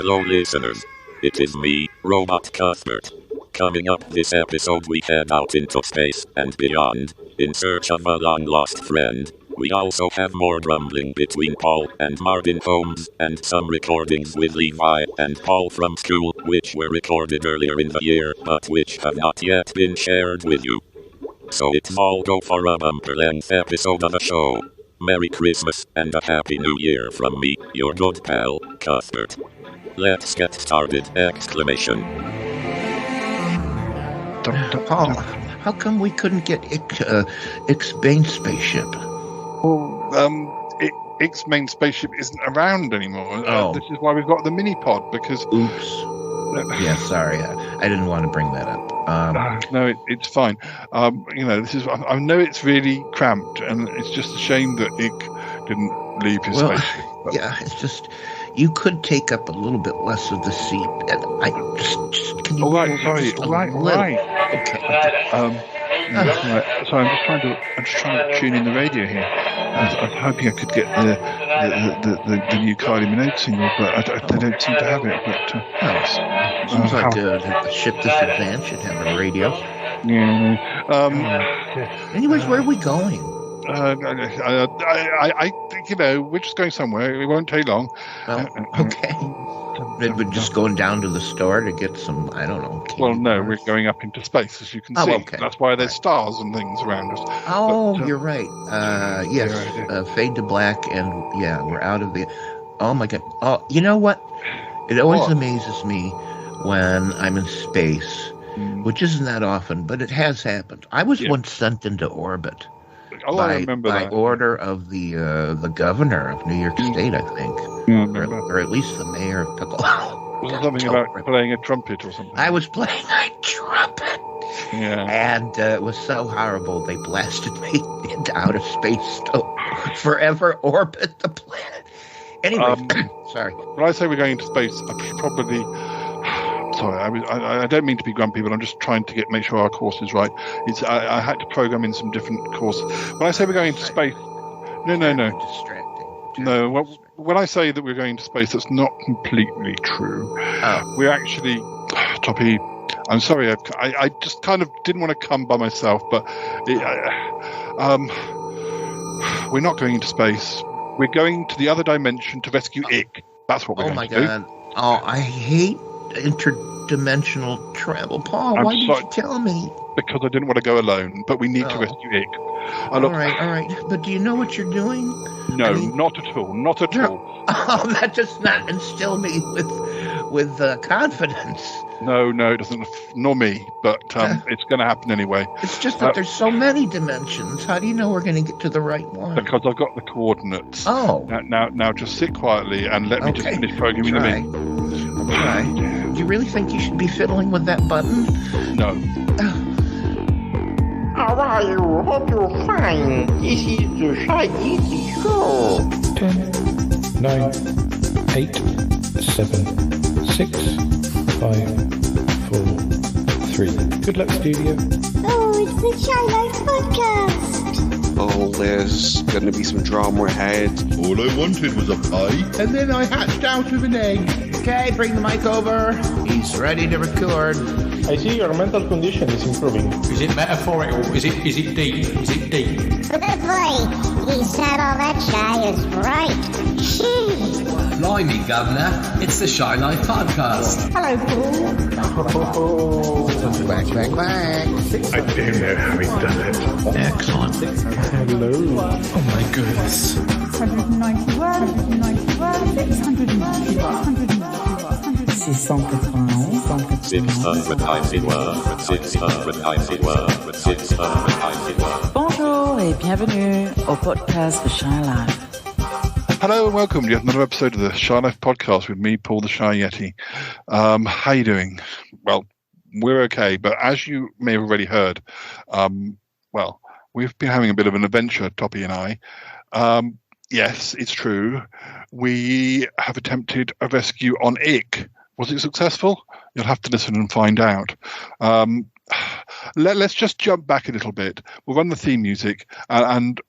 Hello listeners, it is me, Robot Cuthbert. Coming up this episode we head out into space and beyond, in search of a long-lost friend. We also have more grumbling between Paul and Marvin Holmes, and some recordings with Levi and Paul from school, which were recorded earlier in the year, but which have not yet been shared with you. So it's all go for a bumper-length episode of the show. Merry Christmas and a Happy New Year from me, your good pal, Cuthbert. Let's get started! Exclamation. Paul, how come we couldn't get Ix's main spaceship? Well, Ix's main spaceship isn't around anymore. This is why we've got the mini-pod, because... Oops. Yeah, sorry. I didn't want to bring that up. No, it's fine. This is... I know it's really cramped, and it's just a shame that Ix didn't leave his spaceship. But... Yeah, it's just... You could take up a little bit less of the seat, and I just can you? All right, sorry. All right. Okay. Right. So I'm just trying to tune in the radio here. I'm hoping I could get the new Kylie Minogue single, but they don't seem to have it. But seems like the ship this advance should have a radio. Yeah. Anyways, where are we going? We're just going somewhere. It won't take long. Okay. We're just going down to the store to get some, I don't know. Well, no, we're going up into space, as you can see. Okay. That's why there's stars and things around us. Oh, you're right. Yes, fade to black, and we're out of the... Oh, my God. Oh, you know what? It always amazes me when I'm in space, which isn't that often, but it has happened. I was once sent into orbit. I remember by that. order of the governor of New York State, I think, or at least the mayor of Piccolo. Was it something about playing a trumpet or something? I was playing a trumpet, and it was so horrible. They blasted me into outer space to forever orbit the planet. Anyway, sorry. When I say we're going into space, I should probably. Sorry, I don't mean to be grumpy, but I'm just trying to make sure our course is right. I had to program in some different courses. When I say we're going into space, no. Distracting. No, when I say that we're going to space, that's not completely true. We're actually, Toppy, I'm sorry, I just kind of didn't want to come by myself, but we're not going into space. We're going to the other dimension to rescue Ick. That's what we're going to do. Oh my God. Oh, I hate interdimensional travel. Paul, why did you tell me? Because I didn't want to go alone, but we need to rescue Ick. All right. But do you know what you're doing? No, not at all. Not at all. Oh, that does not instill me with confidence. No, it doesn't. Nor me, but it's going to happen anyway. It's just that there's so many dimensions. How do you know we're going to get to the right one? Because I've got the coordinates. Oh. Now just sit quietly and let me just finish programming them in. Try. Do you really think you should be fiddling with that button? No. How are you? Hope you're fine. This is the Shy Yeti Show. 10, 9, 8, 7, 6, 5, 4, 3. Good luck, studio. Oh, it's the Shy Life Podcast. Oh, there's going to be some drama ahead. All I wanted was a pie, and then I hatched out of an egg. Okay, bring the mic over. He's ready to record. I see your mental condition is improving. Is it metaphorical? Is it deep? Is it deep? Good boy. He said all that Shy is right. Blimey, Governor. It's the Shy Life Podcast. Hello, Paul. Quack. I don't know how he does it. Excellent. Hello. Oh my goodness. 191, 691. Bonjour et bienvenue au podcast The Shy Life. Hello and welcome to yet another episode of the Shy Life Podcast with me, Paul the Shy Yeti. How you doing? Well, we're okay, but as you may have already heard, we've been having a bit of an adventure, Toppy and I. Yes, it's true. We have attempted a rescue on Ick. Was it successful? You'll have to listen and find out. Let's just jump back a little bit. We'll run the theme music, and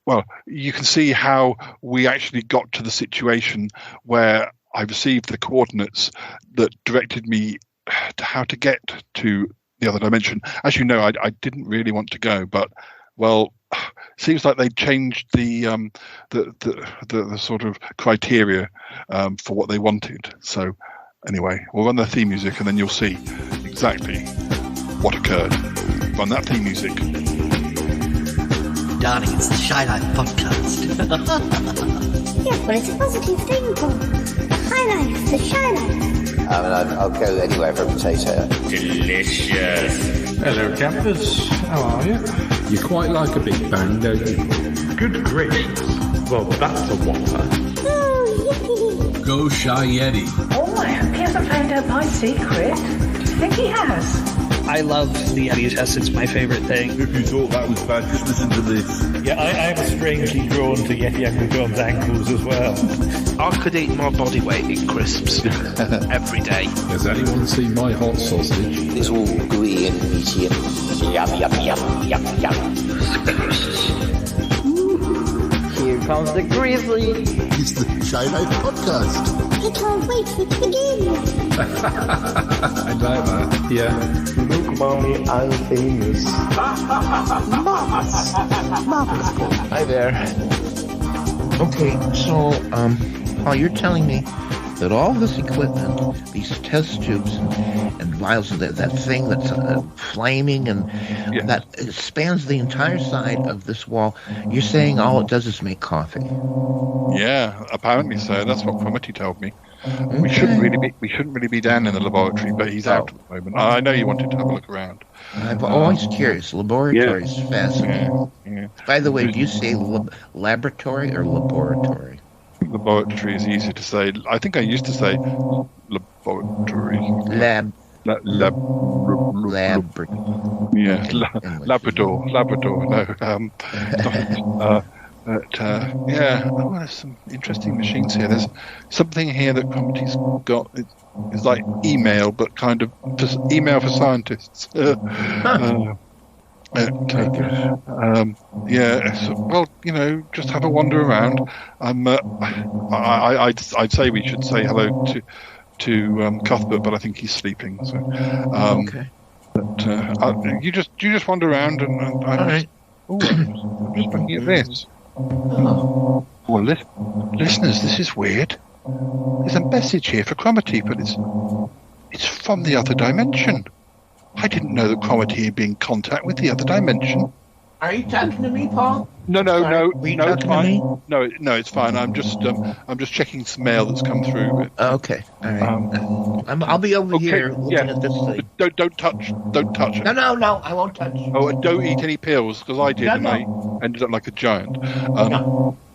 you can see how we actually got to the situation where I received the coordinates that directed me to how to get to the other dimension. As you know, I didn't really want to go, but well, seems like they changed the sort of criteria for what they wanted. So anyway, we'll run the theme music and then you'll see exactly what occurred. Run that theme music. Darling, it's the Shy Life podcast. Yeah, but it's a positive thing, Paul. The high life, the shy life. I mean, I'll go anywhere for a potato. Delicious. Hello, campers. How are you? You quite like a big bang, don't you? Good gracious. Well, that's a whopper. Oh, Yeti. Go Shy Yeti. Oh, I hope he hasn't found out my secret. Do you think he has? I love the Yeti test. It's my favorite thing. If you thought that was bad, just listen to this. Yeah, I'm strangely drawn to Yeti Angry John's ankles as well. I could eat my body weight in crisps every day. Has anyone seen my hot sausage? It's all gooey and meaty and yum, yum, yum, yum, yum. Here comes the grizzly. It's the Shy Life podcast. I can't wait for it to begin. I like that. Yeah. Look, mommy, I'm famous. Marvelous. Hi there. Okay, so, you're telling me that all this equipment, these test tubes and vials, and that thing that's flaming and that spans the entire side of this wall, you're saying all it does is make coffee? Yeah, apparently so. That's what Cromitty told me. We shouldn't really be down in the laboratory, but he's out at the moment. I know you wanted to have a look around. I'm always curious. Laboratory is fascinating. Yeah. By the way, do you say laboratory or laboratory? Laboratory is easy to say. I think I used to say laboratory. Lab. Yeah, Labrador. No. There's some interesting machines here. There's something here that Cromitty's got. It's like email, but kind of just email for scientists. Just have a wander around. I'd say we should say hello to Cuthbert, but I think he's sleeping. So, okay. But you just wander around, and I'm just looking at this. Oh. Well, listeners, this is weird. There's a message here for Cromitty, but it's from the other dimension. I didn't know that Cromitty had been in contact with the other dimension. Are you talking to me, Paul? No, it's fine. No, it's fine. I'm just checking some mail that's come through. Okay, all right. I'll be over here looking at this thing. Don't touch it. No, I won't touch. Oh, and don't eat any pills, because I did, and I ended up like a giant.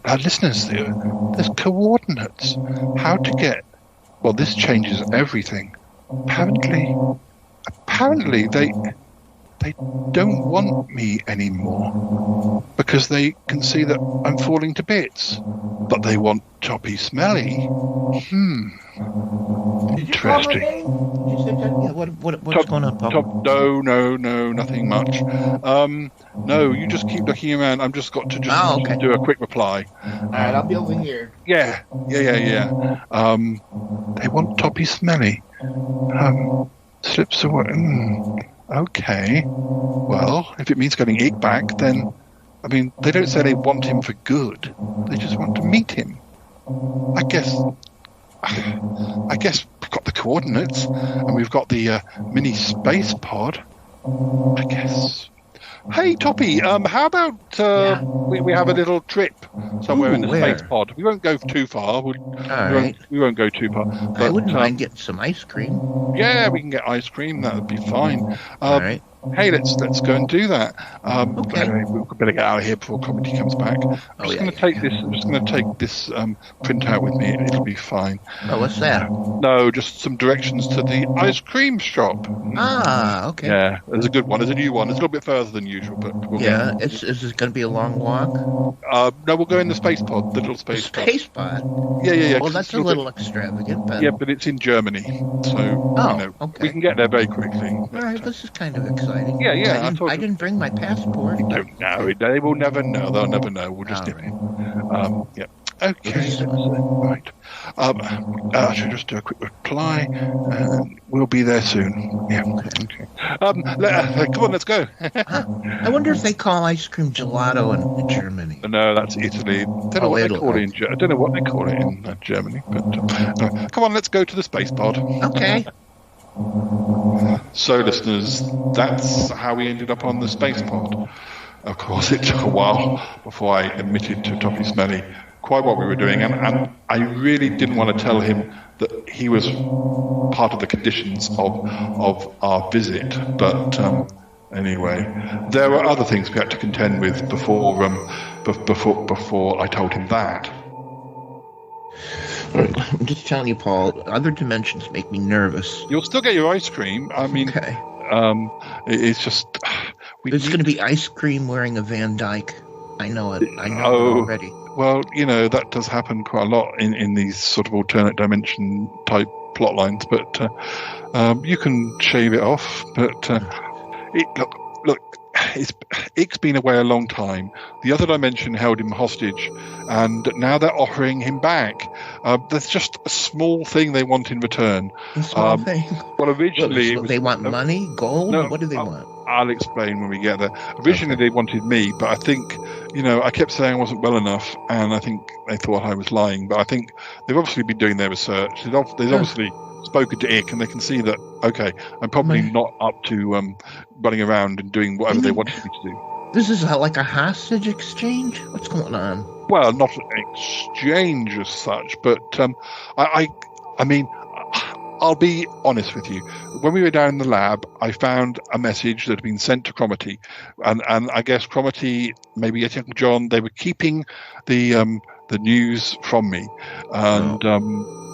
Listeners, there's coordinates. How to get? Well, this changes everything. Apparently, they don't want me anymore because they can see that I'm falling to bits. But they want Choppy Smelly. Interesting. What's going on, Paul? No, nothing much. No, you just keep looking around. I've just got to do a quick reply. All right, I'll be over here. Yeah. They want Choppy Smelly. Slips away. Okay. Well, if it means getting Ig back, then, I mean, they don't say they want him for good. They just want to meet him. I guess we've got the coordinates, and we've got the mini space pod. I guess. Hey, Toppy, how about we have a little trip somewhere in the space pod? We won't go too far. We won't go too far. But, I wouldn't mind getting some ice cream. Yeah, we can get ice cream. That would be fine. All right. Hey, let's go and do that. Okay. Anyway, we better get out of here before Cromitty comes back. I'm just going to take this printout with me. It'll be fine. Oh, what's that? No, just some directions to the ice cream shop. Ah, okay. Yeah, there's a good one. There's a new one. It's a little bit further than usual, but we'll get it. Is it going to be a long walk? No, we'll go in the space pod, the little space pod. Space pod? Yeah. Well, that's a little extravagant. But... Yeah, but it's in Germany, so okay. We can get there very quickly. All right, this is kind of exciting. Yeah. I didn't bring my passport. No, they will never know. They'll never know. We'll just dip in. Okay. Right. I should just do a quick reply. We'll be there soon. Yeah. Okay. Come on, let's go. I wonder if they call ice cream gelato in Germany. No, that's Italy. I don't know what they call it I don't know what they call it in Germany. But come on, let's go to the space pod. Okay. So, listeners, that's how we ended up on the space pod. Of course, it took a while before I admitted to Toppy Smelly quite what we were doing, and I really didn't want to tell him that he was part of the conditions of our visit. But anyway, there were other things we had to contend with before I told him that. I'm just telling you, Paul, other dimensions make me nervous. You'll still get your ice cream. I mean, okay. It's just... There's going to be ice cream wearing a Van Dyke. I know it. I know it already. Well, that does happen quite a lot in these sort of alternate dimension type plot lines, but you can shave it off. But look, Ick's been away a long time. The other dimension held him hostage, and now they're offering him back. There's just a small thing they want in return. A small thing? Well, originally... they want money? Gold? No, what do they want? I'll explain when we get there. Originally, they wanted me, but I think, I kept saying I wasn't well enough, and I think they thought I was lying. But I think they've obviously been doing their research. They've obviously spoken to Ick, and they can see that, okay, I'm probably not up to running around and doing whatever they wanted me to do. This is like a hostage exchange? What's going on? Well, not an exchange as such, but I mean, I'll be honest with you. When we were down in the lab, I found a message that had been sent to Cromitty, and I guess Cromitty, maybe Yeti Uncle John, they were keeping the news from me, and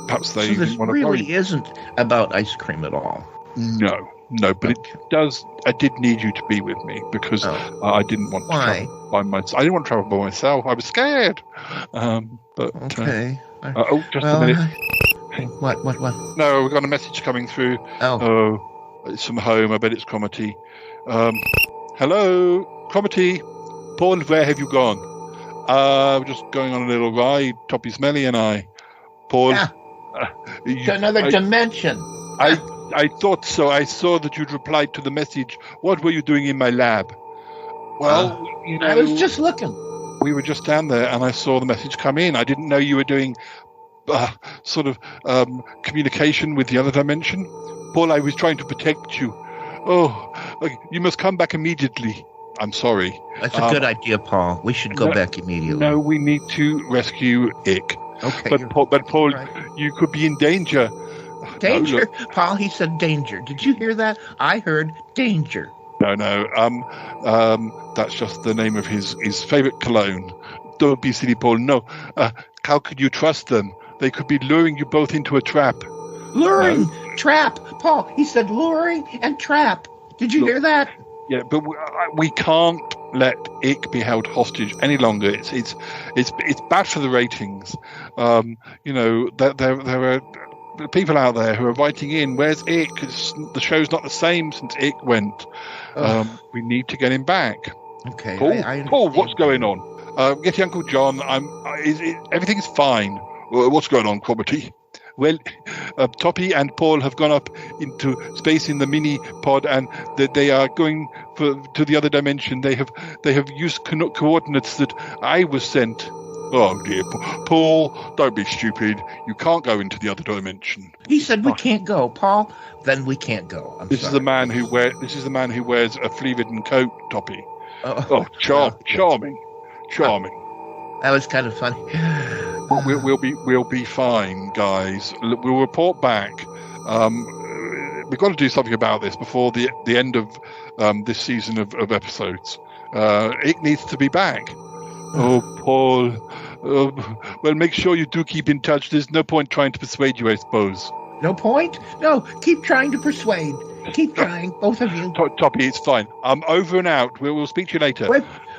perhaps they didn't want to worry. So this really isn't about ice cream at all. No, but I did need you to be with me because I didn't want to travel by myself. I didn't want to travel by myself. I was scared. But okay. Just a minute. What? No, we've got a message coming through. It's from home. I bet it's Cromitty. Hello, Cromitty. Paul, where have you gone? We're just going on a little ride, Toppy Smelly and I. Paul. Yeah. To another dimension. I thought so. I saw that you'd replied to the message. What were you doing in my lab? Well, I was just looking. We were just down there, and I saw the message come in. I didn't know you were doing communication with the other dimension. Paul, I was trying to protect you. You must come back immediately. I'm sorry. That's a good idea, Paul. We should go back immediately. No, we need to rescue Ick. Okay. But Paul, you could be in danger. Danger? Paul, he said danger. Did you hear that? I heard danger. No. That's just the name of his favorite cologne. Don't be silly, Paul. No. How could you trust them? They could be luring you both into a trap. Luring? Trap? Paul, he said luring and trap. Did you hear that? Yeah, but we can't let Ick be held hostage any longer. It's bad for the ratings. There are people out there who are writing in, where's Ick? The show's not the same since Ick went. We need to get him back. Okay. Paul, what's going on? Yeti Uncle John, everything's fine. What's going on, Cromitty? Well, Toppy and Paul have gone up into space in the mini pod, and they are going to the other dimension. They have used coordinates that I was sent. Oh dear, Paul! Don't be stupid. You can't go into the other dimension. He said we can't go, Paul. Then we can't go. This is the man who wears a flea-ridden coat, Toppy. Charming. That was kind of funny. We'll be fine, guys. We'll report back. We've got to do something about this before the end of this season of episodes. It needs to be back. Oh, Paul. Well, make sure you do keep in touch. There's no point trying to persuade you, I suppose. No point? No, keep trying to persuade. Keep trying, both of you. Toppy, it's fine. I'm over and out. We'll speak to you later.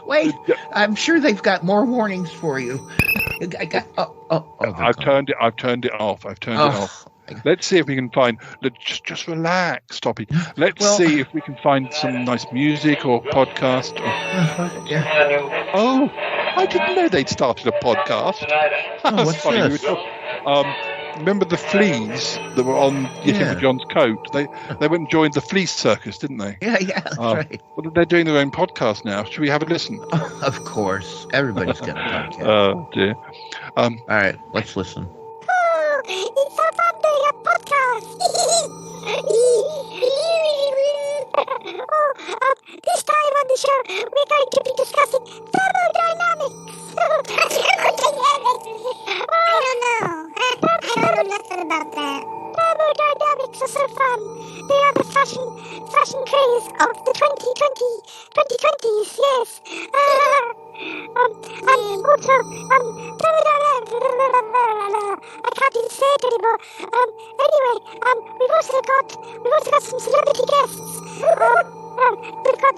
Wait. I'm sure they've got more warnings for you. I've turned it off. It off. Let's see if we can find. Just relax, Toppy. Let's see if we can find some nice music or podcast. I didn't know they'd started a podcast. Oh, what's funny. this? Remember the fleas that were on Yeti Uncle John's coat? They went and joined the flea circus, didn't they? Yeah, that's right. Well, they're doing their own podcast now. Should we have a listen? Of course. Everybody's got a podcast. Oh, dear. All right, let's listen. Oh, it's a Monday podcast. This time on the show, we're going to be discussing thermodynamics. I don't know nothing about that. Thermodynamics are so fun. They are the fashion craze of the 2020s, yes. And also, I can't even say it anymore. Anyway, we've also got some celebrity guests. We've got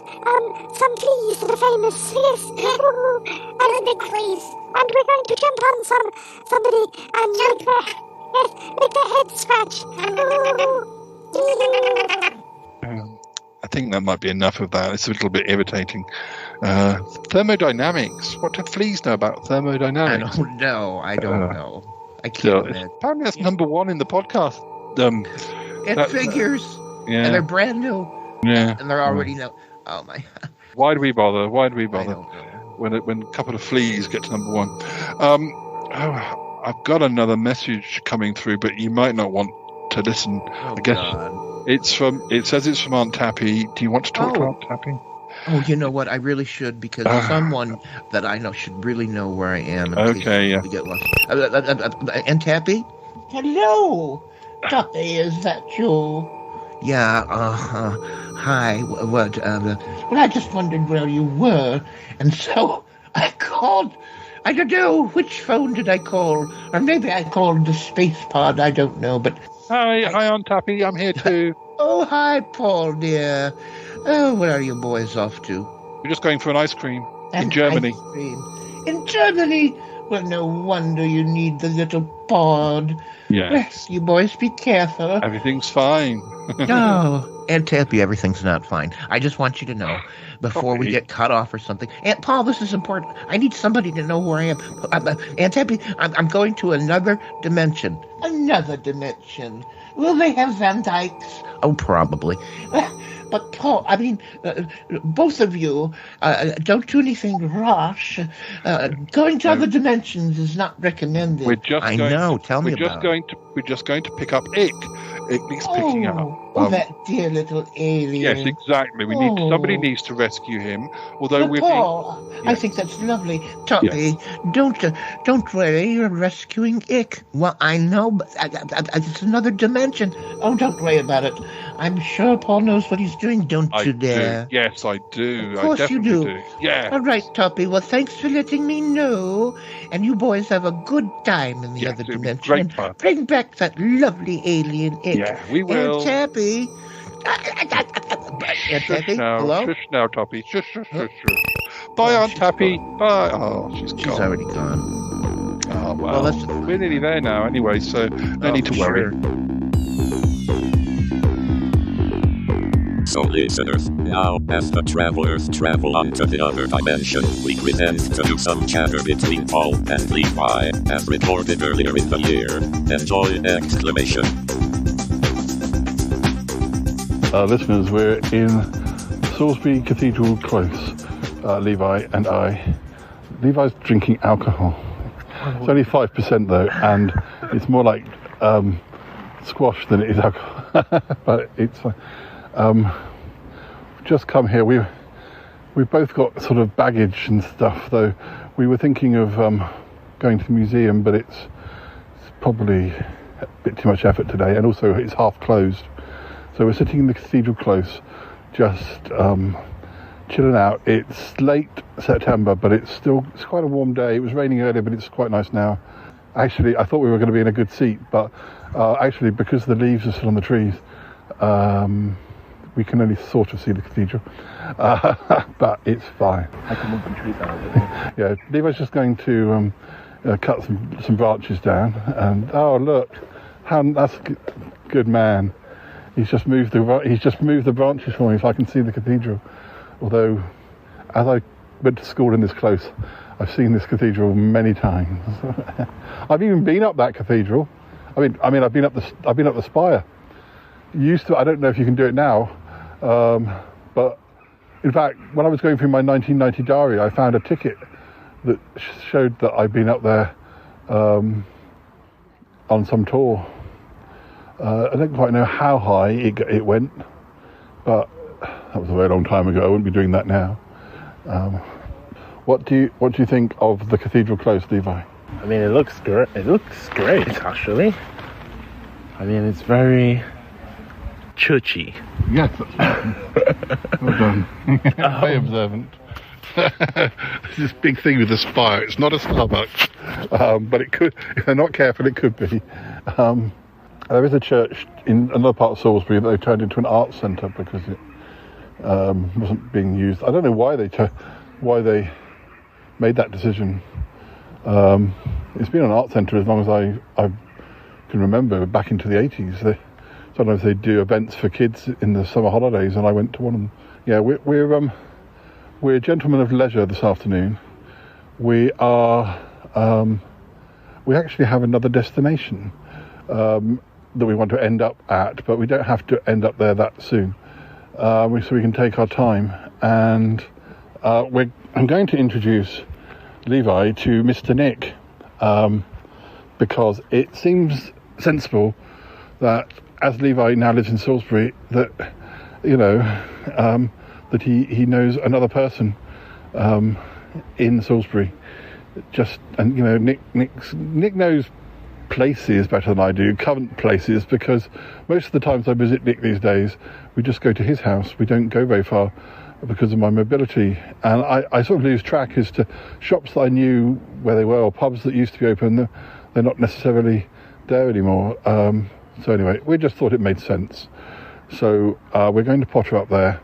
some fleas that are famous, yes. And big fleas. And we're going to jump on somebody and make their head scratch. I think that might be enough of that. It's a little bit irritating. Thermodynamics. What do fleas know about thermodynamics? I don't know. I can't imagine. Apparently that's number one in the podcast. It figures. Yeah. And they're brand new. Yeah. And they're already know. Oh, my. Why do we bother? I don't know. When a couple of fleas get to number one. I've got another message coming through, but you might not want to listen. Oh, I guess God. it says it's from Aunt Tappy. Do you want to talk to Aunt Tappy? Oh, you know what? I really should, because someone that I know should really know where I am. Okay, yeah. We get lost. And Tappy? Hello, Tappy, is that you? Yeah, hi. What? Well, I just wondered where you were, and so I called. I don't know, which phone did I call? Or maybe I called the space pod, I don't know, but... Hi, Aunt Tappy, I'm here too. Oh, hi, Paul, dear. Oh, where are you boys off to? We're just going for an ice cream in Germany. Ice cream. In Germany? Well, no wonder you need the little pod. Yes. You boys be careful. Everything's fine. No, Aunt Tappy, everything's not fine. I just want you to know, before we get cut off or something. Aunt Paul, this is important. I need somebody to know where I am. Aunt Tappy, I'm going to another dimension. Another dimension? Will they have Van Dykes? Oh, probably. But Paul, I mean, both of you, don't do anything rash. Going to other dimensions is not recommended. Tell me about it. We're just going to pick up Ick. Ick needs picking up. Oh, that dear little alien. Yes, exactly. Somebody needs to rescue him. Although we're Paul, I think that's lovely. Toppy, don't worry, you're rescuing Ick. Well, I know, but it's another dimension. Oh, don't worry about it. I'm sure Paul knows what he's doing, don't you dare? Yes, I do. Of course I definitely you do. Yeah. All right, Toppy. Well, thanks for letting me know. And you boys have a good time in the other dimension. Great fun. Bring back that lovely alien Ick. Yeah, we will. And Tappy. Aunt Tappy, hello? Shush now, Toppy. Shush, shush, shush, shush. Bye, Aunt Tappy. Bye. Oh, she's already gone. Oh, well we're nearly there now anyway, so no need to worry. So listeners, now as the travelers travel onto the other dimension, we present to do some chatter between Paul and Levi, as recorded earlier in the year. Enjoy! Exclamation. Listeners, we're in Salisbury Cathedral Close, Levi and I. Levi's drinking alcohol. It's only 5% though, and it's more like squash than it is alcohol. But it's just come here. We've both got sort of baggage and stuff, though. We were thinking of going to the museum, but it's probably a bit too much effort today, and also it's half closed. So we're sitting in the Cathedral Close, just chilling out. It's late September, but it's quite a warm day. It was raining earlier, but it's quite nice now. Actually, I thought we were going to be in a good seat, but actually, because the leaves are still on the trees, we can only sort of see the cathedral, but it's fine. I can move the trees out. Yeah, Levi's just going to cut some branches down, and oh look, that's a good man. He's just moved the branches for me, so I can see the cathedral. Although, as I went to school in this close, I've seen this cathedral many times. I've even been up that cathedral. I mean, I've been up the spire. Used to. I don't know if you can do it now, but in fact, when I was going through my 1990 diary, I found a ticket that showed that I'd been up there on some tour. I don't quite know how high it went, but that was a very long time ago. I wouldn't be doing that now. What do you think of the cathedral close, Levi? I mean, it looks great. It looks great, actually. I mean, it's very churchy. Yes, that's well done. Very observant. There's this big thing with the spire. It's not a Starbucks, but it could. If they're not careful, it could be. There is a church in another part of Salisbury that they turned into an arts centre because it wasn't being used. I don't know why they made that decision. It's been an art centre as long as I can remember, back into the 80s. Sometimes they do events for kids in the summer holidays, and I went to one of them. Yeah, we're gentlemen of leisure this afternoon. We actually have another destination that we want to end up at, but we don't have to end up there that soon. So we can take our time, and I'm going to introduce Levi to Mr. Nick, because it seems sensible that as Levi now lives in Salisbury, that that he knows another person in Salisbury. Nick knows places better than I do, current places, because most of the times I visit Nick these days, we just go to his house. We don't go very far because of my mobility, and I sort of lose track as to shops that I knew where they were, or pubs that used to be open. They're not necessarily there anymore. So anyway, we just thought it made sense. So we're going to potter up there.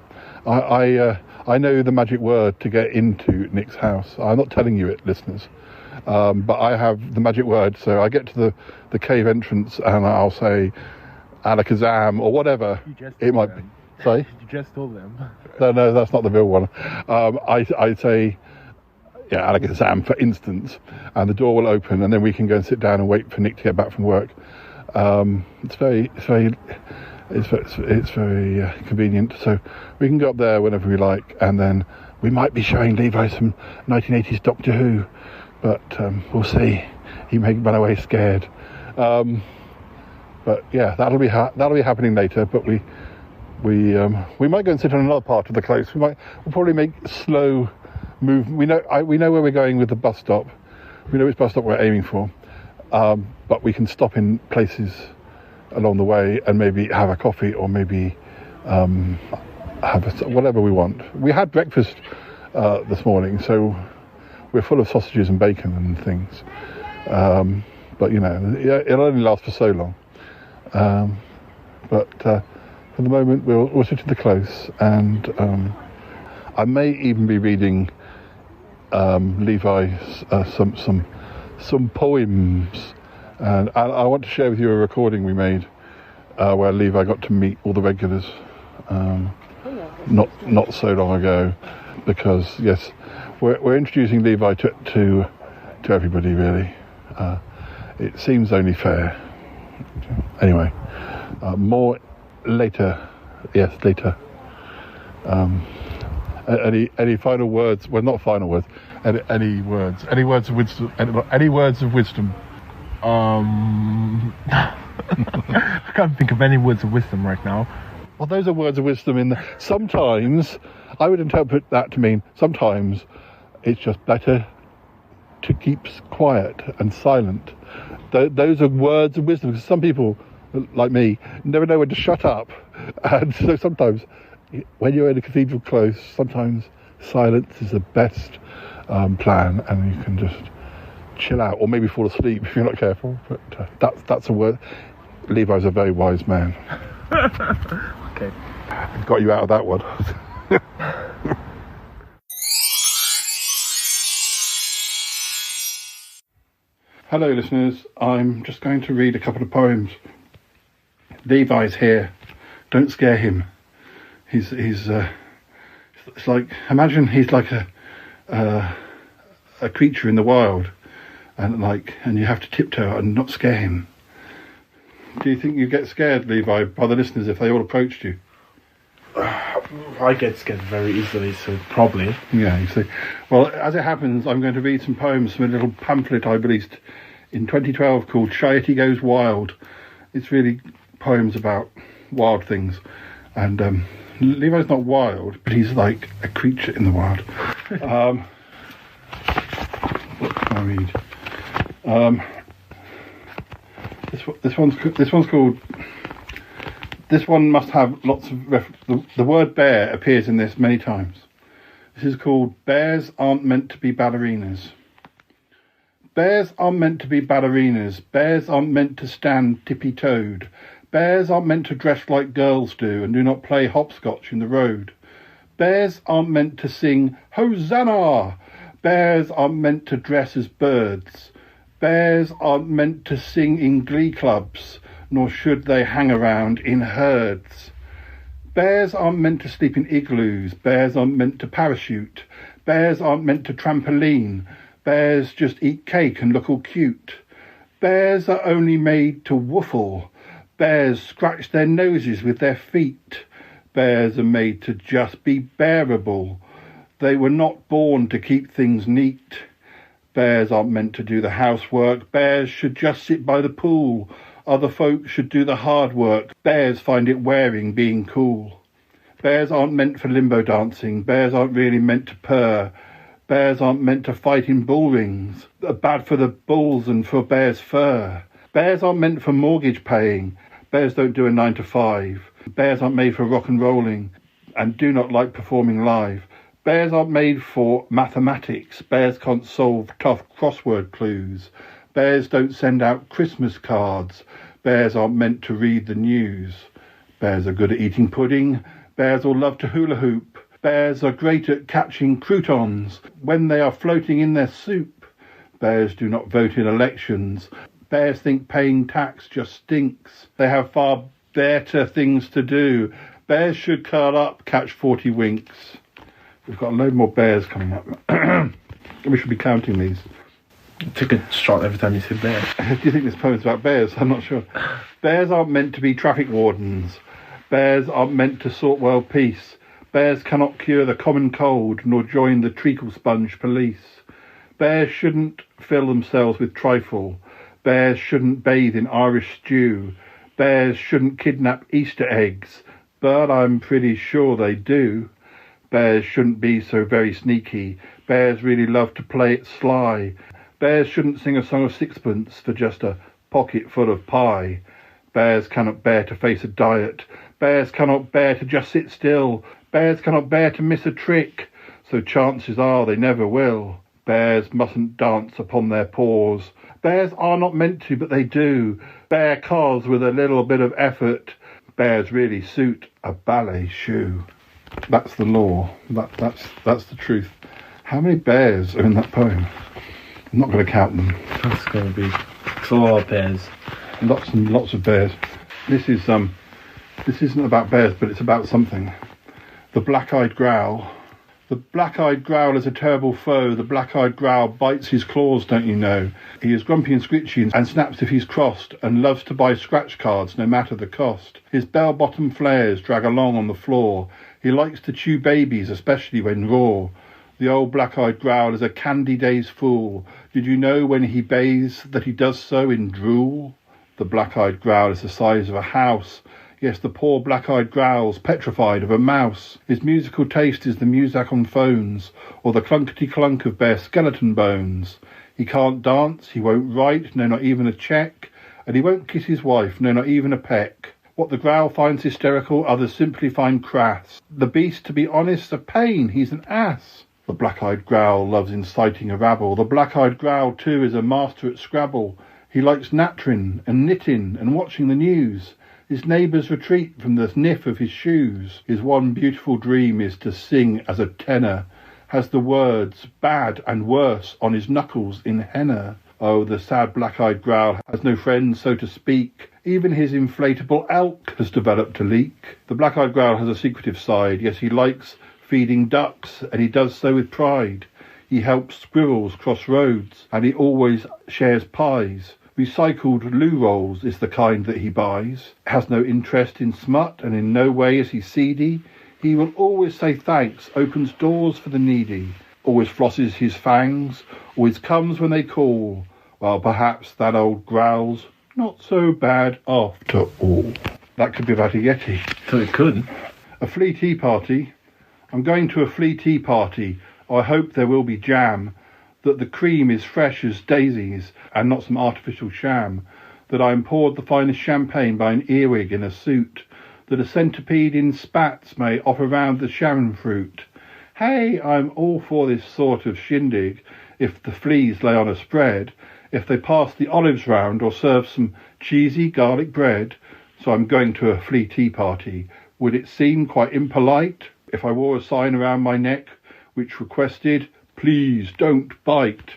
I know the magic word to get into Nick's house. I'm not telling you it, listeners, but I have the magic word. So I get to the cave entrance and I'll say Alakazam or whatever it might be. Sorry? You just told them. No, that's not the real one. I say, yeah, Alakazam, for instance, and the door will open, and then we can go and sit down and wait for Nick to get back from work. It's very convenient. So we can go up there whenever we like, and then we might be showing Levi some 1980s Doctor Who, but we'll see. He may run away scared. But yeah, that'll be happening later. But we might go and sit on another part of the close. We'll probably make slow move. We know where we're going with the bus stop. We know which bus stop we're aiming for. But we can stop in places along the way and maybe have a coffee, or maybe have whatever we want. We had breakfast this morning, so we're full of sausages and bacon and things. But it'll only last for so long. But for the moment, we'll sit in the close, and I may even be reading Levi's some poems, and I want to share with you a recording we made where Levi got to meet all the regulars not so long ago, because yes, we're introducing Levi to everybody, really. It seems only fair. Anyway, more later. Yes, later. Any final words? Well, not final words. Any words? Any words of wisdom? Any words of wisdom? I can't think of any words of wisdom right now. Well, those are words of wisdom. Sometimes I would interpret that to mean sometimes it's just better to keep quiet and silent. Those are words of wisdom, because some people, like me, never know when to shut up, and so sometimes when you're in a cathedral close, sometimes silence is the best plan, and you can just chill out, or maybe fall asleep if you're not careful. But that's a word. Levi's a very wise man. Okay, got you out of that one. Hello, listeners. I'm just going to read a couple of poems. Levi's here. Don't scare him. He's it's like, imagine he's like a creature in the wild, and you have to tiptoe and not scare him. Do you think you get scared, Levi, by the listeners if they all approached you? I get scared very easily, so probably. Yeah, you see. Well, as it happens, I'm going to read some poems from a little pamphlet I released in 2012 called Yeti Goes Wild. It's really poems about wild things. And Levi's not wild, but he's like a creature in the wild. What can I read? This one's called. This one must have lots of the word bear appears in this many times. This is called Bears Aren't Meant to be Ballerinas. Bears aren't meant to be ballerinas. Bears aren't meant to stand tippy-toed. Bears aren't meant to dress like girls do and do not play hopscotch in the road. Bears aren't meant to sing Hosanna. Bears aren't meant to dress as birds. Bears aren't meant to sing in glee clubs, nor should they hang around in herds. Bears aren't meant to sleep in igloos. Bears aren't meant to parachute. Bears aren't meant to trampoline. Bears just eat cake and look all cute. Bears are only made to woofle. Bears scratch their noses with their feet. Bears are made to just be bearable. They were not born to keep things neat. Bears aren't meant to do the housework. Bears should just sit by the pool. Other folk should do the hard work. Bears find it wearing being cool. Bears aren't meant for limbo dancing. Bears aren't really meant to purr. Bears aren't meant to fight in bull rings. They're bad for the bulls and for bears' fur. Bears aren't meant for mortgage paying. Bears don't do a 9 to 5. Bears aren't made for rock and rolling and do not like performing live. Bears aren't made for mathematics. Bears can't solve tough crossword clues. Bears don't send out Christmas cards. Bears aren't meant to read the news. Bears are good at eating pudding. Bears all love to hula hoop. Bears are great at catching croutons when they are floating in their soup. Bears do not vote in elections. Bears think paying tax just stinks. They have far better things to do. Bears should curl up, catch 40 winks. We've got a load more bears coming up. We should be counting these. Take a shot every time you say bear. Do you think this poem's about bears? I'm not sure. Bears aren't meant to be traffic wardens. Bears aren't meant to sort world peace. Bears cannot cure the common cold, nor join the treacle sponge police. Bears shouldn't fill themselves with trifle. Bears shouldn't bathe in Irish stew. Bears shouldn't kidnap Easter eggs, but I'm pretty sure they do. Bears shouldn't be so very sneaky. Bears really love to play it sly. Bears shouldn't sing a song of sixpence for just a pocket full of pie. Bears cannot bear to face a diet. Bears cannot bear to just sit still. Bears cannot bear to miss a trick, so chances are they never will. Bears mustn't dance upon their paws. Bears are not meant to, but they do. Bear cars with a little bit of effort. Bears really suit a ballet shoe. That's the law. That's the truth. How many bears are in that poem? I'm not going to count them. That's going to be a lot of bears. Lots and lots of bears. This isn't about bears, but it's about something. The black-eyed growl. The black-eyed growl is a terrible foe. The black-eyed growl bites his claws, don't you know? He is grumpy and scritchy and snaps if he's crossed, and loves to buy scratch cards no matter the cost. His bell-bottom flares drag along on the floor. He likes to chew babies, especially when raw. The old black-eyed growl is a candy day's fool. Did you know when he bathes that he does so in drool? The black-eyed growl is the size of a house. Yes, the poor black-eyed growl's petrified of a mouse. His musical taste is the music on phones, or the clunkety-clunk of bare skeleton bones. He can't dance, he won't write, no, not even a check, and he won't kiss his wife, no, not even a peck. What the growl finds hysterical, others simply find crass. The beast, to be honest, a pain, he's an ass. The black-eyed growl loves inciting a rabble. The black-eyed growl, too, is a master at Scrabble. He likes nattering and knitting and watching the news. His neighbours retreat from the sniff of his shoes. His one beautiful dream is to sing as a tenor. Has the words bad and worse on his knuckles in henna. Oh, the sad black-eyed growl has no friends, so to speak. Even his inflatable elk has developed a leak. The black-eyed growl has a secretive side. Yes, he likes feeding ducks, and he does so with pride. He helps squirrels cross roads, and he always shares pies. Recycled loo rolls is the kind that he buys. Has no interest in smut, and in no way is he seedy. He will always say thanks, opens doors for the needy, always flosses his fangs, always comes when they call. Well, perhaps that old growls, not so bad after all. That could be about a Yeti. So it could. A flea tea party. I'm going to a flea tea party. I hope there will be jam, that the cream is fresh as daisies and not some artificial sham, that I'm poured the finest champagne by an earwig in a suit, that a centipede in spats may offer round the Sharon fruit. Hey, I'm all for this sort of shindig, if the fleas lay on a spread, if they pass the olives round or serve some cheesy garlic bread. So I'm going to a flea tea party. Would it seem quite impolite if I wore a sign around my neck which requested, please don't bite?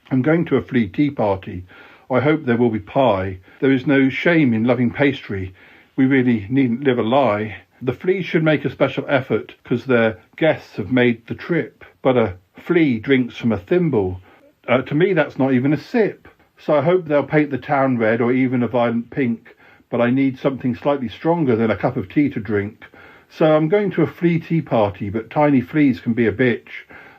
I'm going to a flea tea party. I hope there will be pie. There is no shame in loving pastry. We really needn't live a lie. The fleas should make a special effort because their guests have made the trip. But a flea drinks from a thimble. To me, that's not even a sip. So I hope they'll paint the town red or even a violent pink. But I need something slightly stronger than a cup of tea to drink. So I'm going to a flea tea party, but tiny fleas can be a bitch.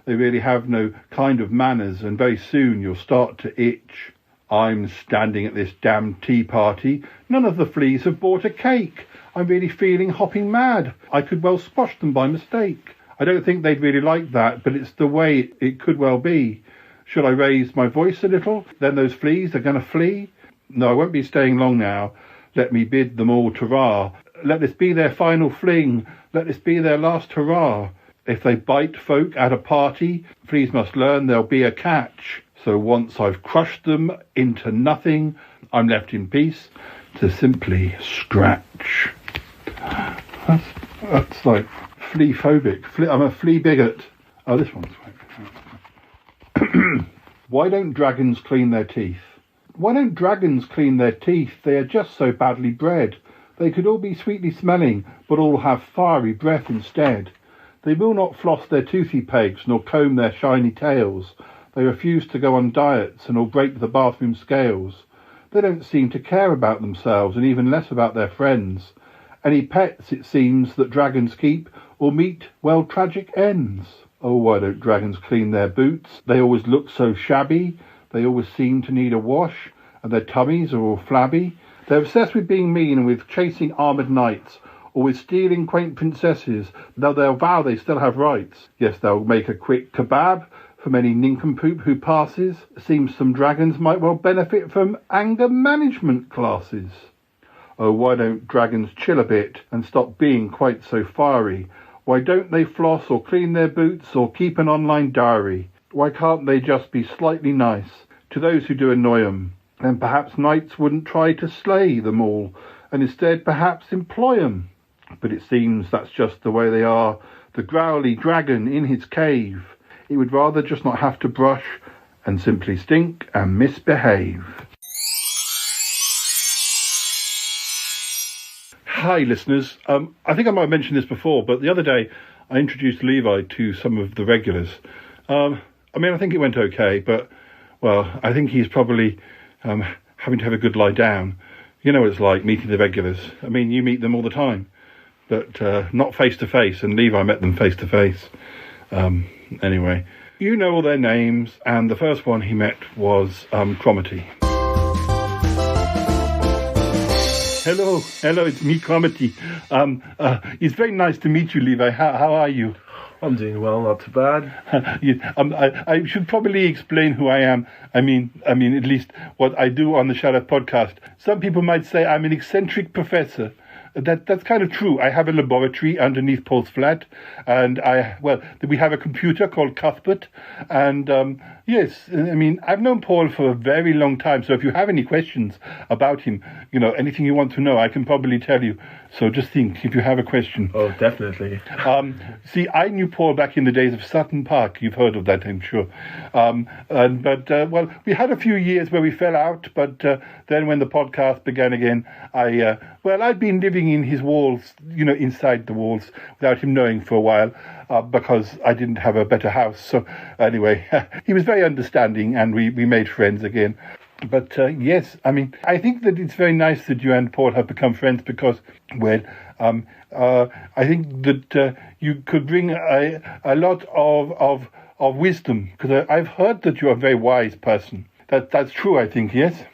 They really have no kind of manners, and very soon you'll start to itch. I'm standing at this damn tea party. None of the fleas have bought a cake. I'm really feeling hopping mad. I could well squash them by mistake. I don't think they'd really like that, but it's the way it could well be. Should I raise my voice a little? Then those fleas are going to flee? No, I won't be staying long now. Let me bid them all ta-ra. Let this be their final fling. Let this be their last hurrah. If they bite folk at a party, fleas must learn there'll be a catch. So once I've crushed them into nothing, I'm left in peace to simply scratch. That's like flea-phobic. I'm a flea bigot. Oh, this one's fine. Why don't dragons clean their teeth? Why don't dragons clean their teeth? They are just so badly bred. They could all be sweetly smelling, but all have fiery breath instead. They will not floss their toothy pegs, nor comb their shiny tails. They refuse to go on diets, and will break the bathroom scales. They don't seem to care about themselves, and even less about their friends. Any pets, it seems, that dragons keep, will meet, well, tragic ends. Oh, why don't dragons clean their boots? They always look so shabby. They always seem to need a wash, and their tummies are all flabby. They're obsessed with being mean and with chasing armoured knights, or with stealing quaint princesses, though they'll vow they still have rights. Yes, they'll make a quick kebab from any nincompoop who passes. Seems some dragons might well benefit from anger management classes. Oh, why don't dragons chill a bit and stop being quite so fiery? Why don't they floss or clean their boots or keep an online diary? Why can't they just be slightly nice to those who do annoy them? Then perhaps knights wouldn't try to slay them all, and instead perhaps employ them. But it seems that's just the way they are. The growly dragon in his cave. He would rather just not have to brush and simply stink and misbehave. Hi, listeners. I think I might have mentioned this before, but the other day I introduced Levi to some of the regulars. I think it went okay, but, well, I think he's probably having to have a good lie down. You know what it's like, meeting the regulars. I mean, you meet them all the time, but not face-to-face, and Levi met them face-to-face. Anyway, you know all their names, and the first one he met was Cromitty. Hello, it's me, Cromitty. It's very nice to meet you, Levi. How are you? I'm doing well, not too bad. I should probably explain who I am. I mean, at least what I do on the Shout Out podcast. Some people might say I'm an eccentric professor. That's kind of true. I have a laboratory underneath Paul's flat, and we have a computer called Cuthbert, and yes, I've known Paul for a very long time, so if you have any questions about him, anything you want to know, I can probably tell you. So just think, if you have a question. Oh, definitely. See, I knew Paul back in the days of Sutton Park. You've heard of that, I'm sure. We had a few years where we fell out, but then when the podcast began again, I'd been living in his walls, inside the walls, without him knowing for a while. because I didn't have a better house. So anyway, he was very understanding, and we made friends again. But yes, I mean, I think that it's very nice that you and Paul have become friends because, well, I think that you could bring a lot of wisdom, because I've heard that you're a very wise person. That's true, I think, yes?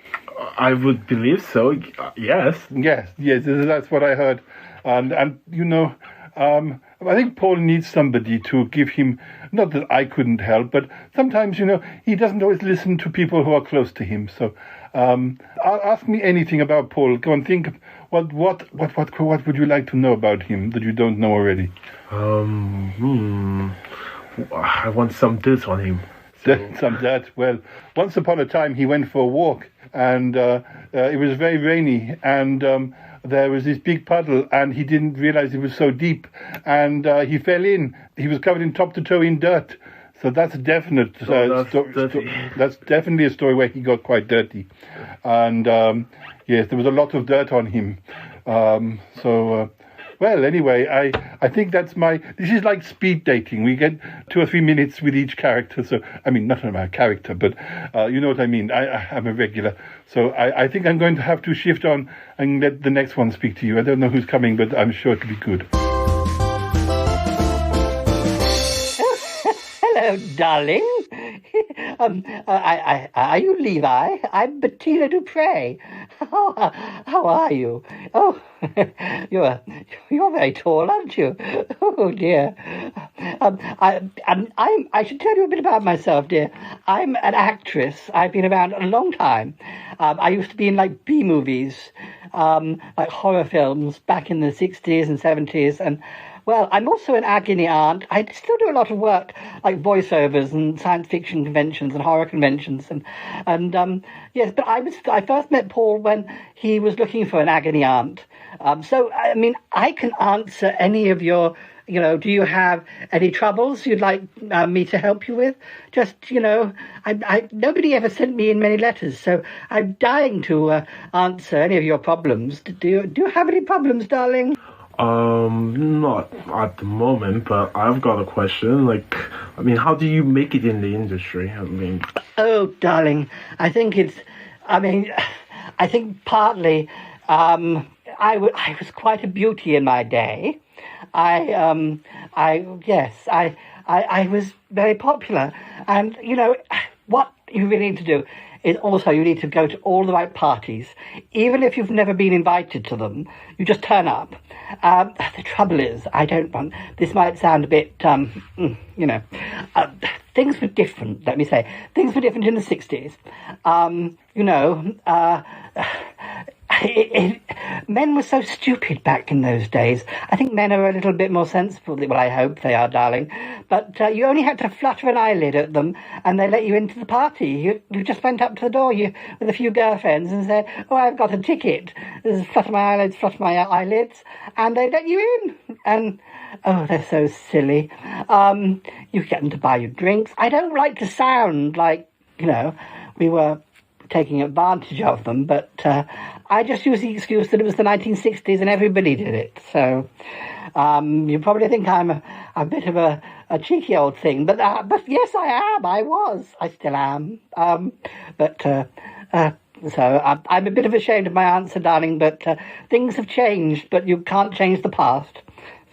I would believe so, yes. Yes, that's what I heard. And you know, I think Paul needs somebody to give him, not that I couldn't help, but sometimes, you know, he doesn't always listen to people who are close to him. So ask me anything about Paul. Go and think, what would you like to know about him that you don't know already? I want some dirt on him. Some dirt. Well, once upon a time he went for a walk, and it was very rainy, and there was this big puddle, and he didn't realize it was so deep, and he fell in. He was covered in top to toe in dirt. So that's a definite. That's definitely a story where he got quite dirty, and yes, there was a lot of dirt on him. Well, anyway, I think this is like speed dating. We get 2 or 3 minutes with each character. So, I mean, not about character, but you know what I mean. I'm a regular. So I think I'm going to have to shift on and let the next one speak to you. I don't know who's coming, but I'm sure it'll be good. Hello, darling. Are you Levi? I'm Bettina Dupre. How are you? Oh, you're very tall, aren't you? Oh dear. I should tell you a bit about myself, dear. I'm an actress. I've been around a long time. I used to be in like B movies, like horror films back in the 60s and 70s, and well, I'm also an agony aunt. I still do a lot of work, like voiceovers and science fiction conventions and horror conventions, and yes. But I first met Paul when he was looking for an agony aunt. So I mean, I can answer any of your. You know, do you have any troubles you'd like me to help you with? Just, you know, nobody ever sent me in many letters, so I'm dying to answer any of your problems. Do you have any problems, darling? Not at the moment, but I've got a question. Like, I mean, how do you make it in the industry? I mean... Oh, darling, I think partly, I was quite a beauty in my day. I was very popular. And, you know, what you really need to do is also you need to go to all the right parties. Even if you've never been invited to them, you just turn up. The trouble is, this might sound a bit, things were different, let me say. Things were different in the 60s. Men were so stupid back in those days. I think men are a little bit more sensible. Well, I hope they are, darling. But you only had to flutter an eyelid at them, and they let you into the party. You just went up to the door with a few girlfriends and said, "Oh, I've got a ticket." Flutter my eyelids, and they let you in. And oh, they're so silly. You get them to buy you drinks. I don't like to sound like, you know, we were taking advantage of them, but I just use the excuse that it was the 1960s and everybody did it. So you probably think I'm a bit of a cheeky old thing, but yes, I am. I still am. So I'm a bit of ashamed of my answer, darling, but things have changed, but you can't change the past.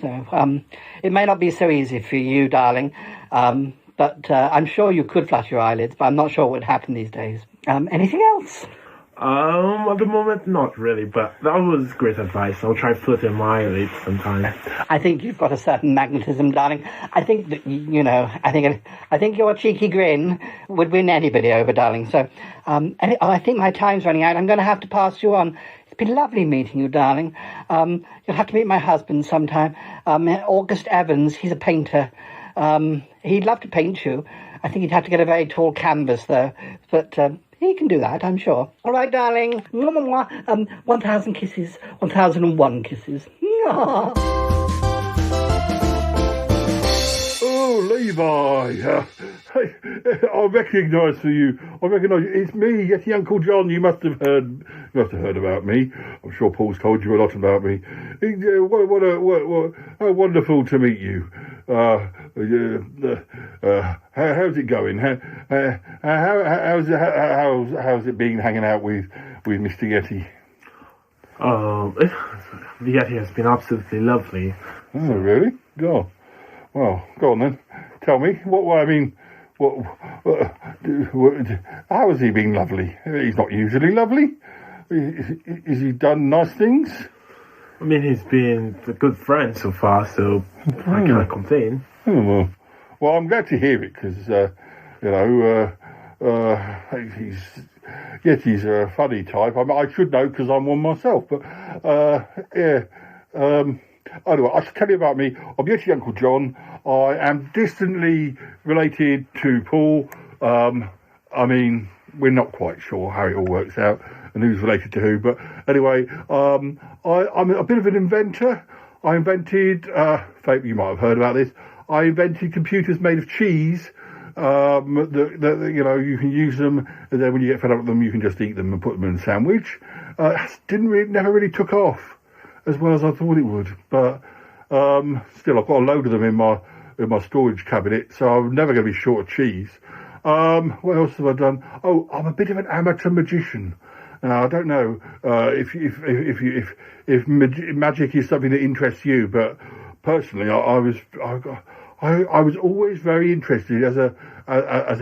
So it may not be so easy for you, darling, but I'm sure you could flutter your eyelids, but I'm not sure what would happen these days. Anything else? At the moment, not really, but that was great advice. I'll try fluttering my eyelids sometime. I think you've got a certain magnetism, darling. I think that, you know, I think your cheeky grin would win anybody over, darling. So, I think my time's running out. I'm going to have to pass you on. It's been lovely meeting you, darling. You'll have to meet my husband sometime. August Evans, he's a painter. He'd love to paint you. I think he'd have to get a very tall canvas, though. But he can do that, I'm sure. All right, darling. 1,000 kisses. 1,001 kisses. Oh, Levi. I recognise you. It's me, Yeti Uncle John. You must have heard about me. I'm sure Paul's told you a lot about me. What wonderful to meet you. how's it going? How's it been hanging out with Mr. Yeti? The Yeti has been absolutely lovely. Oh, really? Go. Well, go on then. Tell me. What how has he been lovely? He's not usually lovely. Has he done nice things? I mean, he's been a good friend so far, so I can't complain. Oh, well, I'm glad to hear it because, Yetis are a funny type. I should know because I'm one myself. But anyway, I should tell you about me. I'm Yeti Uncle John. I am distantly related to Paul. I mean, we're not quite sure how it all works out and who's related to who. But anyway, I'm a bit of an inventor. I invented, you might have heard about this, I invented computers made of cheese. That you can use them, and then when you get fed up with them, you can just eat them and put them in a sandwich. Never really took off as well as I thought it would. But still, I've got a load of them in my storage cabinet, so I'm never going to be short of cheese. What else have I done? Oh, I'm a bit of an amateur magician. Now, I don't know if magic is something that interests you, but personally, I was always very interested as a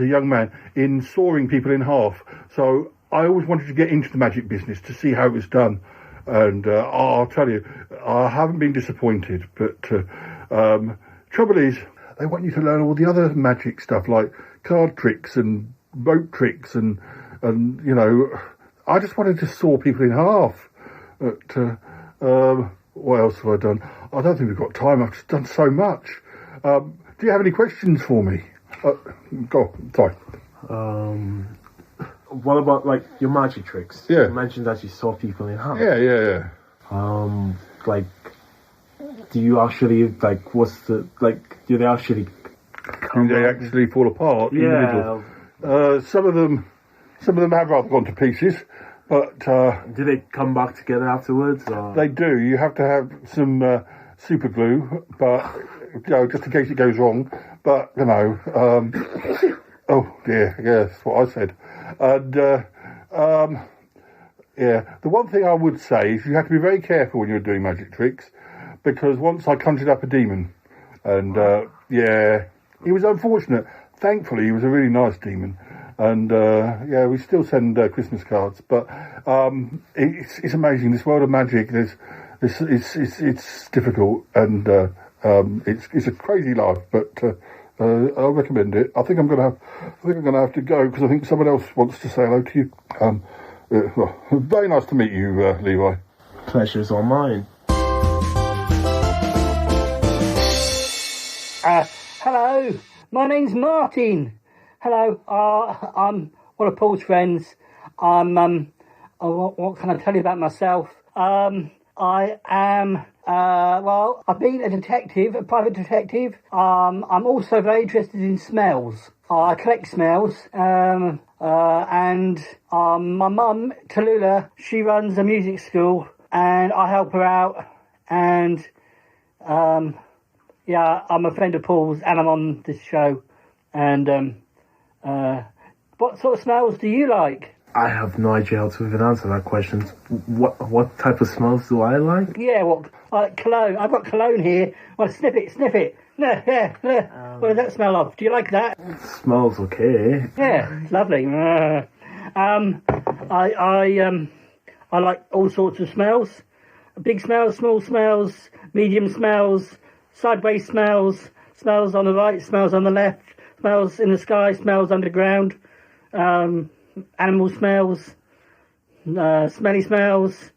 young man in sawing people in half. So I always wanted to get into the magic business to see how it was done. And I'll tell you, I haven't been disappointed. But trouble is, they want you to learn all the other magic stuff like card tricks and rope tricks and I just wanted to saw people in half. But what else have I done? I don't think we've got time. I've just done so much. Do you have any questions for me? Go on, sorry. What about, like, your magic tricks? Yeah. You mentioned that you saw people in half. Yeah. Do you actually, do they actually fall apart in the middle? Some of them have rather gone to pieces, but... do they come back together afterwards? Or? They do. You have to have some super glue, but, just in case it goes wrong. But, oh dear, yeah, that's what I said. And, the one thing I would say is you have to be very careful when you're doing magic tricks, because once I conjured up a demon, and, he was unfortunate. Thankfully, he was a really nice demon. And, we still send Christmas cards, but, it's amazing. This world of magic, it's difficult, and, it's a crazy life, but, I'll recommend it. I think I'm gonna have to go because I think someone else wants to say hello to you. Very nice to meet you, Levi. Pleasure's all mine. Hello, my name's Martin. Hello, I'm one of Paul's friends. What can I tell you about myself? I am, I've been a detective, a private detective. I'm also very interested in smells. I collect smells, and my mum, Tallulah, she runs a music school, and I help her out, and, I'm a friend of Paul's, and I'm on this show, and, what sort of smells do you like? I have no idea how to even answer that question. What type of smells do I like? Yeah, like cologne. I've got cologne here. Well, sniff it. Yeah. What does that smell of? Do you like that? It smells okay. Yeah, it's lovely. I like all sorts of smells. Big smells, small smells, medium smells, sideways smells, smells on the right, smells on the left, smells in the sky, smells underground. Animal smells, smelly smells,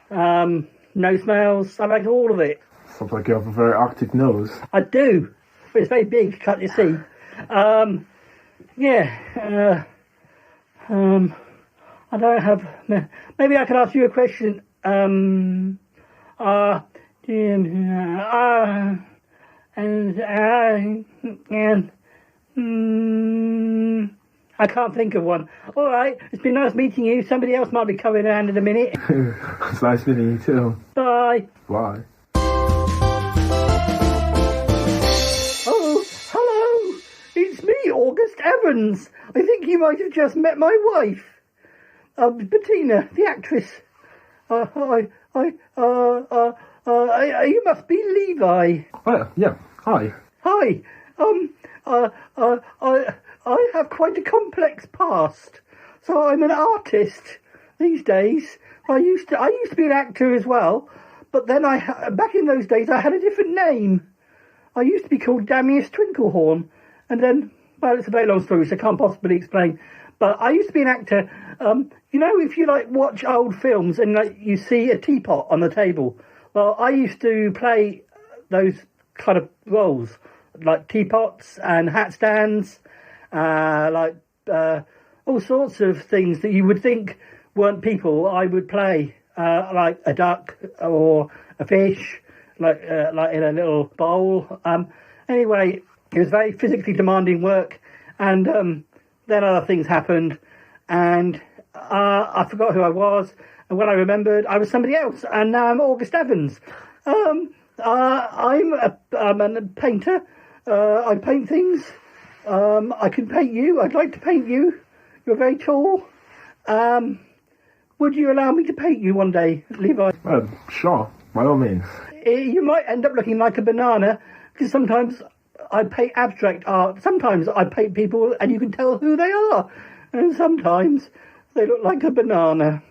no smells. I like all of it. Sounds like you have a very arctic nose. I do, but it's very big, can't you see? I don't have... Maybe I can ask you a question. I can't think of one. All right, it's been nice meeting you. Somebody else might be coming around in a minute. It's nice meeting you too. Bye. Bye. Evans! I think you might have just met my wife. Bettina, the actress. You must be Levi. Yeah. Hi. Hi. I have quite a complex past. So I'm an artist these days. I used to be an actor as well, but then back in those days I had a different name. I used to be called Damius Twinklehorn, and then, well, it's a very long story which I can't possibly explain. But I used to be an actor. You know, if you watch old films and you see a teapot on the table, well, I used to play those kind of roles, like teapots and hat stands, all sorts of things that you would think weren't people. I would play like a duck or a fish, like in a little bowl. Anyway, it was very physically demanding work, and then other things happened, and I forgot who I was, and when I remembered, I was somebody else, and now I'm August Evans. I'm a painter. I paint things. I can paint you. I'd like to paint you. You're very tall. Would you allow me to paint you one day, Levi? Sure, by all means. You might end up looking like a banana, because sometimes I paint abstract art. Sometimes I paint people and you can tell who they are. And sometimes they look like a banana.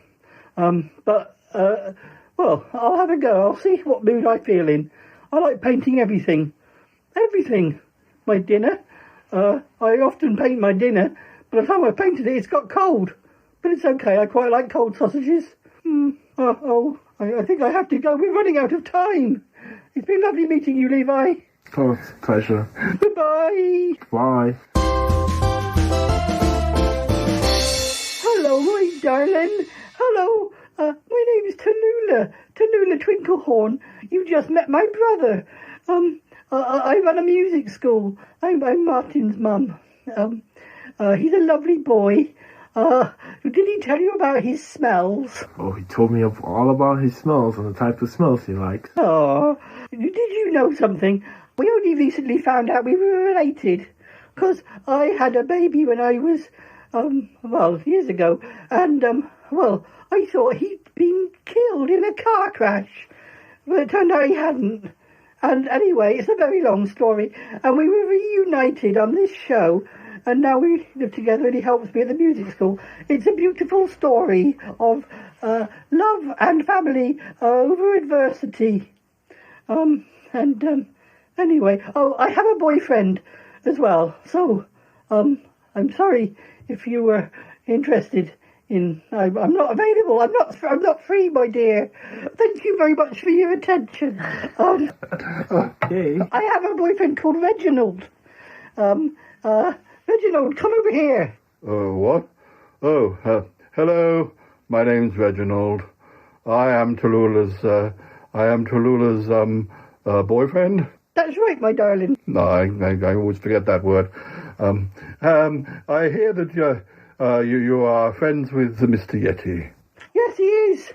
Well, I'll have a go. I'll see what mood I feel in. I like painting everything. Everything. My dinner. I often paint my dinner. By the time I painted it, it's got cold. But it's okay. I quite like cold sausages. I think I have to go. We're running out of time. It's been lovely meeting you, Levi. Oh, it's a pleasure. Goodbye. Bye. Hello, my darling. Hello. My name is Tallulah Twinklehorn. You just met my brother. I run a music school. I'm Martin's mum. He's a lovely boy. Did he tell you about his smells? Oh, he told me all about his smells and the type of smells he likes. Oh, did you know something? We only recently found out we were related. Because I had a baby when I was, years ago. And, I thought he'd been killed in a car crash. But it turned out he hadn't. And anyway, it's a very long story. And we were reunited on this show. And now we live together and he helps me at the music school. It's a beautiful story of love and family over adversity. Anyway, I have a boyfriend as well. So, I'm sorry if you were interested in... I'm not available. I'm not free, my dear. Thank you very much for your attention. Okay. I have a boyfriend called Reginald. Reginald, come over here. What? Hello. My name's Reginald. I am Tallulah's boyfriend. That's right, my darling. No, I always forget that word. I hear that you are friends with Mr. Yeti. Yes, he is.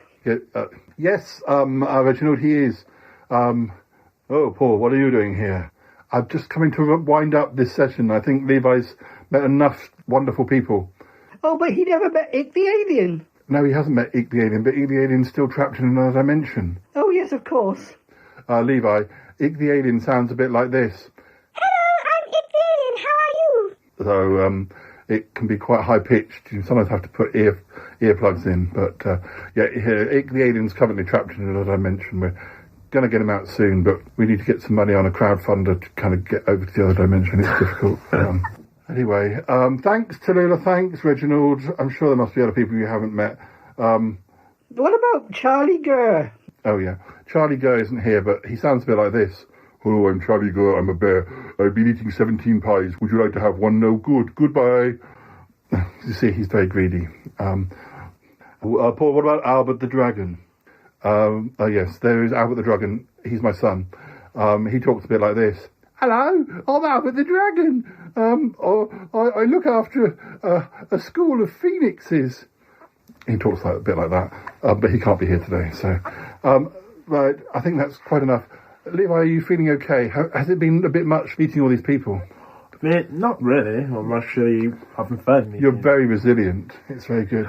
Yes, Reginald, he is. Paul, what are you doing here? I'm just coming to wind up this session. I think Levi's met enough wonderful people. Oh, but he never met Ick the Alien. No, he hasn't met Ick the Alien, but Ick the Alien's still trapped in another dimension. Oh, yes, of course. Levi, Ick the Alien sounds a bit like this. Hello, I'm Ick the Alien. How are you? So, it can be quite high-pitched. You sometimes have to put earplugs in. But, Ick the Alien's currently trapped in another dimension. We're going to get him out soon, but we need to get some money on a crowdfunder to kind of get over to the other dimension. It's difficult. Anyway, thanks, Tallulah. Thanks, Reginald. I'm sure there must be other people you haven't met. What about Charlie Gurr? Oh, yeah. Charlie Gurr isn't here, but he sounds a bit like this. Hello, I'm Charlie Gurr. I'm a bear. I've been eating 17 pies. Would you like to have one? No, good. Goodbye. You see, he's very greedy. Paul, what about Albert the Dragon? Yes, there is Albert the Dragon. He's my son. He talks a bit like this. Hello, I'm Albert the Dragon. I look after a school of phoenixes. He talks a bit like that, but he can't be here today. So, right, I think that's quite enough. Levi, are you feeling okay? Has it been a bit much meeting all these people? Not really. I'm actually having fun. You're very resilient. It's very good.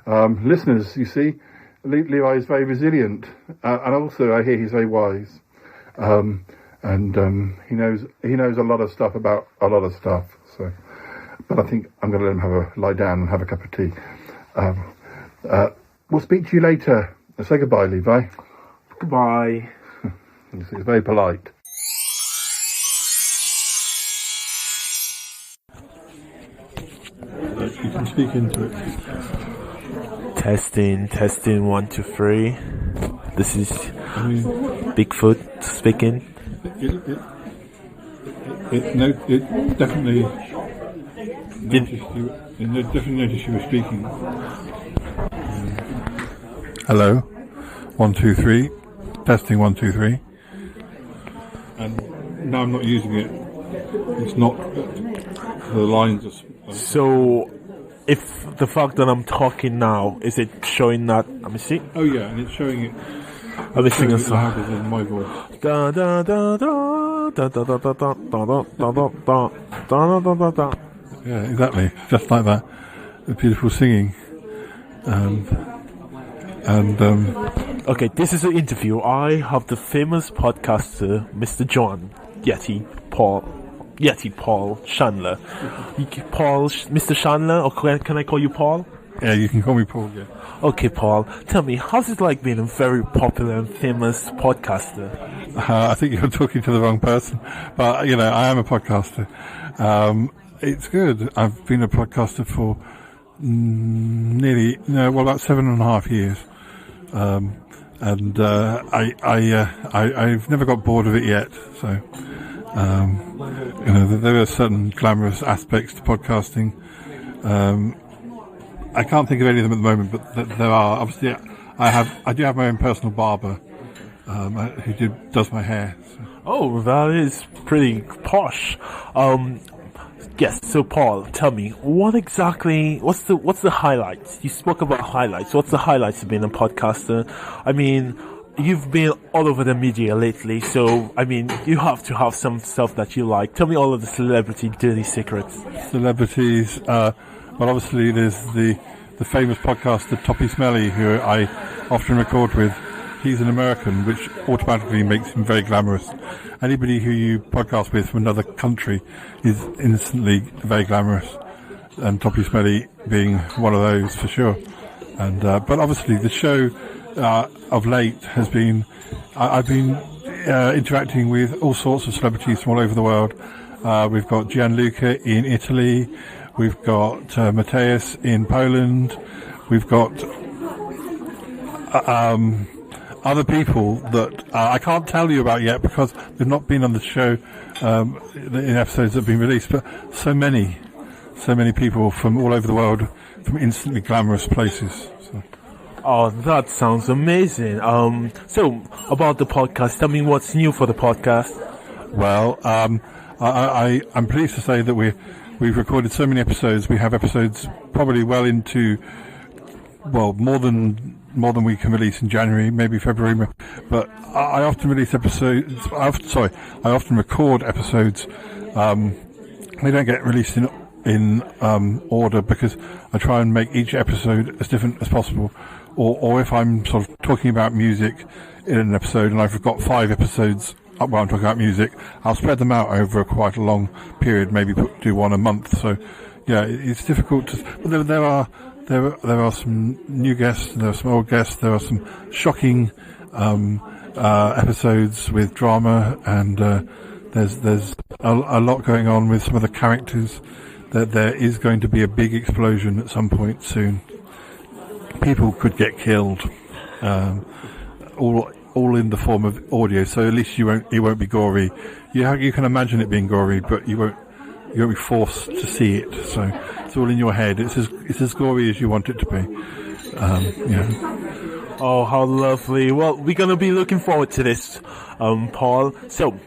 Listeners, you see, Levi is very resilient, and also I hear he's very wise, and he knows a lot of stuff about a lot of stuff. So, but I think I'm going to let him lie down and have a cup of tea. We'll speak to you later. Say goodbye, Levi. Goodbye. He's very polite. You can speak into it. Testing, 1, 2, 3. This is Bigfoot speaking. It definitely noticed you were speaking. Hello, 1, 2, 3. Testing, 1, 2, 3. And now I'm not using it. It's not. The lines are. So, if the fact that I'm talking now, is it showing that? Let me see. Oh yeah, and it's showing it. Let me sing a song. Louder than my voice. Da da da da da da da da da da da da da da da da. Yeah, exactly. Just like that. The beautiful singing. Okay, this is an interview. I have the famous podcaster, Mr. John Yeti Paul Chandler. Mr. Chandler, or can I call you Paul? Yeah, you can call me Paul, yeah. Okay, Paul, tell me, how's it like being a very popular and famous podcaster? I think you're talking to the wrong person, but, I am a podcaster. It's good. I've been a podcaster for about 7.5 years. I've never got bored of it yet, so... there are certain glamorous aspects to podcasting. I can't think of any of them at the moment, but there are. Obviously, I do have my own personal barber who does my hair. So. Oh, that is pretty posh. Yes. So, Paul, tell me, what's the highlights? You spoke about highlights. What's the highlights of being a podcaster? I mean, you've been all over the media lately, so, I mean, you have to have some stuff that you like. Tell me all of the celebrity dirty secrets. Celebrities, well, obviously there's the famous podcaster Toppy Smelly, who I often record with. He's an American, which automatically makes him very glamorous. Anybody who you podcast with from another country is instantly very glamorous, and Toppy Smelly being one of those for sure. And but obviously the show of late has been, I've been interacting with all sorts of celebrities from all over the world. We've got Gianluca in Italy, we've got Mateus in Poland, we've got other people that I can't tell you about yet because they've not been on the show in episodes that have been released, but so many people from all over the world, from instantly glamorous places. So. Oh, that sounds amazing. So, about the podcast, tell me what's new for the podcast. Well, I'm pleased to say that we've recorded so many episodes. We have episodes probably well into, more than we can release in January, maybe February. But I often release episodes. I often record episodes. They don't get released in order because I try and make each episode as different as possible. Or if I'm sort of talking about music in an episode and I've got 5 episodes where I'm talking about music, I'll spread them out over quite a long period, maybe do one a month. So, yeah, it's difficult to. But there are some new guests, there are some old guests, there are some shocking episodes with drama, and there's a lot going on with some of the characters. That there is going to be a big explosion at some point soon. People could get killed, all in the form of audio. So at least it won't be gory. You can imagine it being gory, but you won't be forced to see it. So it's all in your head. It's as gory as you want it to be. Yeah. Oh, how lovely! Well, we're gonna be looking forward to this, Paul. So,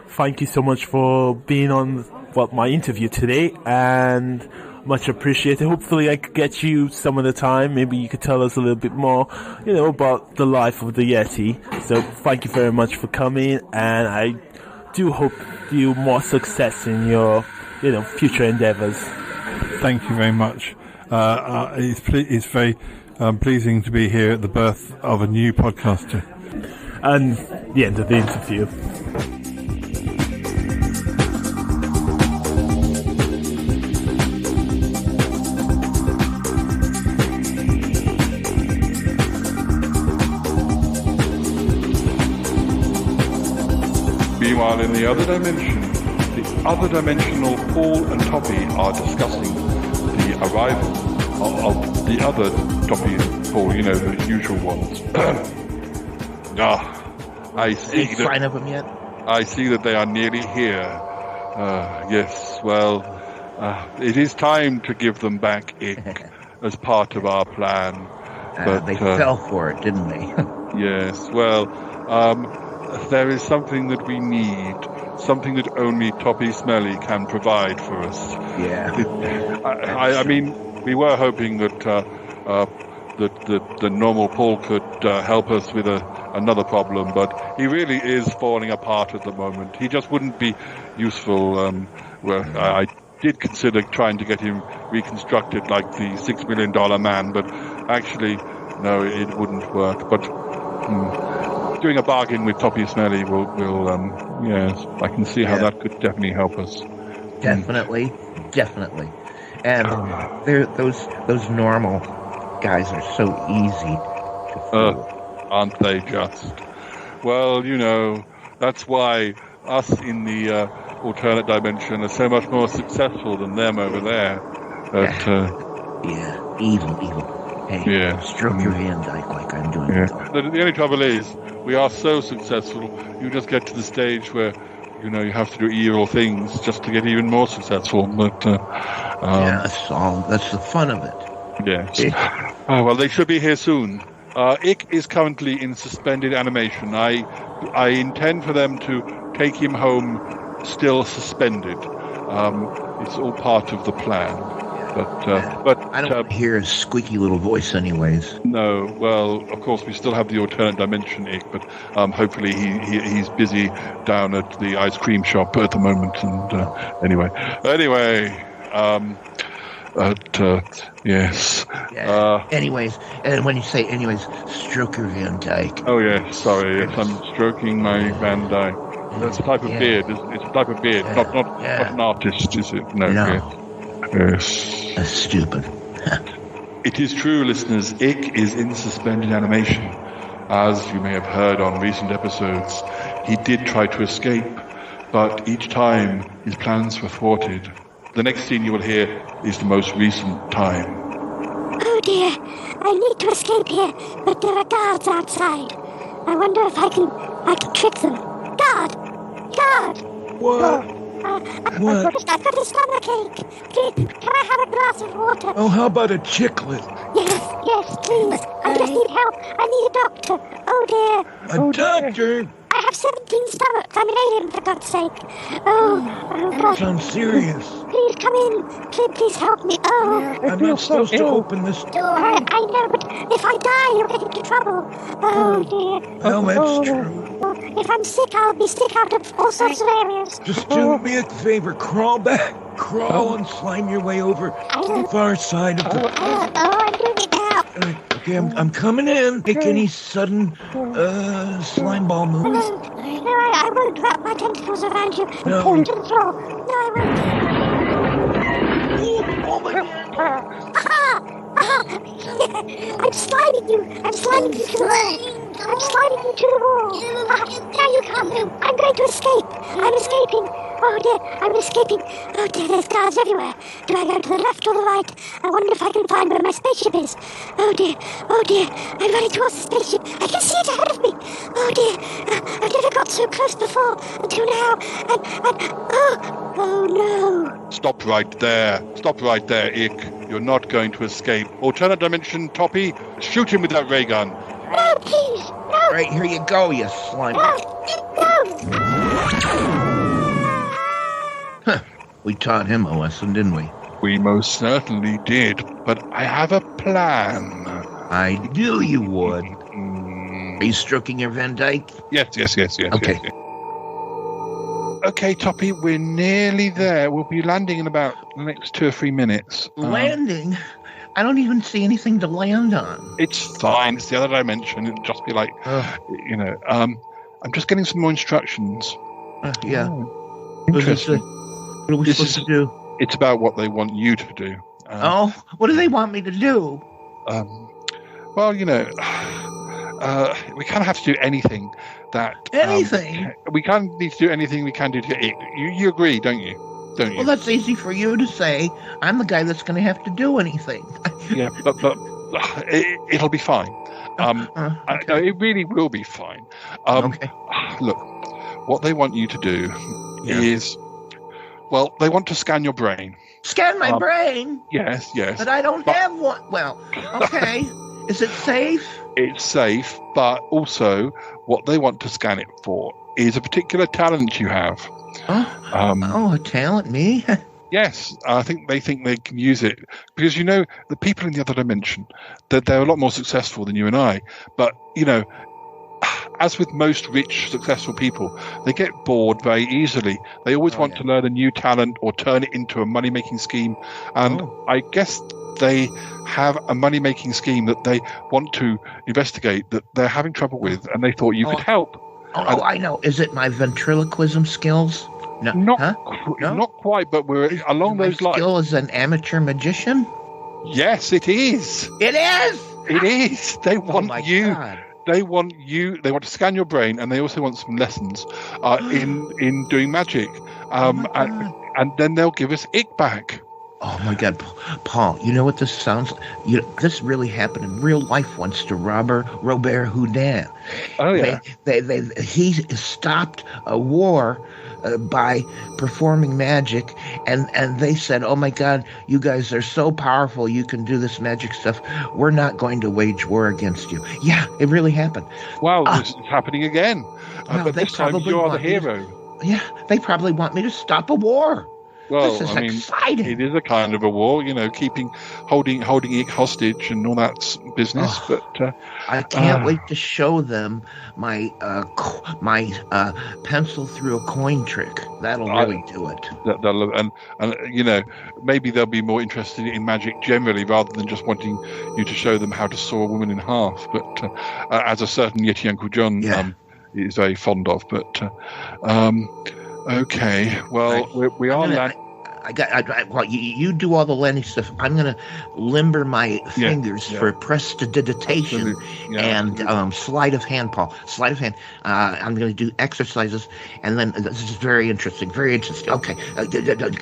thank you so much for being on my interview today, and much appreciated. Hopefully I could get you some of the time. Maybe you could tell us a little bit more, about the life of the Yeti. So thank you very much for coming, and I do hope you more success in your future endeavours. Thank you very much. It's very pleasing to be here at the birth of a new podcaster. And the end of the interview. Meanwhile, in the other dimension, the other dimensional Paul and Toppy are discussing the arrival of the other Toppy and Paul, the usual ones. I see Any sign of them yet? I see that they are nearly here. Yes, well, it is time to give them back Ick as part of our plan. But they fell for it, didn't they? Yes, well, there is something that we need, something that only Toppy Smelly can provide for us. Yeah. I mean, we were hoping that the normal Paul could help us with another problem, but he really is falling apart at the moment. He just wouldn't be useful. I did consider trying to get him reconstructed like the $6 million man, but actually, no, it wouldn't work. But doing a bargain with Toppy Smelly will yes, I can see how that could definitely help us. Definitely. And those normal guys are so easy to fool. Aren't they just? Well, that's why us in the alternate dimension are so much more successful than them over there. Evil. Hey, stroke your hand, like I'm doing. Yeah. The only trouble is, we are so successful, you just get to the stage where, you have to do evil things just to get even more successful. But that's the fun of it. Yes. Well, they should be here soon. Ick is currently in suspended animation. I intend for them to take him home still suspended. It's all part of the plan. But I don't hear his squeaky little voice anyways. No, well, of course, we still have the alternate dimension Ick, but hopefully he's busy down at the ice cream shop at the moment. And anyway, yes. Anyways, and when you say anyways, stroke your Van Dyke. Oh yes, sorry, yes, I'm stroking my Van Dyke. That's a type of beard. It's a type of beard, not an artist, is it? No. Yes. That's stupid. It is true, listeners. Ick is in suspended animation. As you may have heard on recent episodes, he did try to escape, but each time his plans were thwarted. The next scene you will hear is the most recent time. Oh dear, I need to escape here, but there are guards outside. I wonder if I can trick them. Guard! What? I've got a stomachache. Please, can I have a glass of water? Oh, how about a chiclet? Yes, please. I just need help. I need a doctor. Oh dear. A doctor? I have 17 stomachs. I'm an alien, for God's sake. Oh God. Sounds serious. Please come in. Please help me. Oh. I'm not supposed to open this door. I know, but if I die, you'll get into trouble. Oh dear. Well, that's true. If I'm sick, I'll be sick out of all sorts of areas. Just do me a favor. Crawl back. Crawl and slime your way over to the far side of the... I'm doing it now. Okay, I'm coming in. Make any sudden slime ball moves. No, I won't wrap my tentacles around you and pull you to the floor. No, I won't. Oh my God. I'm sliding you to the wall. I'm sliding you to the wall. Now you can't move. I'm going to escape. I'm escaping. Oh dear, I'm escaping. Oh dear, there's guards everywhere. Do I go to the left or the right? I wonder if I can find where my spaceship is. Oh dear, I'm running towards the spaceship. I can see it ahead of me. Oh dear, I've never got so close before until now. And oh no. Stop right there, Ick. You're not going to escape. Alternate dimension, Toppy. Shoot him with that ray gun. No, please, no. Right, here you go, you slime. No. We taught him a lesson, didn't we? We most certainly did, but I have a plan. I knew you would. Are you stroking your Van Dyke? Yes. Okay. Yes. Okay, Toppy, we're nearly there. We'll be landing in about the next 2 or 3 minutes. Landing? I don't even see anything to land on. It's fine. It's the other dimension. It'll just be like, I'm just getting some more instructions. Yeah. Interesting. What are we supposed to do? It's about what they want you to do. What do they want me to do? Well, we kind of have to do anything that... Anything? We kind of need to do anything we can do to get it. You agree, don't you? Don't you? Well, that's easy for you to say. I'm the guy that's going to have to do anything. Yeah, but it'll be fine. Okay. It really will be fine. Okay. Look, what they want you to do is... Well, they want to scan your brain. Scan my brain? Yes. But I don't have one. Well, okay. Is it safe? It's safe, but also what they want to scan it for is a particular talent you have. A talent? Me? Yes, I think they can use it because the people in the other dimension, that they're a lot more successful than you and I. But as with most rich, successful people, they get bored very easily. They always want to learn a new talent or turn it into a money-making scheme. And I guess they have a money-making scheme that they want to investigate that they're having trouble with, and they thought you could help. I know. Is it my ventriloquism skills? No, not quite, but we're along those lines. Skill as an amateur magician? Yes, it is. It is? It is. They want you. God. They want you. They want to scan your brain, and they also want some lessons in doing magic. And then they'll give us it back. Oh my God, Paul! You know what this sounds like? This really happened in real life once to Robert Houdin. Oh yeah. He stopped a war by performing magic, and they said, "Oh my God, you guys are so powerful! You can do this magic stuff. We're not going to wage war against you." Yeah, it really happened. Wow, this is happening again. But this time you're the hero. They probably want me to stop a war. Well, this is exciting. It is a kind of a war, holding it hostage and all that business. But I can't wait to show them my pencil through a coin trick. That'll really do it. And maybe they'll be more interested in magic generally rather than just wanting you to show them how to saw a woman in half. But as a certain Yeti Uncle John is very fond of. But okay, well, we are. You do all the landing stuff. I'm going to limber my fingers for prestidigitation and sleight of hand, Paul. Sleight of hand. I'm going to do exercises, and then this is very interesting. Very interesting. Okay,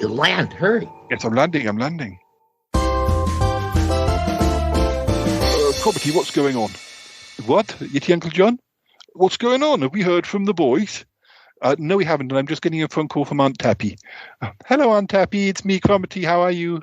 land. Hurry. Yes, I'm landing. Property, what's going on? What? Yeti Uncle John? What's going on? Have we heard from the boys? No, we haven't, and I'm just getting a phone call from Aunt Tappy. Hello, Aunt Tappy. It's me, Cromitty. How are you?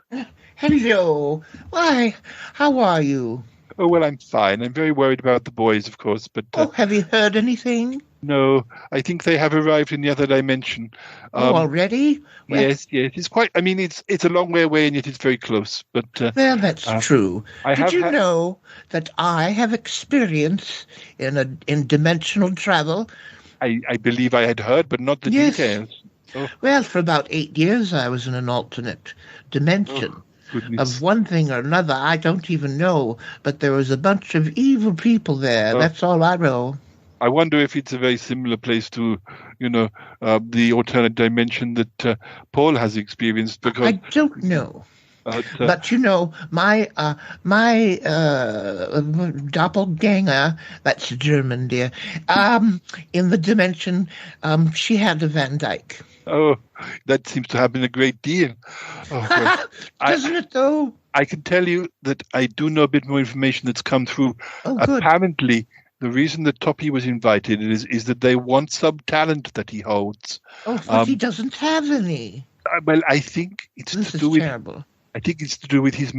Hello. Why, how are you? Oh, well, I'm fine. I'm very worried about the boys, of course, but... have you heard anything? No, I think they have arrived in the other dimension. Already? Well, yes. It's quite... I mean, it's a long way away, and yet it's very close, but... well, that's true. Did you know that I have experience in dimensional travel? I believe I had heard, but not the details. Oh. Well, for about 8 years, I was in an alternate dimension. Of one thing or another, I don't even know, but there was a bunch of evil people there. That's all I know. I wonder if it's a very similar place to, the alternate dimension that Paul has experienced. Because I don't know. But my doppelganger, that's German, dear, in the dimension, she had a Van Dyke. Oh, that seems to have been a great deal. Oh, doesn't it, though? I can tell you that I do know a bit more information that's come through. Oh, good. Apparently, the reason that Toppy was invited is that they want some talent that he holds. Oh, but he doesn't have any. Well, I think it's this to do with... terrible. I think it's to do with his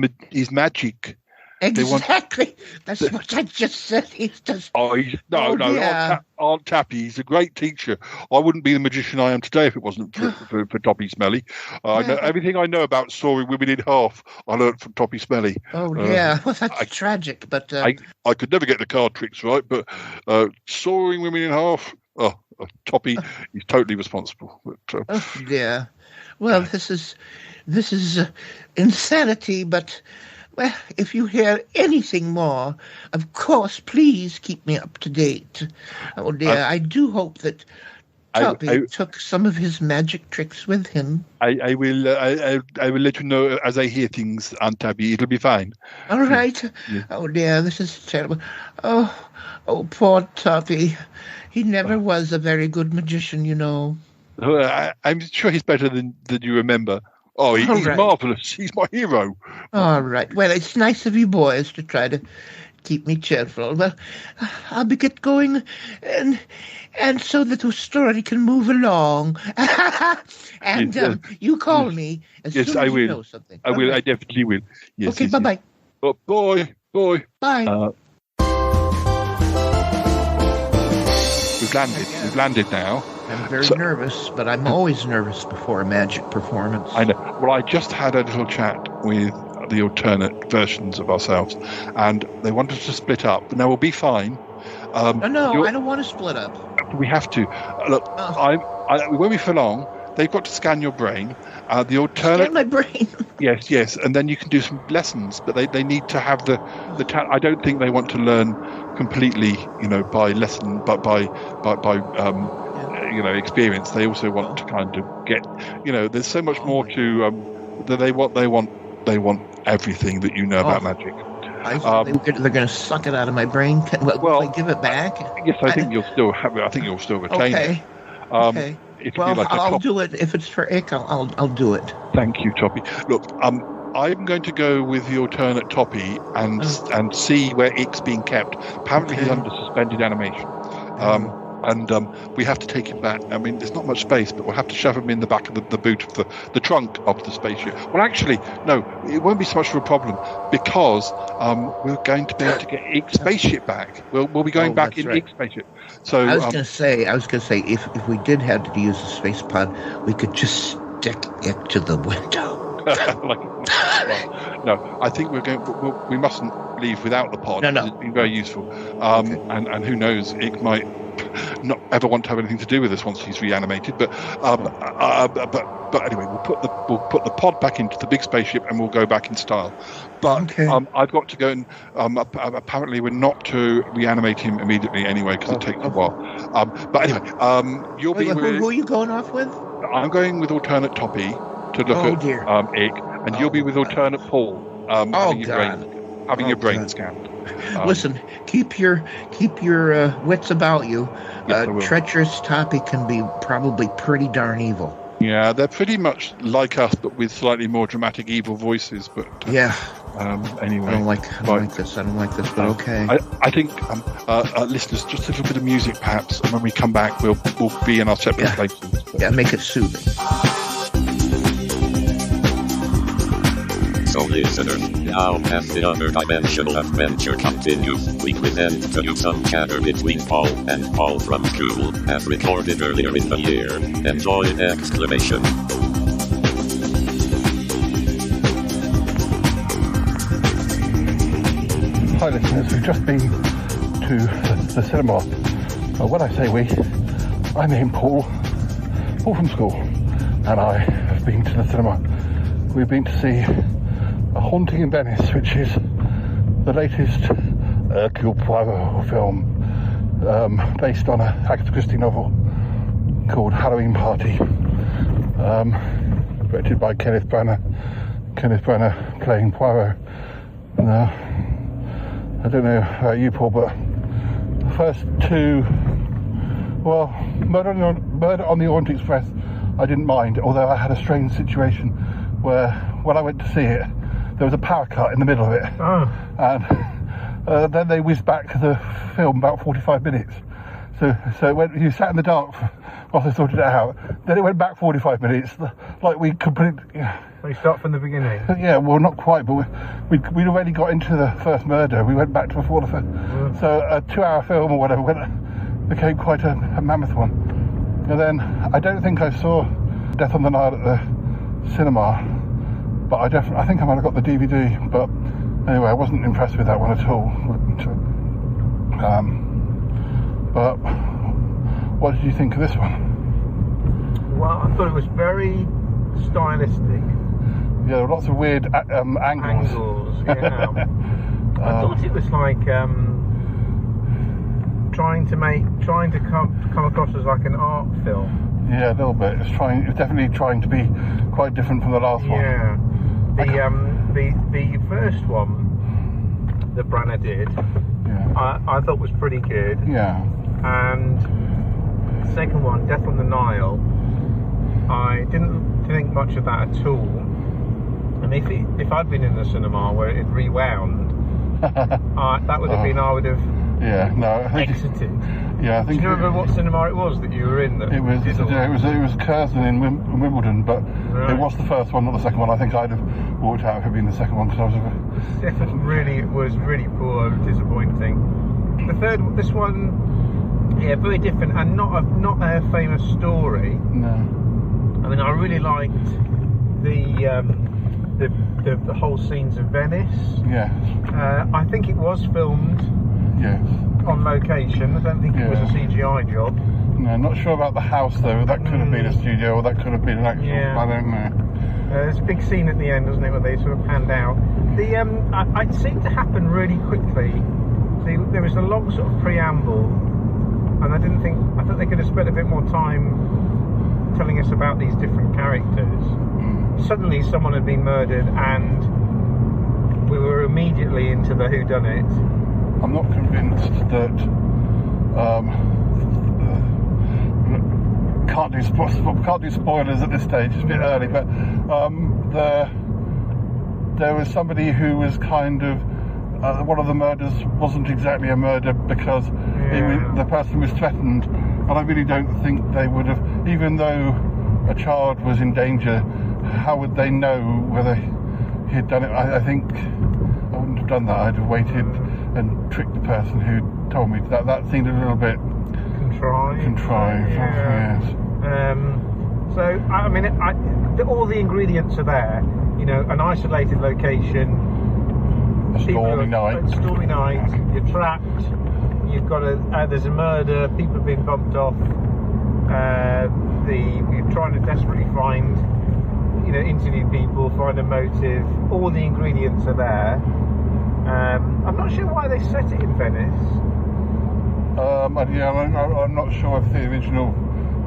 magic. Exactly. That's what I just said. He's just... No. Aunt Tappy, he's a great teacher. I wouldn't be the magician I am today if it wasn't for Toppy Smelly. I know everything I know about sawing women in half. I learned from Toppy Smelly. Oh, yeah. Well, that's tragic, but... I could never get the card tricks right, but sawing women in half, Toppy, he's totally responsible. But, Oh dear. Well, this is insanity. But well, if you hear anything more, of course, please keep me up to date. Oh dear, I do hope that Toppy took some of his magic tricks with him. I will let you know as I hear things, Aunt Tabby. It'll be fine. All right. Yeah. Oh dear, this is terrible. Oh, poor Toppy. He never was a very good magician, you know. I'm sure he's better than you remember. Oh, he's marvelous. He's my hero. All right. Well, it's nice of you boys to try to keep me cheerful. Well, I'll be get going, and so that the story can move along. And you call me as soon as you know something. I will. I definitely will. Yes. Okay. Bye. Oh, bye. Bye. We've landed now. I'm very nervous, but I'm always nervous before a magic performance. I know. Well, I just had a little chat with the alternate versions of ourselves, and they want us to split up. Now, we'll be fine. No, I don't want to split up. We have to. Look, we won't be for long. They've got to scan your brain. The alternate. Scan my brain. Yes, and then you can do some lessons. But they need to have the I don't think they want to learn completely, by lesson, but by experience. They also want to kind of get, there's so much more to that they want everything that you know about magic. They're going to suck it out of my brain. Will I give it back? Yes, I think you'll still have it. I think you'll still retain it. Okay. I'll do it. If it's for Ick, I'll do it. Thank you, Toppy. Look, I'm going to go with the alternate Toppy and see where Ick's being kept. Apparently he's under suspended animation. And we have to take him back. I mean, there's not much space, but we'll have to shove him in the back of the boot of the trunk of the spaceship. Well, actually, no, it won't be so much of a problem because we're going to be able to get Ick's spaceship back. We'll be going back in Ick's spaceship. So I was going to say, if we did have to use a space pod, we could just stick Ick to the window. No, I think we mustn't leave without the pod. No. It's been very useful. And who knows, Ick might not ever want to have anything to do with us once he's reanimated. But anyway, we'll put the pod back into the big spaceship and we'll go back in style. But I've got to go and apparently we're not to reanimate him immediately anyway because it takes a while. But anyway, you'll be. Who are you going off with? I'm going with alternate Toppy to look at Ick, and you'll be with alternate Paul. Having your brain scanned. Listen, keep your wits about you. Treacherous Toppy can be probably pretty darn evil. Yeah, they're pretty much like us, but with slightly more dramatic evil voices. But anyway, I don't like this. But okay. I think listeners, just a little bit of music, perhaps, and when we come back, we'll be in our separate places. Yeah, make it soothing. So listener, now as the other dimensional adventure continues, we present to you some chatter between Paul and Paul from school, as recorded earlier in the year. Enjoy! Exclamation. Hi listeners, we've just been to the cinema. When I say we, I mean Paul from school, and I have been to the cinema. We've been to see A Haunting in Venice, which is the latest Hercule Poirot film based on an Agatha Christie novel called Halloween Party, directed by Kenneth Branagh playing Poirot. I don't know about you, Paul, but the first two, Murder on the Orient Express, I didn't mind, although I had a strange situation where when I went to see it, there was a power cut in the middle of it, and then they whizzed back to the film about 45 minutes. So you sat in the dark while they sorted it out. Then it went back 45 minutes, like we completely. They start from the beginning. Yeah, well, not quite, but we'd already got into the first murder. We went back to before the first. So a 2-hour film or whatever became quite a mammoth one. And then I don't think I saw Death on the Nile at the cinema. But I think I might have got the DVD. But anyway, I wasn't impressed with that one at all. But What did you think of this one? Well, I thought it was very stylistic. Yeah, there were lots of weird angles. Yeah. I thought it was like trying to come across as like an art film. Yeah, a little bit. It's definitely trying to be quite different from the last one. Yeah. The first one that Branagh did, I thought was pretty good. Yeah. And the second one, Death on the Nile, I didn't think much of that at all. And if I'd been in the cinema where it rewound, that would have been, I would have exited. Yeah, I think. Do you remember what cinema it was that you were in? That it was Curzon in Wimbledon, but it was the first one, not the second one. I think I'd have walked out if it had been the second one because I was really poor, disappointing. The third, this one, very different and not a famous story. No. I mean, I really liked the whole scenes of Venice. Yes. I think it was filmed. Yes. On location. I don't think it was a CGI job. No, not sure about the house though. That could have been a studio, or that could have been an actual. Yeah. I don't know. There's a big scene at the end, doesn't it, where they sort of panned out. It seemed to happen really quickly. So there was a long sort of preamble, and I thought they could have spent a bit more time telling us about these different characters. Suddenly, someone had been murdered, and we were immediately into the whodunit. I'm not convinced that can't do spoilers at this stage. It's a bit early, but there was somebody who was kind of one of the murders wasn't exactly a murder because the person was threatened, and I really don't think they would have, even though a child was in danger. How would they know whether he had done it? I think I wouldn't have done that. I'd have waited and tricked the person who told me. That seemed a little bit contrived. Yes. So I mean, all the ingredients are there. You know, an isolated location, a stormy night. You're trapped. You've got there's a murder. People have been bumped off. You're trying to desperately find, interview people, find a motive. All the ingredients are there. I'm not sure why they set it in Venice. I'm not sure if the original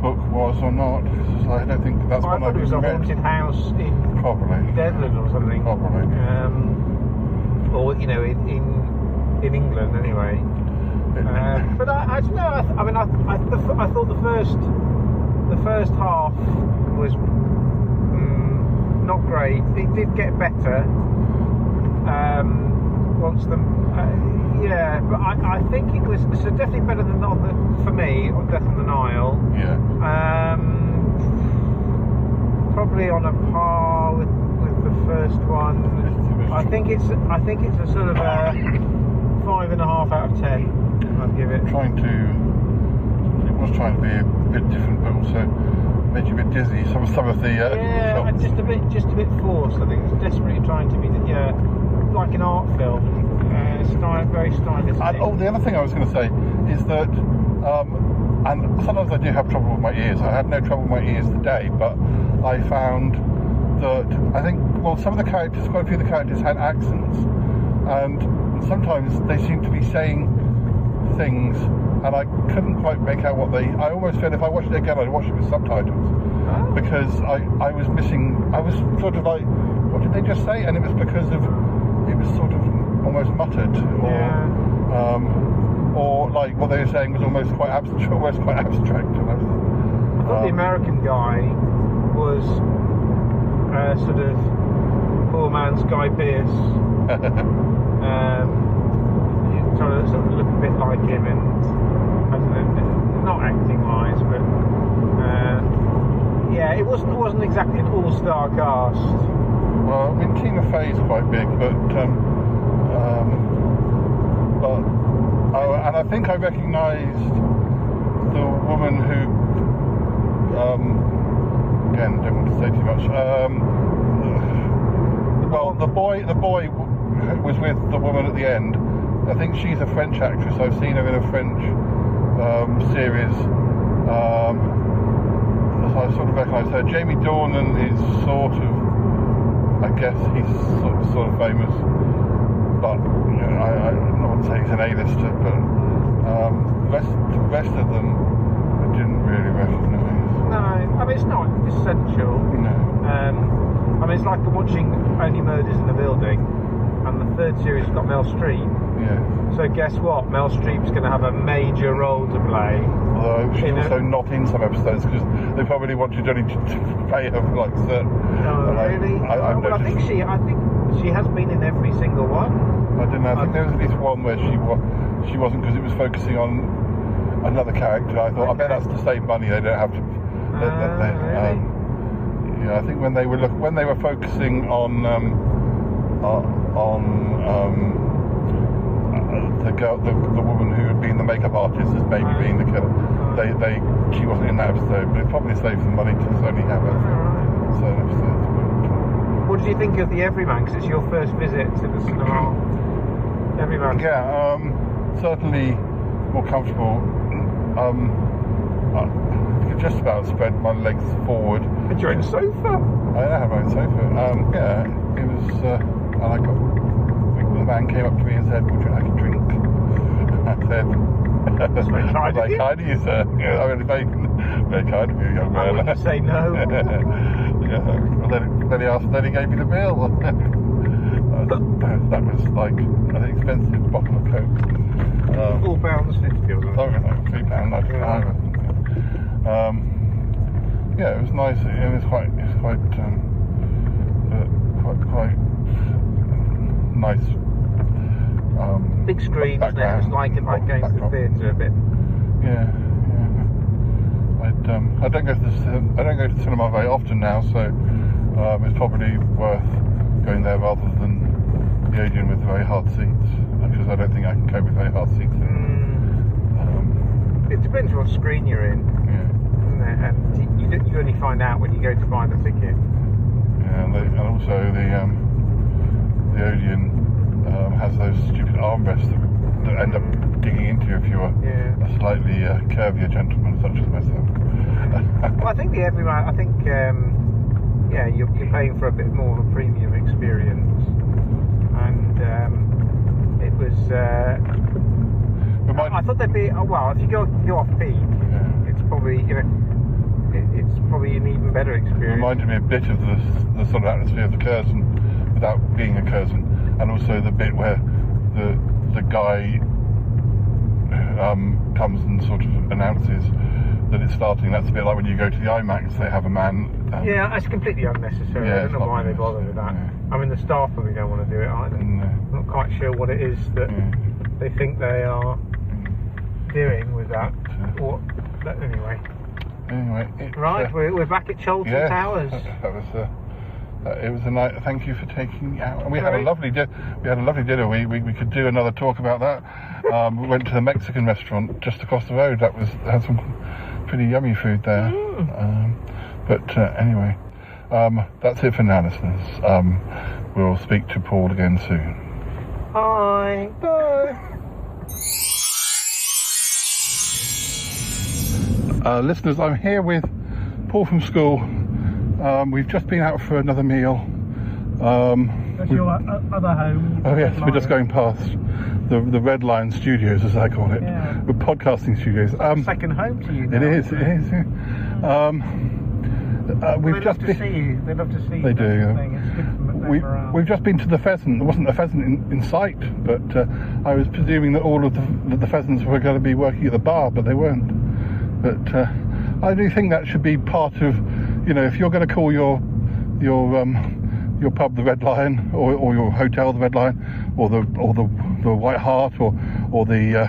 book was or not. I don't think that's what I thought it was a haunted house in Devon or something. Probably. Or in England anyway. But I don't know. I thought the first half was not great. It did get better. But I think it was definitely better than for me on Death on the Nile. Yeah. Probably on a par with the first one. I think it's a sort of a 5.5 out of 10. I'd give it. It was trying to be a bit different, but also made you a bit dizzy. Some of the shots. just a bit forced. I think it's desperately trying to be like an art film. Very stylistic. And the other thing I was going to say is that, and sometimes I do have trouble with my ears. I had no trouble with my ears today, but I found that some of the characters, quite a few of the characters had accents, and sometimes they seemed to be saying things, and I couldn't quite make out what they. I almost felt if I watched it again, I'd watch it with subtitles because I was missing. I was sort of like, what did they just say? And it was because of it was sort of almost muttered, or like what they were saying was almost quite abstract. And I thought the American guy was sort of poor man's Guy Pearce. Trying to sort of look a bit like him, and I don't know, not acting wise, but it wasn't exactly an all-star cast. Well, I mean, Tina Fey's quite big, and I think I recognised the woman who, again, don't want to say too much. The boy was with the woman at the end. I think she's a French actress. I've seen her in a French series So I sort of recognise her. Jamie Dornan is sort of, I guess he's sort of famous, but you know, I don't want to say he's an A-lister, but the rest of them I didn't really recognise. No, I mean it's not essential. No. I mean it's like watching Only Murders in the Building, and the third series has got Mel Streep. Yeah. So guess what? Mel Streep's going to have a major role to play. Although she's also not in some episodes because they probably wanted only to pay her for like certain. Oh, really? I think she has been in every single one. I don't know. I think there was at least one where she wasn't because it was focusing on another character. I thought I bet that's to save money. They don't have to. Really? Yeah, I think when they were focusing on the woman who had been the makeup artist as maybe being the killer, she wasn't in that episode, but it probably saves them money to only have certain episodes. What did you think of the Everyman? Because it's your first visit to the cinema. Everyman. Yeah, certainly more comfortable. I could just about spread my legs forward. And you're in a sofa? I have my own sofa. Yeah, it was. The man came up to me and said, "Would you like a drink?" I said, "That's very kind of you." Kind of you, sir. Yeah, I mean, very kind of you, young man. I wouldn't say no. Yeah. Then he gave me the bill. that was like an expensive bottle of Coke. £4.50. Sorry, no, £3.95. Yeah, it was nice. It was quite nice. Big screen, isn't it? It was like going to the theatre a bit. Yeah. I don't go to the cinema very often now, so it's probably worth going there rather than the Odeon with very hard seats, because I don't think I can cope with very hard seats. It depends what screen you're in, doesn't it? And you only find out when you go to buy the ticket. Yeah, and also the Odeon has those stupid armrests that end up digging into you if you're a slightly curvier gentleman such as myself. Well, I think the Everyman, you're paying for a bit more of a premium experience, and it was. I thought there'd be if you go off peak, it's probably it's probably an even better experience. It reminded me a bit of the sort of atmosphere of the Curzon without being a Curzon. And also the bit where the guy comes and sort of announces that it's starting. That's a bit like when you go to the IMAX, they have a man. That's completely unnecessary. I don't know why they bother with that. Yeah. I mean, the staff probably don't want to do it either. No. I'm not quite sure what it is that they think they are doing with that. Anyway. Right, we're back at Cholton Towers. That was. It was a night. Thank you for taking me out. And we had a lovely dinner. We could do another talk about that. We went to the Mexican restaurant just across the road. Had some pretty yummy food there. Anyway, that's it for now, listeners. We'll speak to Paul again soon. Bye. Listeners, I'm here with Paul from school. We've just been out for another meal. That's your other home. Oh yes, we're just going past the Red Lion Studios, as I call it. Yeah. We're podcasting studios. Second home to you now. It is. We've just been. See you. They love to see you. They do. Yeah. We've just been to the pheasant. There wasn't a pheasant in sight, but I was presuming that all of the pheasants were going to be working at the bar, but they weren't. But I do think that should be part of. If you're going to call your pub the Red Lion, or your hotel the Red Lion, or the White Hart, or the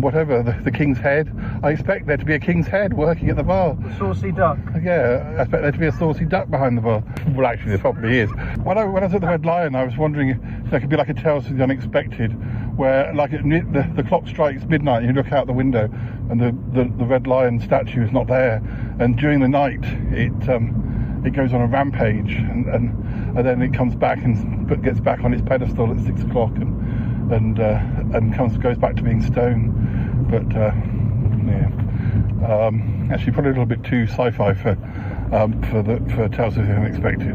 whatever, the King's Head, I expect there to be a King's Head working at the bar. Saucy duck. Yeah, I expect there to be a saucy duck behind the bar. Well, actually, there probably is. When I was at the Red Lion, I was wondering if there could be like a Tales of the Unexpected, where like the clock strikes midnight, and you look out the window, and the Red Lion statue is not there, and during the night it goes on a rampage, and then it comes back and gets back on its pedestal at 6 o'clock, and goes back to being stone. But Actually, probably a little bit too sci-fi for Tales of the Unexpected.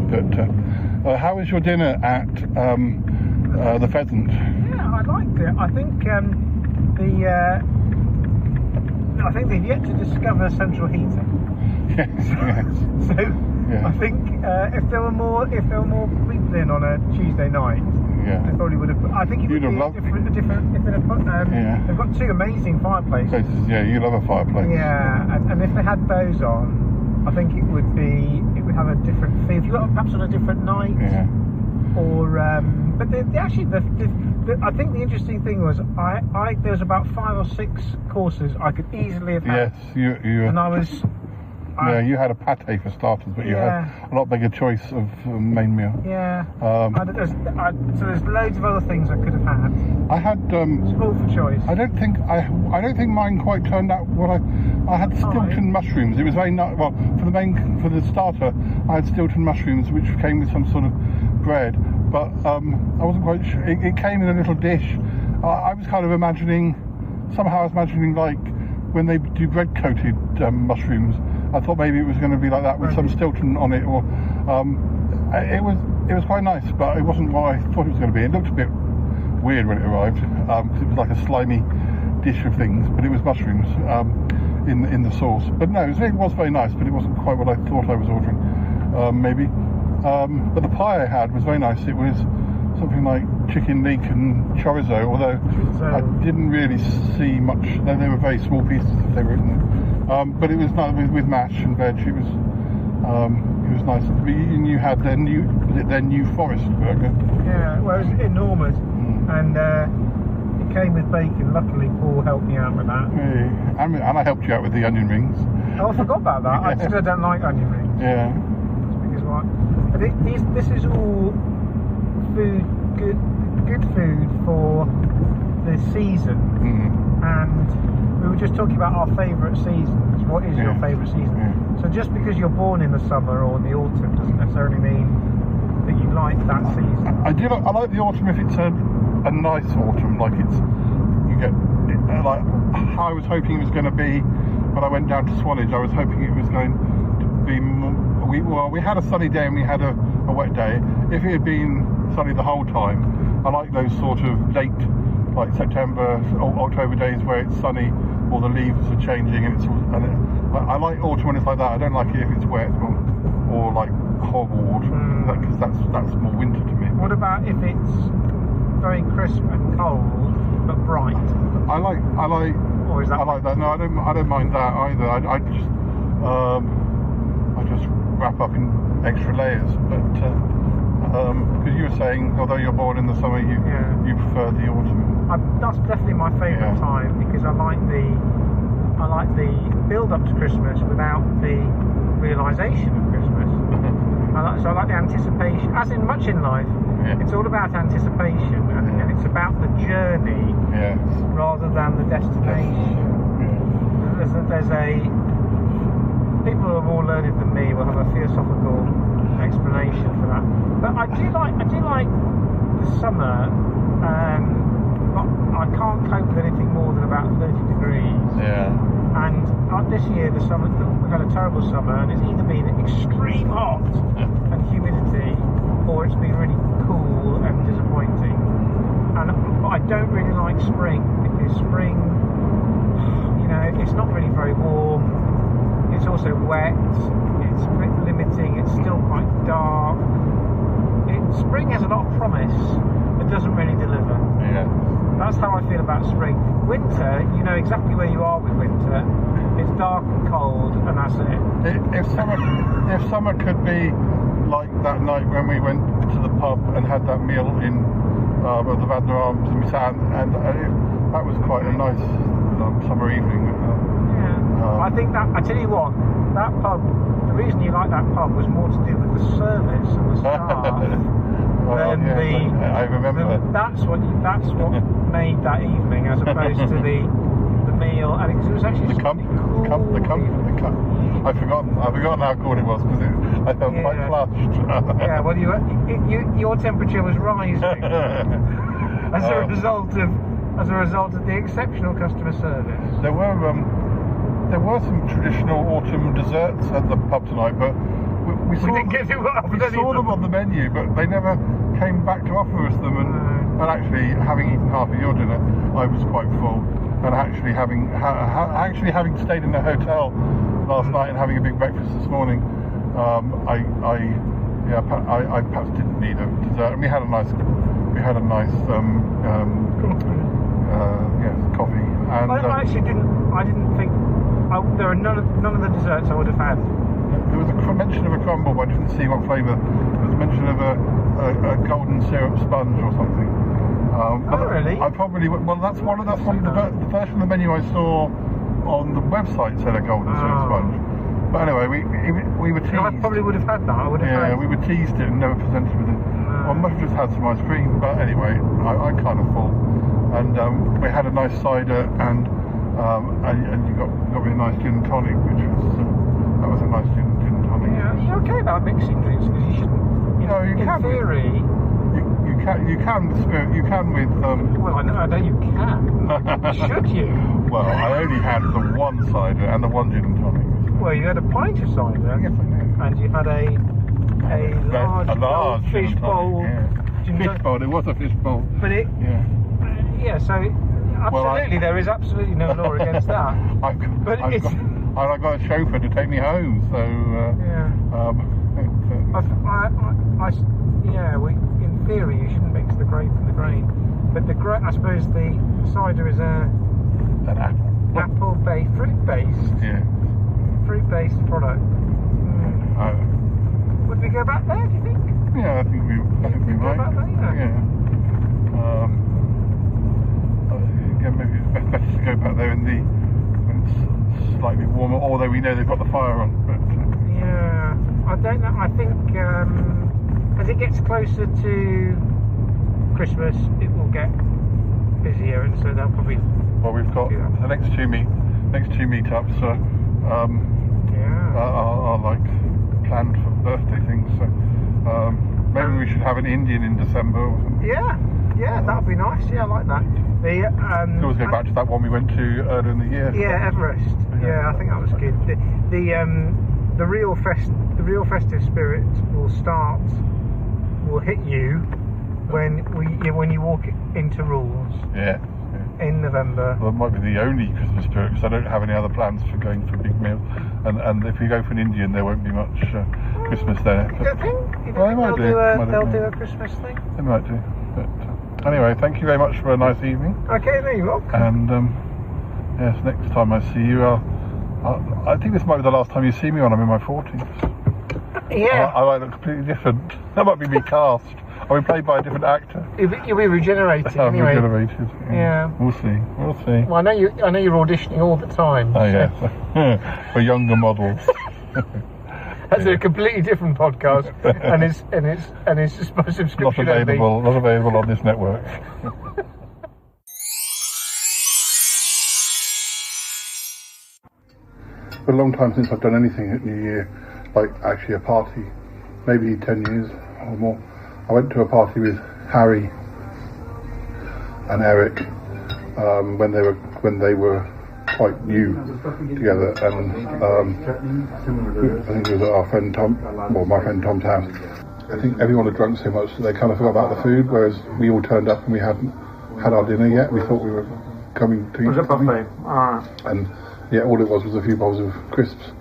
But how was your dinner at the Pheasant? Yeah, I liked it. I think I think they've yet to discover central heating. Yes. So I think if there were more people in on a Tuesday night, they probably would have. I think it would be a different. If they'd have put, they've got two amazing fireplaces. Yeah, you love a fireplace. Yeah, and if they had those on, I think it would have a different feel. If you got perhaps on a different night. Yeah. Or but I think the interesting thing was there was about 5 or 6 courses I could easily have had. Yes, you and I was. You had a pate for starters, but you had a lot bigger choice of main meal. Yeah. So there's loads of other things I could have had. I had sport for choice. I don't think mine quite turned out what I had Stilton mushrooms. It was very nice. Well, for the starter, I had Stilton mushrooms, which came with some sort of bread, but I wasn't quite sure. It came in a little dish. I was kind of imagining like when they do bread coated mushrooms. I thought maybe it was going to be like that with some Stilton on it, or it was quite nice, but it wasn't what I thought it was going to be. It looked a bit weird when it arrived, because it was like a slimy dish of things, but it was mushrooms in the sauce. But no, it was very nice, but it wasn't quite what I thought I was ordering, maybe. But the pie I had was very nice. It was something like chicken leek and chorizo, although I didn't really see much. They were very small pieces if they were in there. But it was nice with mash and veg. It was nice. And you had their new forest burger. Yeah, well, it was enormous, and it came with bacon. Luckily, Paul helped me out with that. Yeah. And I helped you out with the onion rings. Oh, I forgot about that. I still don't like onion rings. Yeah. Because what? But this is all food, good food for the season. And we were just talking about our favourite seasons. What is your favourite season? Yeah. So just because you're born in the summer or the autumn doesn't necessarily mean that you like that season. I like the autumn if it's a nice autumn, like you get like how I was hoping it was going to be when I went down to Swanage. I was hoping it was going to be we had a sunny day and we had a wet day. If it had been sunny the whole time, I like those sort of late, like September or October days where it's sunny, or the leaves are changing, and I like autumn when it's like that. I don't like it if it's wet or like horrible autumn, because that's more winter to me. What about if it's very crisp and cold but bright? I like. Or is that? I like that. No, I don't mind that either. I just wrap up in extra layers, but because you were saying, although you're born in the summer, you prefer the autumn. That's definitely my favourite time, because I like the build up to Christmas without the realisation of Christmas. So I like the anticipation, as in much in life. It's all about anticipation, and it's about the journey rather than the destination. People who are more learned than me will have a philosophical explanation for that. But I do like the summer. I can't cope with anything more than about 30 degrees. Yeah. And this year, the summer, we've had a terrible summer, and it's either been extreme hot and humidity, or it's been really cool and disappointing. But I don't really like spring, because spring, it's not really very warm. It's also wet. It's a bit limiting. It's still quite dark. Spring has a lot of promise, but doesn't really deliver. Yeah. That's how I feel about spring. Winter, you know exactly where you are with winter. It's dark and cold, and that's it. If summer could be like that night when we went to the pub and had that meal in the Wagner Arms, and we sat, and that was quite a nice summer evening. I think that, I tell you what, that pub, the reason you like that pub was more to do with the service and the staff than I remember. That's what made that evening, as opposed to the meal, and it was actually the cup. I've forgotten how cold it was, because I felt quite flushed. Yeah, well, your temperature was rising as a result of the exceptional customer service. There were there were some traditional autumn desserts at the pub tonight, but we saw them on the menu, but they never came back to offer us them. And actually, having eaten half of your dinner, I was quite full. And actually, having stayed in a hotel last night and having a big breakfast this morning, I perhaps didn't need a dessert. And we had a nice coffee. And I didn't think. There are none of the desserts I would have had. There was a mention of a crumble, but I didn't see what flavour. There was a mention of a golden syrup sponge or something. Really? I probably that's one of the first on the menu I saw on the website said a golden syrup sponge. But anyway, we were teased. I probably would have had that. We were teased it and never presented with it. I must have just had some ice cream, but anyway, I kind of full. And we had a nice cider and you got me a nice gin and tonic, which was that was a nice gin and tonic. Yeah, you're okay about mixing drinks because you shouldn't. In theory. You can with spirit. You can with. Well, I know you can. Should you? Well, I only had the one cider and the one gin and tonic. Well, you had a pint of cider. Yes, I did. And you had a large fish bowl. Yeah. Fish bowl. It was a fish bowl. But it. Yeah. So absolutely, there is absolutely no law against that. I got a chauffeur to take me home, so. In theory, you shouldn't mix the grape and the grain, but I suppose the cider is an apple-based, fruit-based product. Would we go back there? Do you think? Yeah, I think we might. Go back there, yeah. Again, maybe it's better to go back there when it's slightly warmer. Although we know they've got the fire on. But yeah, I don't know. I think. As it gets closer to Christmas, it will get busier, and so they'll probably. Well, we've got the next two meetups. Are like planned for birthday things. So maybe we should have an Indian in December. Or something. Yeah, that would be nice. Yeah, I like that. We always go back to that one we went to earlier in the year. Yeah, Everest. Yeah, I think that was good. The real festive spirit will hit you when you walk into Rules. Yeah. In November. Well, it might be the only Christmas spirit because I don't have any other plans for going for a big meal. And if we go for an Indian, there won't be much Christmas there. You don't think? They'll do a Christmas thing? They might do. But anyway, thank you very much for a nice evening. Okay, no, you're welcome. And yes, next time I see you, I think this might be the last time you see me when I'm in my 40s. Yeah. I might look completely different. That might be me cast. I'll be played by a different actor. You'll be regenerated anyway. Regenerated. Yeah. We'll see. Well, I know you're auditioning all the time. Oh, yeah. For younger models. That's a completely different podcast, and it's just by subscription. Not available on this network. It's a long time since I've done anything at New Year, like actually a party, maybe 10 years or more. I went to a party with Harry and Eric when they were quite new together, and I think it was at our friend Tom, well, my friend Tom's house. I think everyone had drunk so much that they kind of forgot about the food, whereas we all turned up and we hadn't had our dinner yet. We thought we were coming to eat. Was it buffet? And yeah, all it was a few bowls of crisps,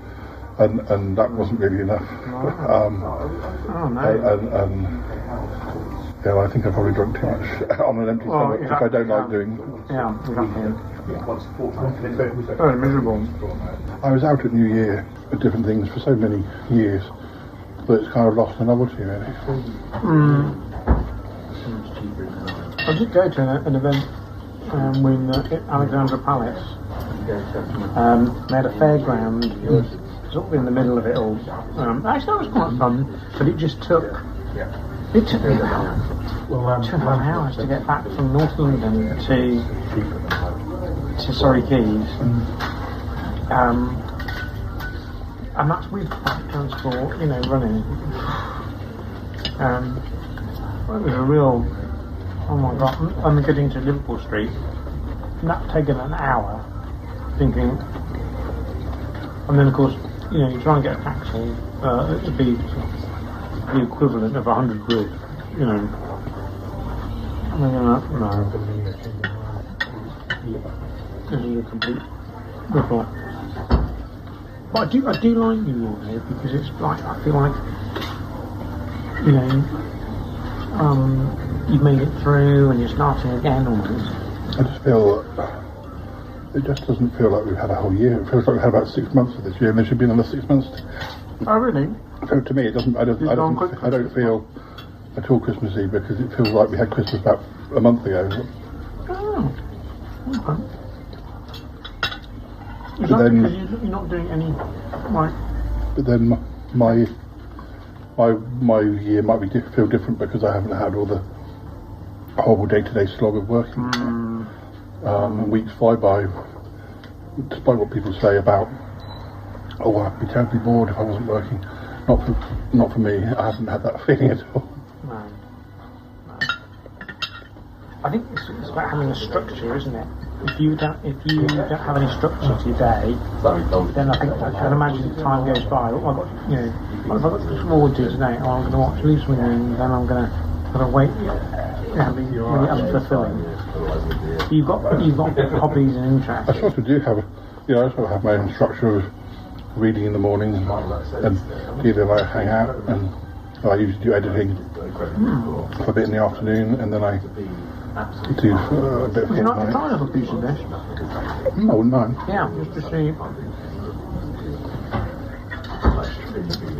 and that wasn't really enough. Yeah, I think I probably drunk too much on an empty stomach, which I don't like doing. Yeah, exactly. Very miserable. I was out at New Year with different things for so many years, but it's kind of lost the novelty, really. I did go to an event at Alexandra Palace. They had a fairground. It was sort of in the middle of it all. Actually, that was quite fun, but it just took. It took me about 2.5 hours to get back from North London to Surrey Keys. And that's with public transport, running. It was a real, oh my god, I'm getting to Liverpool Street, and that taken an hour, thinking, And then, of course, you try and get a taxi, it'd be the equivalent of 100 quid, And then no, this is a complete rip-off. But I do like New Year here because it's like, I feel like, you've made it through and you're starting again almost. I just feel it just doesn't feel like we've had a whole year. It feels like we've had about 6 months of this year, and there should be another 6 months. Oh, really? So to me, it doesn't. I don't feel at all Christmassy because it feels like we had Christmas about a month ago. Oh, okay. Is But that then, because you're not doing any, like... But then my year might feel different because I haven't had all the horrible day-to-day slog of working. And weeks fly by, despite what people say about, oh, I'd be terribly bored if I wasn't working. Not for me. I haven't had that feeling at all. No. I think it's about having a structure, isn't it? If you don't have any structure to your day, then I think I can imagine time goes by. Oh, what have I got to look forward to today? Oh, I'm going to watch Loose Swinging, then I'm going to wait. Really unfulfilling. You've got hobbies and interests. I sort of do have, I sort of have my own structure of reading in the morning and either I hang out and I usually do editing for a bit in the afternoon and then I do a bit of Would you like to try another piece of this? No, no. Yeah, just to see.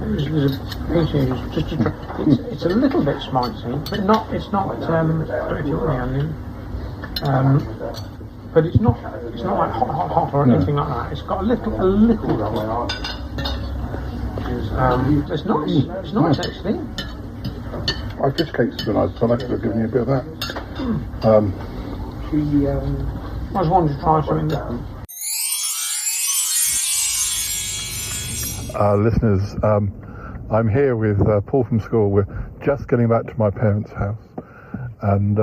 There's a piece here, it's a little bit spicy, but it's not, I don't know if you want the onion. But it's not like hot or anything like that. It's got a little it's nice actually. My fish cakes are nice, so I could have given you a bit of that. I was wanting to try something different. Listeners, I'm here with Paul from school. We're just getting back to my parents' house, and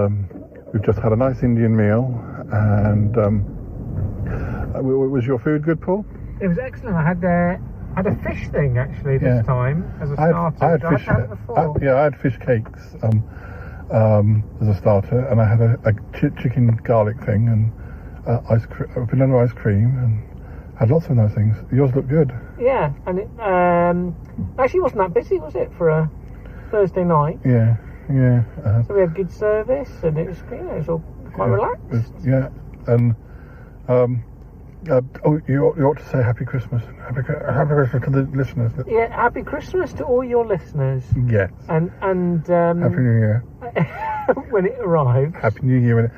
we've just had a nice Indian meal. And was your food good, Paul? It was excellent. I had a fish thing actually this time as a starter. I had fish. Had before? I had fish cakes as a starter, and I had a chicken garlic thing and vanilla ice cream, and had lots of nice things. Yours looked good. Yeah, and it actually wasn't that busy, was it, for a Thursday night? Yeah. So we had good service, and it was all quite relaxed. And you ought to say Happy Christmas. Happy Christmas to the listeners. Yeah, Happy Christmas to all your listeners. Yes. And Happy New Year. When it arrives. Happy New Year.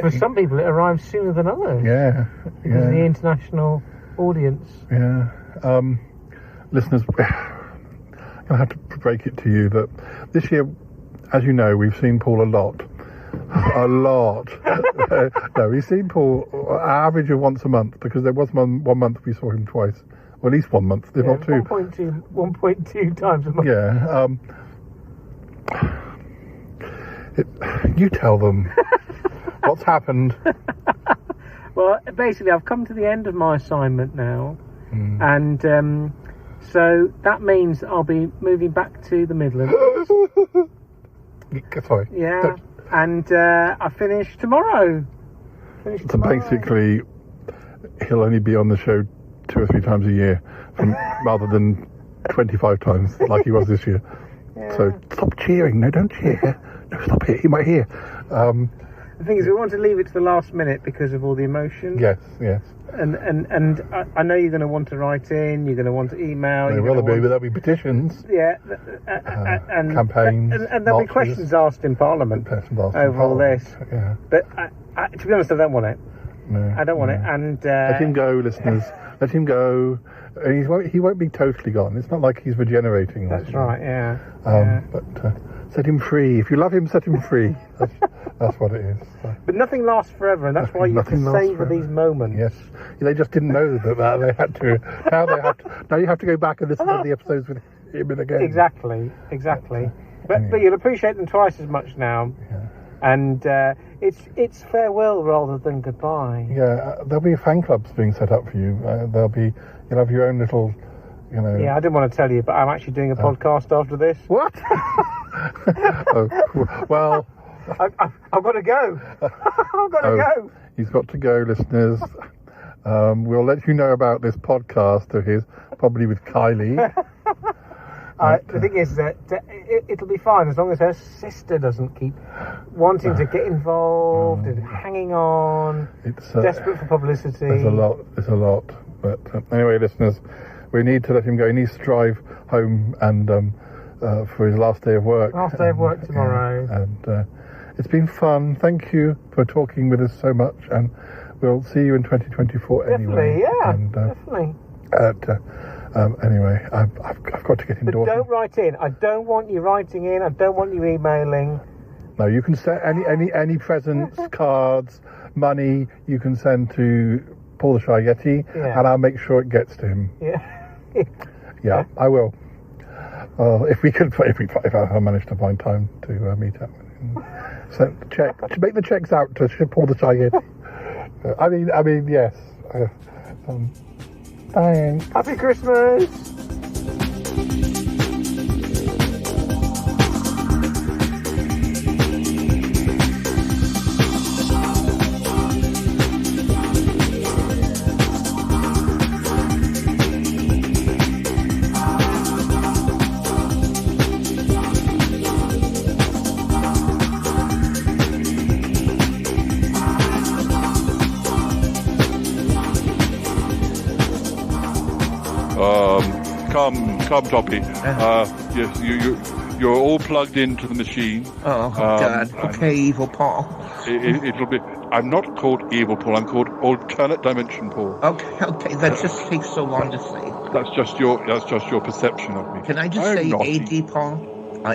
For some people, it arrives sooner than others. Yeah. Because of the international audience. Yeah. Listeners, I'm going to have to break it to you that this year, as you know, we've seen Paul a lot. No, we've seen Paul an average of once a month, because there was one month we saw him twice. Well, at least 1 month, if not two. 1.2 times a month. Yeah. You tell them what's happened. Well, basically, I've come to the end of my assignment now, and so that means I'll be moving back to the Midlands. Sorry. Yeah, and I finish tomorrow. So basically, he'll only be on the show 2 or 3 times a year, rather than 25 times like he was this year. Yeah. So stop cheering. No, don't cheer. No, stop it. He might hear. The thing is, we want to leave it to the last minute because of all the emotion. Yes. And I know you're going to want to write in, you're going to want to email. There'll be petitions. Yeah. And campaigns. And there'll be questions asked in Parliament over all this. Yeah. But to be honest, I don't want it. No. I don't want it. And let him go, listeners. Let him go. And he won't be totally gone. It's not like he's regenerating. That's right, yeah. But set him free. If you love him, set him free. That's what it is. But nothing lasts forever, and that's why you have to savour these moments. Yes. They just didn't know that they had to. Now you have to go back and listen to the episodes with him again. Exactly. But you'll appreciate them twice as much now. Yeah. And it's farewell rather than goodbye. Yeah, there'll be fan clubs being set up for you. There'll be You'll have your own little, you know. Yeah, I didn't want to tell you, but I'm actually doing a podcast after this. What? Oh, well. I've got to go. I've got to go. He's got to go, listeners. We'll let you know about this podcast of his, probably with Kylie. The thing is that it'll be fine as long as her sister doesn't keep wanting to get involved and hanging on. It's desperate for publicity. There's a lot. But anyway, listeners, we need to let him go. He needs to drive home and for his last day of work. Last day of work tomorrow. And it's been fun. Thank you for talking with us so much, and we'll see you in 2024 anyway. Definitely. Anyway, I've got to get indoors. But don't write in. I don't want you writing in. I don't want you emailing. No, you can send any presents, cards, money. You can send to Paul the Shy Yeti, and I'll make sure it gets to him. Yeah, I will. If I manage to find time to meet up with him, so to make the checks out to Paul the Shy Yeti. I mean, yes. Thanks. Happy Christmas. Come, Toppy. Yes, you're all plugged into the machine. Oh, God. Okay, Evil Paul. It'll be. I'm not called Evil Paul. I'm called Alternate Dimension Paul. Okay. That just takes so long to say. That's just your perception of me. Can I just say AD Paul?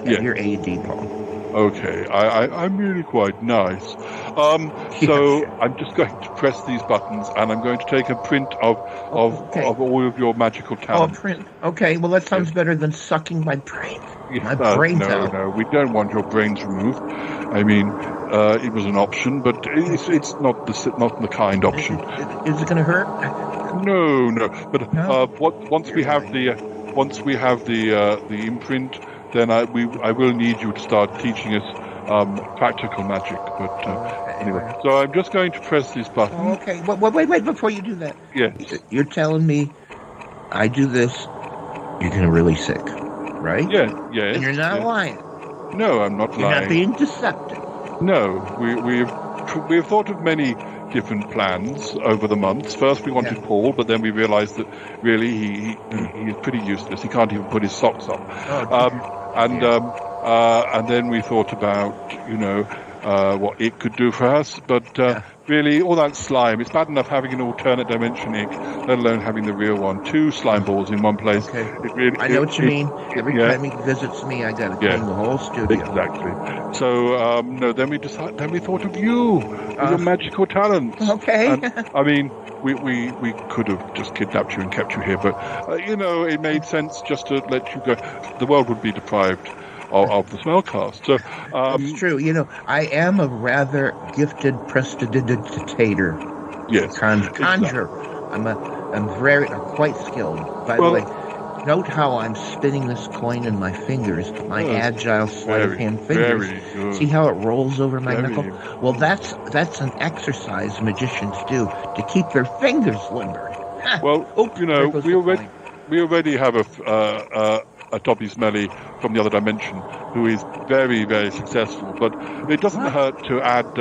You're AD Paul. Okay, I'm really quite nice. So I'm just going to press these buttons, and I'm going to take a print of all of your magical talent. Oh, print. Okay, well that sounds better than sucking my brain. My brains out. No, we don't want your brains removed. I mean, it was an option, but it's not the kind option. Is it going to hurt? No. But once we have the imprint, then I will need you to start teaching us practical magic. But anyway, so I'm just going to press this button. Oh, okay. Wait, before you do that. Yes. You're telling me I do this, you're going to really sick, right? Yes. And you're not lying. No, I'm not lying. You're not being deceptive. No, we've thought of many different plans over the months. First we wanted Paul, but then we realized that really he is pretty useless. He can't even put his socks on. And then we thought about, what it could do for us, but really all that slime, it's bad enough having an alternate dimension ink, let alone having the real one. 2 slime balls in one place. Okay. I know what you mean. Every time he visits me, I gotta clean the whole studio. Exactly. So then we thought of you with your magical talents. Okay. And, I mean, we could have just kidnapped you and kept you here, but it made sense just to let you go. The world would be deprived of the Smellcast. So it's true. I am a rather gifted prestidigitator. Yes. Conjurer. I'm quite skilled. By the way, note how I'm spinning this coin in my fingers, my agile sleight of hand fingers. Very good. See how it rolls over my knuckle? Well, that's an exercise magicians do to keep their fingers limber. Well, we already have a Dobby Smelly from the other dimension who is very, very successful, but it doesn't hurt to add,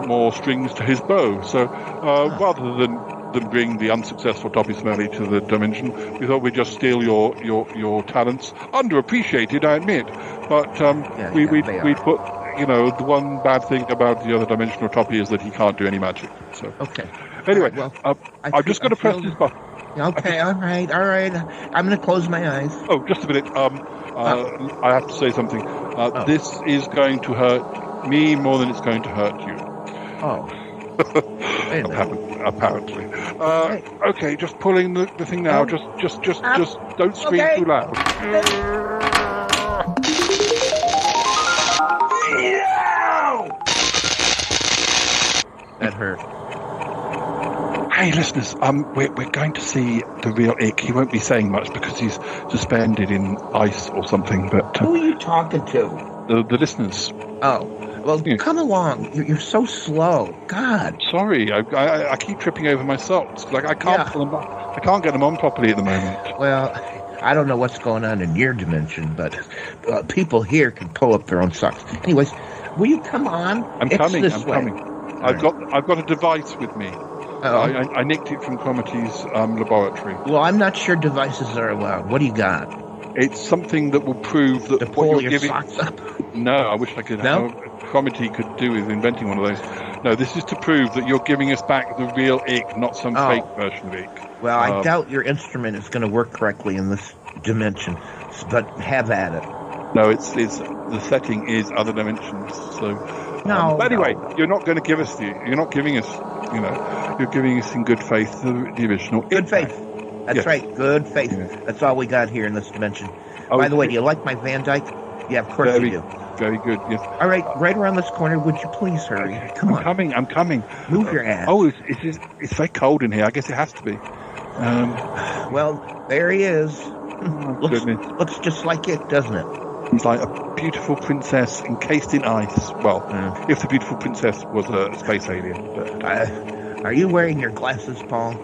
more strings to his bow. So rather than bring the unsuccessful Dobby Smelly to the dimension, we thought we'd just steal your talents. Underappreciated, I admit, but we put. The one bad thing about the other dimensional Toppy is that he can't do any magic. So anyway, I'm just going to press this button. Okay, all right. I'm going to close my eyes. Oh, just a minute. I have to say something. This is going to hurt me more than it's going to hurt you. Oh. Apparently. Okay, just pulling the thing now. Just don't scream too loud. That hurt. I Hey, listeners, we're going to see the real Ick. He won't be saying much because he's suspended in ice or something. But who are you talking to? The listeners. Oh, well, come along. You're so slow. God. Sorry, I keep tripping over my socks. Like I can't pull them. I can't get them on properly at the moment. Well, I don't know what's going on in your dimension, but people here can pull up their own socks. Anyways, will you come on? I'm coming. I've got a device with me. I nicked it from Cromity's laboratory. Well, I'm not sure devices are allowed. What do you got? It's something that will prove that to pull what you're your giving. Socks up? No, I wish I could. No? Cromity could do with inventing one of those. No, this is to prove that you're giving us back the real Ick, not some fake version of Ick. Well, I doubt your instrument is going to work correctly in this dimension, but have at it. No, it's the setting is other dimensions. So no. But anyway, you're not going to give us you're not giving us. You're giving us in good faith the original. Good faith. That's right. Good faith. Yeah. That's all we got here in this dimension. By the way, do you like my Van Dyke? Yeah, of course you do. Very good. Yes. All right, right around this corner. Would you please hurry? Come on. I'm coming. Move your ass. Oh, it's very cold in here. I guess it has to be. Well, there he is. Goodness. Looks just like it, doesn't it? He's like a beautiful princess encased in ice. Well, if the beautiful princess was a space alien. But, are you wearing your glasses, Paul?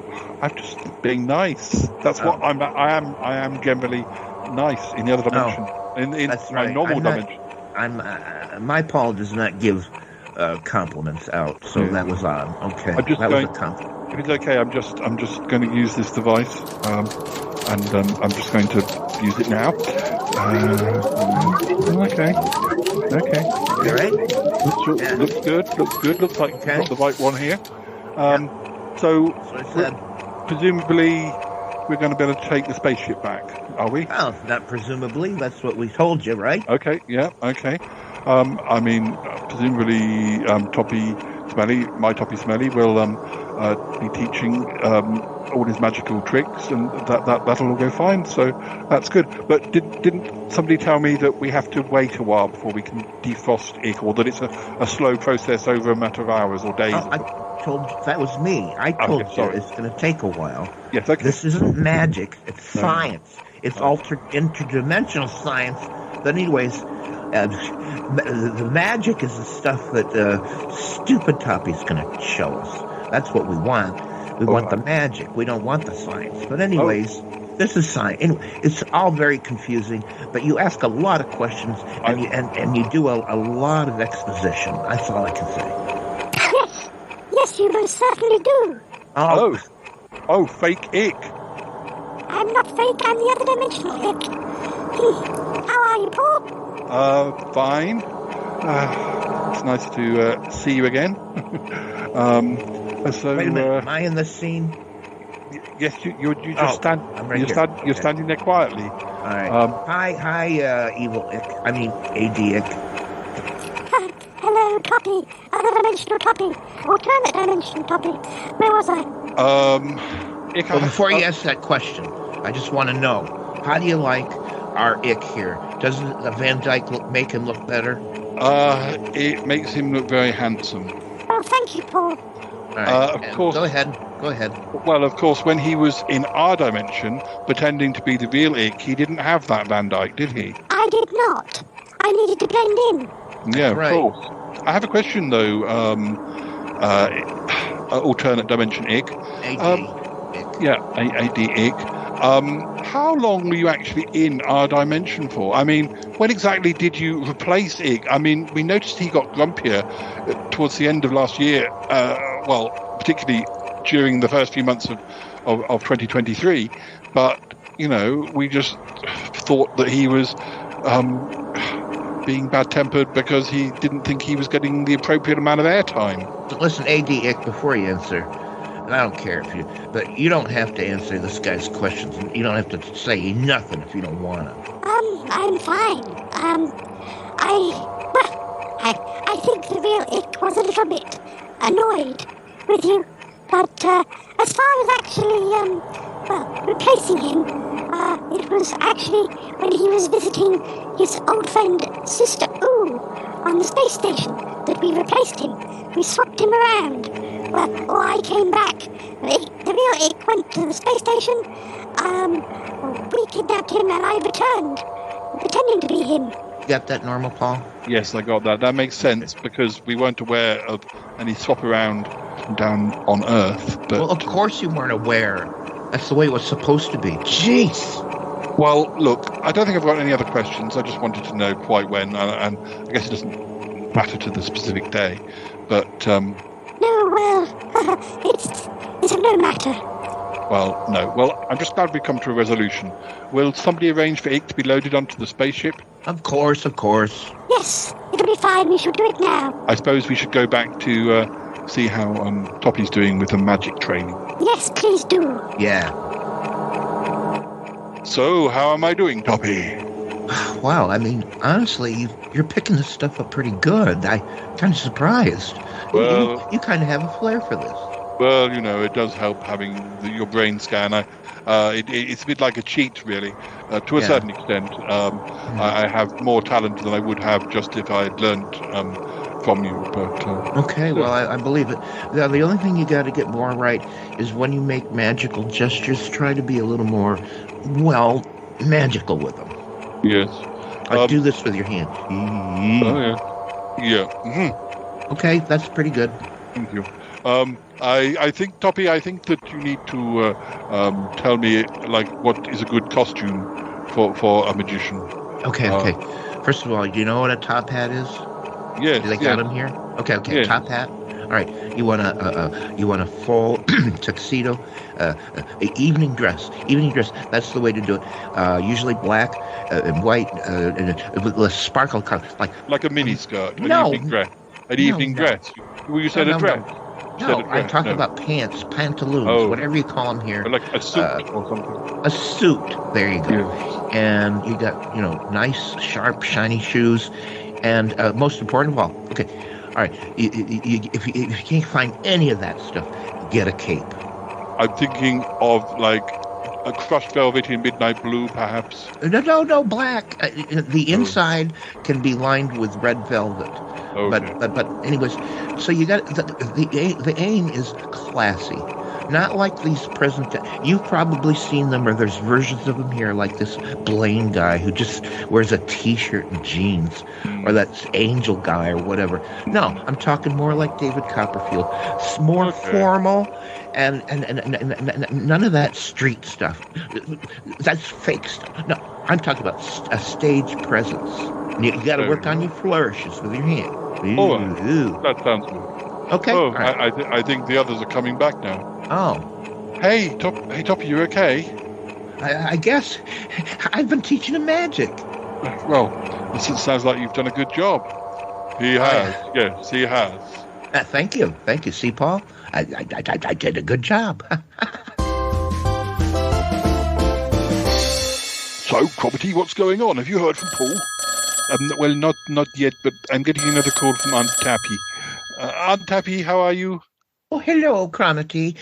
I'm just being nice. That's what I am generally nice in the other dimension. In my normal dimension. My Paul does not give compliments out, so that was odd. Okay, was a compliment. If it's okay, I'm just going to use this device, and I'm just going to use it now. Okay. All right. Looks good. Looks like I've got the right one here. So presumably we're going to be able to take the spaceship back, are we? Well, not presumably. That's what we told you, right? Okay. Yeah. Okay. I mean, presumably, Toppy Smelly will be teaching all his magical tricks, and that'll all go fine. So that's good. But didn't somebody tell me that we have to wait a while before we can defrost Ick, or that it's a slow process over a matter of hours or days? I told you, that was me. I told you it's going to take a while. Yes. Okay. This isn't magic. It's science. It's interdimensional science. But anyways, the magic is the stuff that stupid Toppy's going to show us. That's what we want. We want the magic. We don't want the science. But anyways, this is science. Anyway, it's all very confusing, but you ask a lot of questions, and you do a lot of exposition. That's all I can say. Yes, you most certainly do. Oh, fake Ick. I'm not fake, I'm the other dimensional Ick. How are you, Paul? Fine. It's nice to see you again. So, wait a minute, am I in this scene? Yes, you just stand. You're standing there quietly. All right. Hi, evil Ick. I mean, AD Ick. Hello, Toppy. Other dimensional Toppy. Alternate dimensional Toppy. Where was I? Well, before you ask that question, I just want to know, how do you like our Ick here? Doesn't the Van Dyke make him look better? It makes him look very handsome. Well, thank you, Paul. All right. Of course. Go ahead. Well, of course, when he was in our dimension, pretending to be the real Ick, he didn't have that Van Dyke, did he? I did not. I needed to blend in. Yeah, of course. I have a question, though, alternate dimension Ick. AD Ick. How long were you actually in our dimension for? I mean, when exactly did you replace Ick? I mean, we noticed he got grumpier towards the end of last year, particularly during the first few months of 2023. But, we just thought that he was being bad-tempered because he didn't think he was getting the appropriate amount of airtime. Listen, AD Ick, before you answer, and I don't care but you don't have to answer this guy's questions. You don't have to say nothing if you don't want to. I'm fine. I think the real Ick was a little bit annoyed with you, but as far as actually, replacing him, it was actually when he was visiting his old friend Sister Ooh on the space station that we replaced him. We swapped him around. well, I came back. The real Ick went to the space station. We kidnapped him and I returned, pretending to be him. You got that normal, Paul? Yes, I got that. That makes sense because we weren't aware of any swap around down on Earth. But well, of course you weren't aware. That's the way it was supposed to be. Jeez. Well, look, I don't think I've got any other questions. I just wanted to know quite when, and I guess it doesn't matter to the specific day. But no, well, it's no matter. Well, no. Well, I'm just glad we've come to a resolution. Will somebody arrange for Ick to be loaded onto the spaceship? Of course, of course. Yes, it'll be fine. We should do it now. I suppose we should go back to see how Toppy's doing with the magic training. Yes, please do. Yeah. So, how am I doing, Toppy? Wow, I mean, honestly, you're picking this stuff up pretty good. I'm kind of surprised. Well, you kind of have a flair for this. Well, you know, it does help having your brain scan. It's a bit like a cheat, really, to a certain extent. I have more talent than I would have just if I had learned from you. But okay, well, I believe it. The only thing you got to get more right is when you make magical gestures, try to be a little more, well, magical with them. Yes. Like do this with your hand. Oh, yeah. Yeah. Mm-hmm. Okay, that's pretty good. Thank you. I think, Toppy, I think that you need to tell me, like, what is a good costume for a magician. Okay. First of all, do you know what a top hat is? Yes. Do they got them here? Okay. Yes. Top hat. All right. You want a full tuxedo, evening dress. Evening dress. That's the way to do it. Usually black and white with a sparkle color, like a mini skirt. No. Evening dress. An evening dress. Well, you said a dress. No, I'm talking about pants, pantaloons, whatever you call them here. Like a suit or something. A suit. There you go. Yes. And you got, nice, sharp, shiny shoes. And most important of all, okay, all right, if you can't find any of that stuff, get a cape. I'm thinking of, like, a crushed velvet in midnight blue, perhaps. No, black. The inside can be lined with red velvet. Okay. But anyways, so you got the aim is classy, not like these present. You've probably seen them, or there's versions of them here, like this Blaine guy who just wears a T-shirt and jeans, or that Angel guy or whatever. No, I'm talking more like David Copperfield, more formal, and none of that street stuff. That's fake stuff. No, I'm talking about a stage presence. You got to work on your flourishes with your hand. That sounds good. Okay. Oh, right. I think the others are coming back now. Oh. Hey, Toppy, you okay? I guess I've been teaching him magic. Well, it sounds like you've done a good job. He has. Yes, he has. Thank you. See, Paul, I did a good job. So, Cromitty, what's going on? Have you heard from Paul? Well, not yet, but I'm getting another call from Aunt Tappy. Aunt Tappy, how are you? Oh, hello, Cromitty.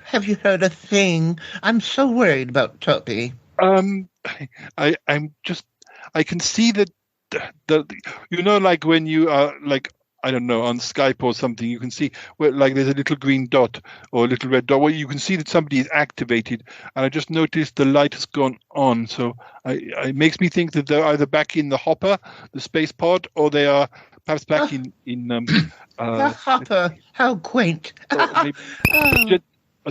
Have you heard a thing? I'm so worried about Toppy. I can see that like when you are, like, I don't know, on Skype or something, you can see where, like, there's a little green dot or a little red dot where you can see that somebody is activated, and I just noticed the light has gone on, so it makes me think that they're either back in the hopper, the space pod, or they are perhaps back in the hopper. How quaint.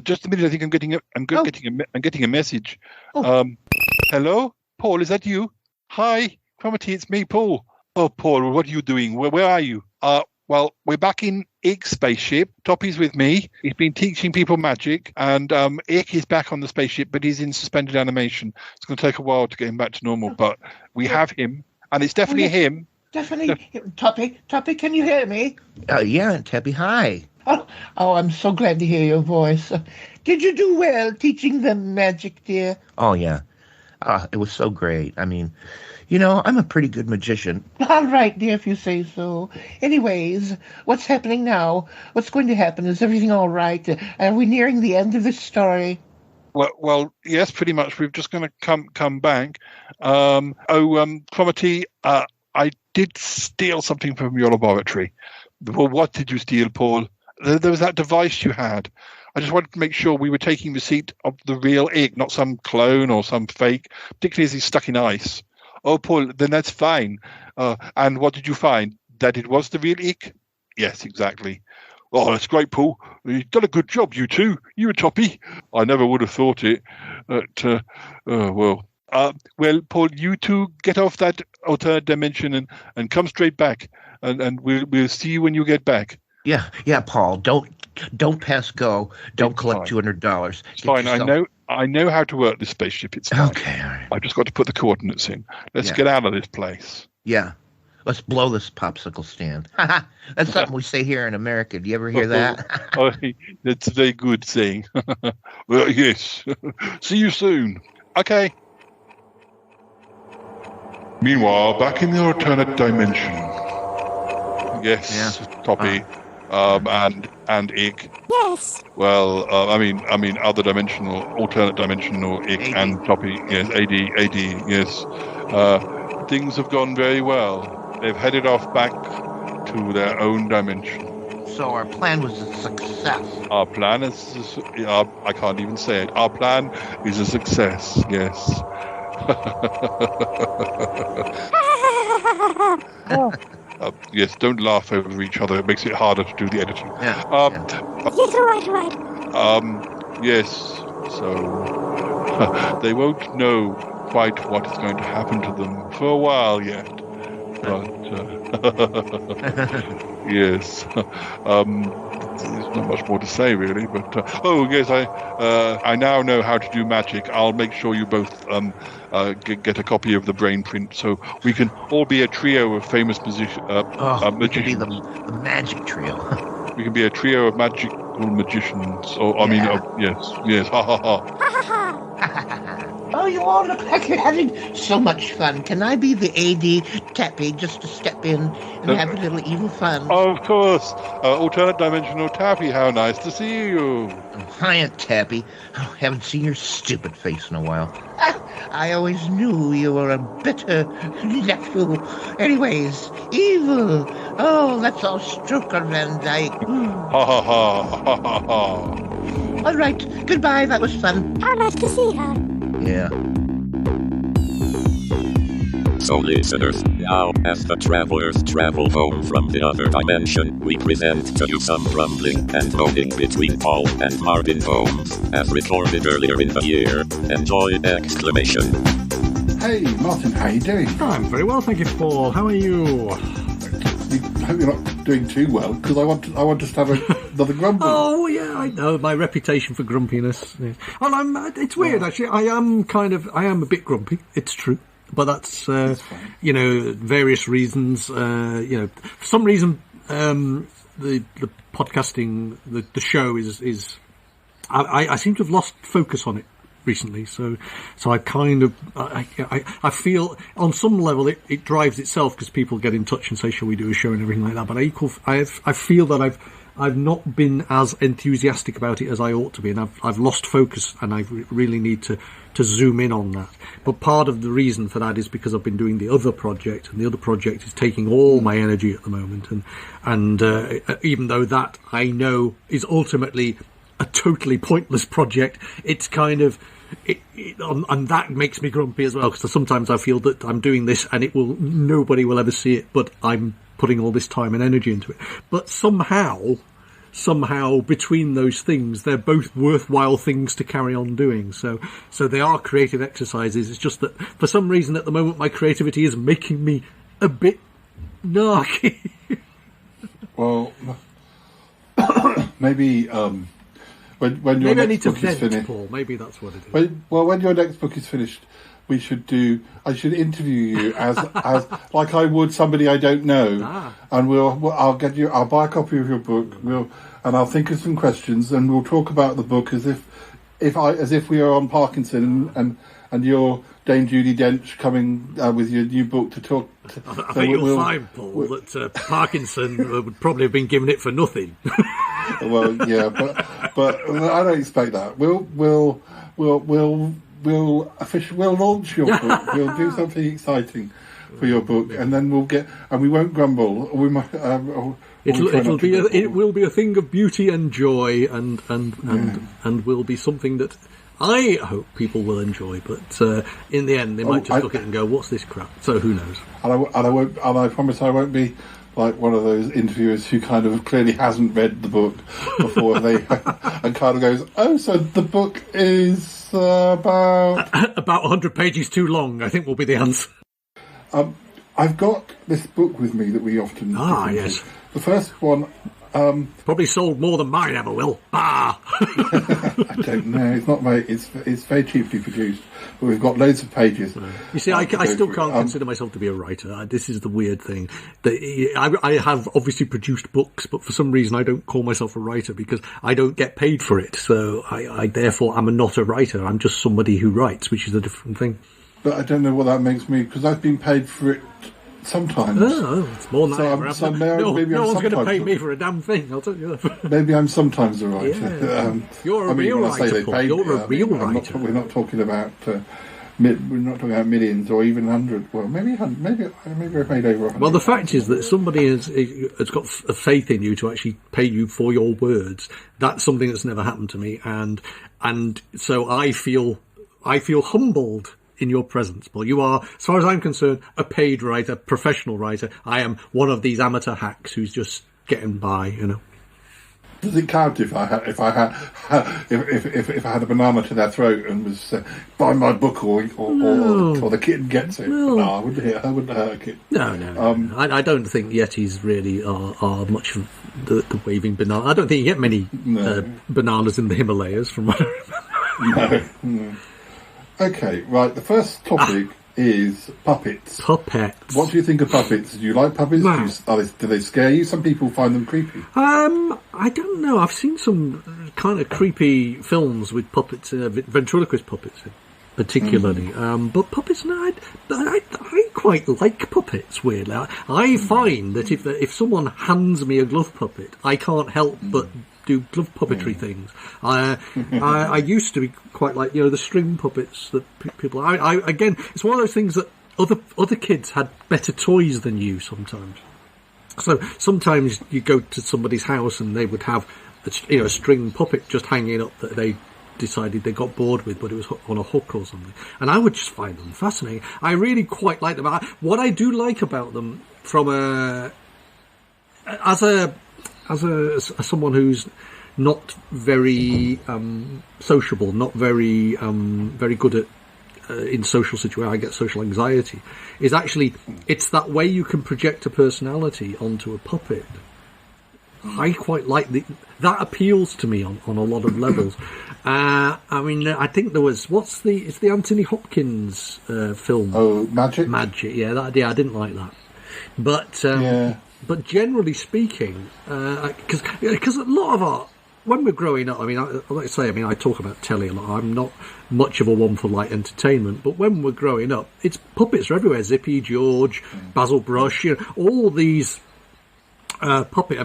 Just a minute. I think I'm getting a message. Hello, Paul. Is that you? Hi, Cromitty. It's me, Paul. Oh, Paul. What are you doing? Where are you? Well, we're back in Ick's spaceship. Toppy's with me. He's been teaching people magic, and Ick is back on the spaceship, but he's in suspended animation. It's going to take a while to get him back to normal, but we have him, and it's definitely him. Definitely. Toppy, can you hear me? Yeah, Aunt Tappy, hi. Oh, I'm so glad to hear your voice. Did you do well teaching them magic, dear? Oh, yeah. It was so great. I mean, I'm a pretty good magician. All right, dear, if you say so. Anyways, what's happening now? What's going to happen? Is everything all right? Are we nearing the end of this story? Well, yes, pretty much. We're just going to come back. Cromitty, I did steal something from your laboratory. Well, what did you steal, Paul? there was that device you had. I just wanted to make sure we were taking receipt of the real Ig, not some clone or some fake, particularly as he's stuck in ice. Oh, Paul, then that's fine. And what did you find? That it was the real Ig? Yes, exactly. Oh, that's great, Paul. You've done a good job, you two. You were toppy. I never would have thought it. But, well, Paul, you two get off that alternate dimension and come straight back. And we'll see you when you get back. Yeah, Paul. Don't pass go. Don't collect $200. It's fine. I know how to work this spaceship. It's fine. Okay. All right. I've just got to put the coordinates in. Let's get out of this place. Yeah. Let's blow this popsicle stand. That's something we say here in America. Do you ever hear that? That's a very good saying. Well, yes. See you soon. Okay. Meanwhile, back in the alternate dimension. Yes, Toppy. And Ig. Yes. Well, I mean, other dimensional, alternate dimensional Ig and Toppy. Yes, AD. Yes. Things have gone very well. They've headed off back to their own dimension. So our plan was a success. Our plan is, I can't even say it. Our plan is a success. Yes. Yes, don't laugh over each other. It makes it harder to do the editing. Yes, right. Yes, so they won't know quite what is going to happen to them for a while yet. But yes, there's not much more to say really. But yes, I now know how to do magic. I'll make sure you both get a copy of the brain print, so we can all be a trio of famous magicians. We can be the magic trio. We can be a trio of magical magicians. Yes. Ha ha ha. Oh, you all look like you're having so much fun. Can I be the AD Tappy just to step in and have a little evil fun? Of course. Alternate dimensional Tappy, how nice to see you. Hiya, Tappy. Oh, haven't seen your stupid face in a while. I always knew you were a bitter nephew. Anyways, evil. Oh, let's all stroke our Van Dyke. Ha ha ha ha ha ha. All right, goodbye. That was fun. How nice to see her. Yeah. So listeners, now as the travelers travel home from the other dimension, we present to you some grumbling and moaning between Paul and Marvin's homes, as recorded earlier in the year. Enjoy! Hey Martin, how you doing? I'm very well, thank you, Paul. How are you? I hope you're not doing too well, because I want us to have another grumble. Oh yeah, I know my reputation for grumpiness. Yeah. Well, it's weird actually. I am a bit grumpy. It's true, but that's various reasons. For some reason, the podcasting, the show is. I seem to have lost focus on it recently, so I kind of I feel on some level it drives itself because people get in touch and say, shall we do a show and everything like that, but I feel that I've not been as enthusiastic about it as I ought to be, and I've lost focus, and I really need to zoom in on that. But part of the reason for that is because I've been doing the other project, and the other project is taking all my energy at the moment, and even though that I know is ultimately a totally pointless project, it's kind of and that makes me grumpy as well, because sometimes I feel that I'm doing this and nobody will ever see it, but I'm putting all this time and energy into it. But somehow between those things, they're both worthwhile things to carry on doing. So they are creative exercises. It's just that for some reason at the moment my creativity is making me a bit narky. Well, maybe. When your next book is finished, Paul. Maybe that's what it is. When your next book is finished, I should interview you as like I would somebody I don't know, and I'll buy a copy of your book. And I'll think of some questions, and we'll talk about the book as if we are on Parkinson, and you're Dame Judi Dench coming with your new book to talk. I think you'll find, Paul, that Parkinson would probably have been given it for nothing. Well, yeah, but I don't expect that. We'll launch your book. We'll do something exciting for your book, and then we won't grumble. We might It will be a thing of beauty and joy, and will be something that I hope people will enjoy. But in the end, they might just look at it and go, "What's this crap?" So who knows? And I promise I won't be like one of those interviewers who kind of clearly hasn't read the book before they and kind of goes, "Oh, so the book is about 100 pages too long." I think will be the answer. I've got this book with me that we often yes. The first one probably sold more than mine ever will. I don't know. It's not very. It's very cheaply produced, but we've got loads of pages. You see, I still can't consider myself to be a writer. This is the weird thing. I have obviously produced books, but for some reason I don't call myself a writer because I don't get paid for it. So I therefore am not a writer. I'm just somebody who writes, which is a different thing. But I don't know what that makes me, because I've been paid for it sometimes. Oh, it's more than no one's going to pay me for a damn thing, I'll tell you that. Maybe I'm sometimes a writer. Yeah. You're a real writer, Paul. You're a real writer. We're not talking about millions or even 100. Well, maybe I've made over 100. Well, the fact is that somebody has got a faith in you to actually pay you for your words. That's something that's never happened to me, and so I feel humbled in your presence, Paul. You are, as far as I'm concerned, a paid writer, professional writer. I am one of these amateur hacks who's just getting by, you know. Does it count if I had a banana to their throat and was buy my book or the kid gets it? No, I wouldn't hurt a kid. No. I don't think Yetis really are much of the waving banana. I don't think you get many bananas in the Himalayas, from what I remember. No. Okay, right. The first topic is puppets. Puppets. What do you think of puppets? Do you like puppets? Do they scare you? Some people find them creepy. I don't know. I've seen some kind of creepy films with puppets, ventriloquist puppets particularly. But puppets, no, I quite like puppets, weirdly. I find that if someone hands me a glove puppet, I can't help but do glove puppetry things. I used to be quite like, the string puppets that people. Again, it's one of those things that other kids had better toys than you sometimes. So sometimes you go to somebody's house and they would have a string puppet just hanging up that they decided they got bored with, but it was on a hook or something, and I would just find them fascinating. I really quite like them. What I do like about them, as someone who's not very sociable, not very good at in social situations, I get social anxiety, is actually it's that way you can project a personality onto a puppet. I quite like that appeals to me on a lot of levels. I think there was it's the Anthony Hopkins film. Oh, Magic. Yeah, I didn't like that, but generally speaking, because a lot of art, when we're growing up, I talk about telly a lot. I'm not much of a one for light entertainment, but when we're growing up, it's puppets are everywhere. Zippy George, Basil Brush, all these puppet.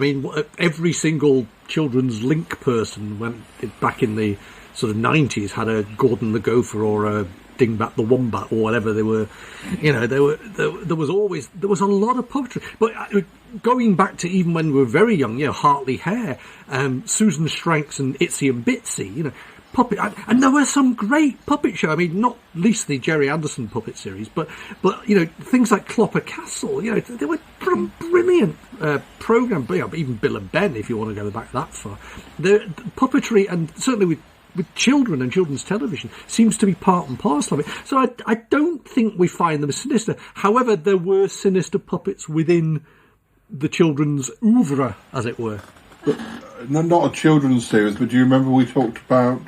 Every single children's link person back in the sort of 90s had a Gordon the Gopher or a Dingbat the Wombat or whatever they were. There was a lot of puppetry. But going back to even when we were very young, Hartley Hare, Susan Stranks and Itsy and Bitsy, puppet, and there were some great puppet shows. Not least the Jerry Anderson puppet series, but things like Clopper Castle. They were brilliant program. Even Bill and Ben, if you want to go back that far, the puppetry, and certainly with children and children's television, seems to be part and parcel of it. So I don't think we find them sinister. However, there were sinister puppets within the children's oeuvre, as it were. Not a children's series, but do you remember we talked about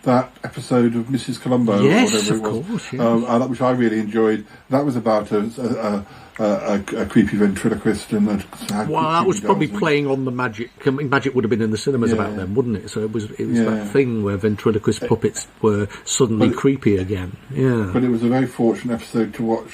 that episode of Mrs. Columbo? Yes, of course. Yes. Which I really enjoyed. That was about a creepy ventriloquist and that was probably playing on the Magic. Magic would have been in the cinemas about then, wouldn't it? So it was that thing where ventriloquist puppets were suddenly creepy again. Yeah. But it was a very fortunate episode to watch,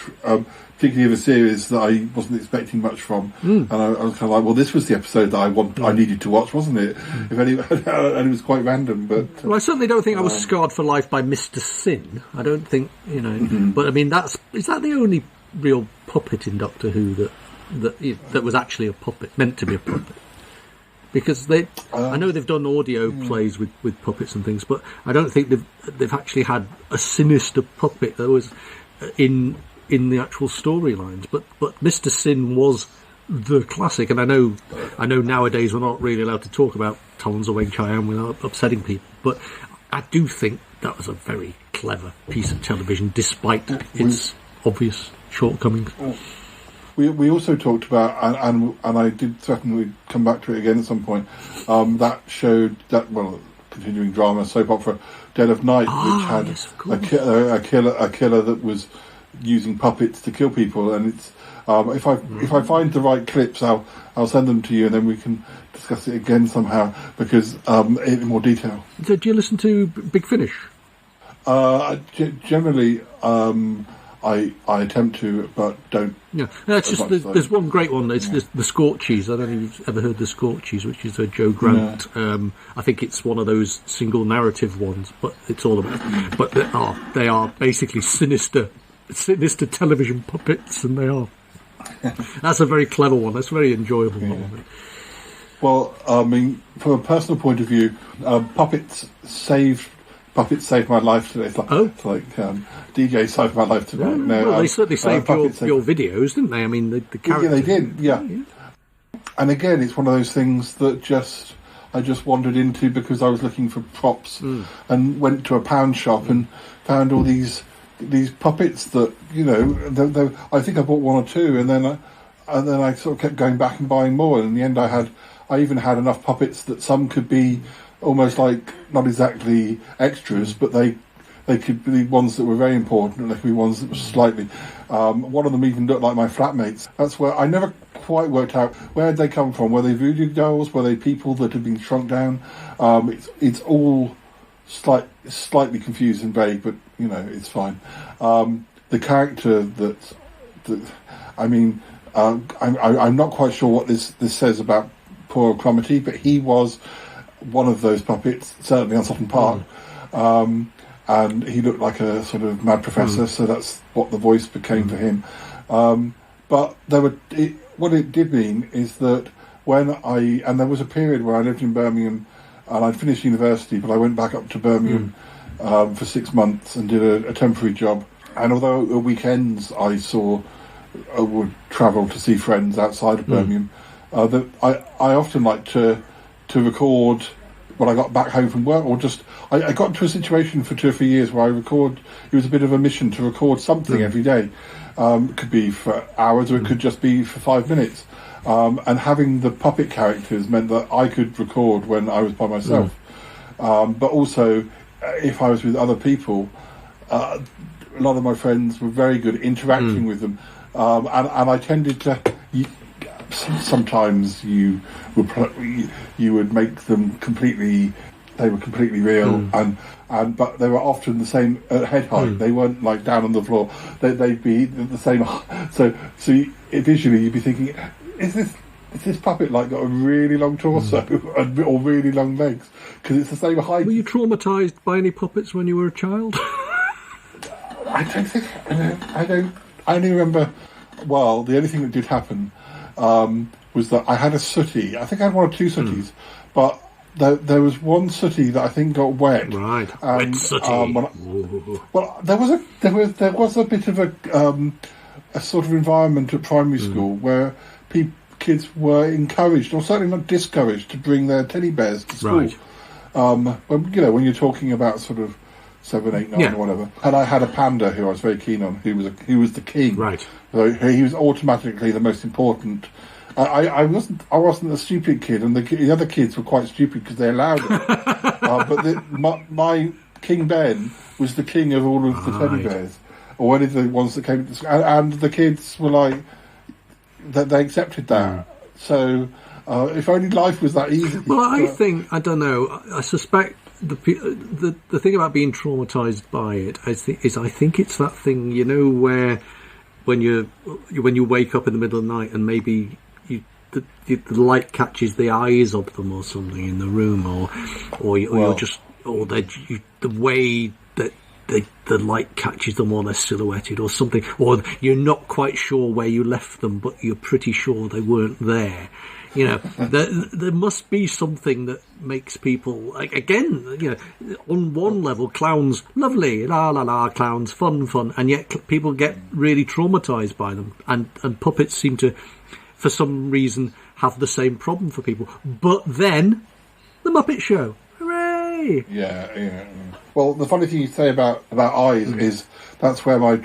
particularly of a series that I wasn't expecting much from, and I was kind of like, well, this was the episode that I needed to watch, wasn't it? If any, and it was quite random. But well, I certainly don't think I was scarred for life by Mr. Sin. I don't think, but is that the only real puppet in Doctor Who that that was actually a puppet, meant to be a puppet. Because I know they've done audio plays with puppets and things, but I don't think they've actually had a sinister puppet that was in the actual storylines. But Mr. Sin was the classic, and I know nowadays we're not really allowed to talk about Talons of Weng-Chiang without upsetting people, but I do think that was a very clever piece of television, despite its obvious shortcomings. We also talked about, and I did threaten we'd come back to it again at some point, that showed that, well, continuing drama, soap opera, Dead of Night, which had a killer that was using puppets to kill people, and it's if I find the right clips, I'll send them to you, and then we can discuss it again somehow, because in more detail. So do you listen to Big Finish? Generally, I attempt to, but don't. Yeah, it's just there's one great one. It's the Scorchies. I don't know if you've ever heard the Scorchies, which is a Joe Grant. I think it's one of those single narrative ones, but it's all about. But they are basically sinister television puppets, and they are. That's a very clever one. That's a very enjoyable one. Well, I mean, from a personal point of view, puppets saved my life today. It's like DJ saved my life today. Well, they certainly saved your videos, didn't they? I mean, the characters. Yeah, they did. Yeah. And again, it's one of those things that I just wandered into because I was looking for props and went to a pound shop and found all these puppets that, you know, I think I bought one or two, and then I sort of kept going back and buying more. And in the end, I even had enough puppets that some could be almost like not exactly extras, but they could be ones that were very important, and they could be ones that were slightly. One of them even looked like my flatmates. That's where I never quite worked out where had they come from. Were they voodoo dolls? Were they people that had been shrunk down? It's all slightly confused and vague, but you know, it's fine. The character I'm not quite sure what this says about poor Cromitty, but he was one of those puppets, certainly on Sutton Park, and he looked like a sort of mad professor, so that's what the voice became for him. But what it did mean is that there was a period where I lived in Birmingham, and I'd finished university, but I went back up to Birmingham for 6 months and did a temporary job. And although at weekends I would travel to see friends outside of Birmingham, I often liked to record when I got back home from work, or just I got into a situation for 2 or 3 years where it was a bit of a mission to record something every day. It could be for hours, or it could just be for 5 minutes. And having the puppet characters meant that I could record when I was by myself. But also, if I was with other people, a lot of my friends were very good at interacting with them. And I tended to... Sometimes you would make them completely... They were completely real, but they were often the same head height. They weren't like down on the floor. They'd be the same. So visually you'd be thinking, is this puppet like got a really long torso or really long legs? Because it's the same height. Were you traumatised by any puppets when you were a child? I don't think. I only remember. Well, the only thing that did happen was that I had a sooty. I think I had one or two sooties, but. There was one sooty that I think got wet. Right, and, wet sooty. Well, there was a bit of a sort of environment at primary school where kids were encouraged, or certainly not discouraged, to bring their teddy bears to school. Right. When you're talking about sort of 7, 8, 9, or whatever. And I had a panda who I was very keen on, who was the king. Right. So he was automatically the most important. I wasn't a stupid kid, and the other kids were quite stupid because they allowed it. But my King Ben was the king of all of the teddy bears, or one of the ones that came to school, and the kids were like that. They accepted that. So if only life was that easy. Well, I don't know. I suspect the thing about being traumatised by it is I think it's that thing, you know, where when you wake up in the middle of the night and maybe the light catches the eyes of them or something in the room, or you're just, or the way that the light catches them or they're silhouetted or something, or you're not quite sure where you left them, but you're pretty sure they weren't there. There must be something that makes people, like, again, on one level, clowns, lovely, la la la, clowns, fun, and yet people get really traumatised by them, and puppets seem to, for some reason, have the same problem for people. But then, the Muppet Show, hooray! Yeah. Well, the funny thing you say about eyes is that's where I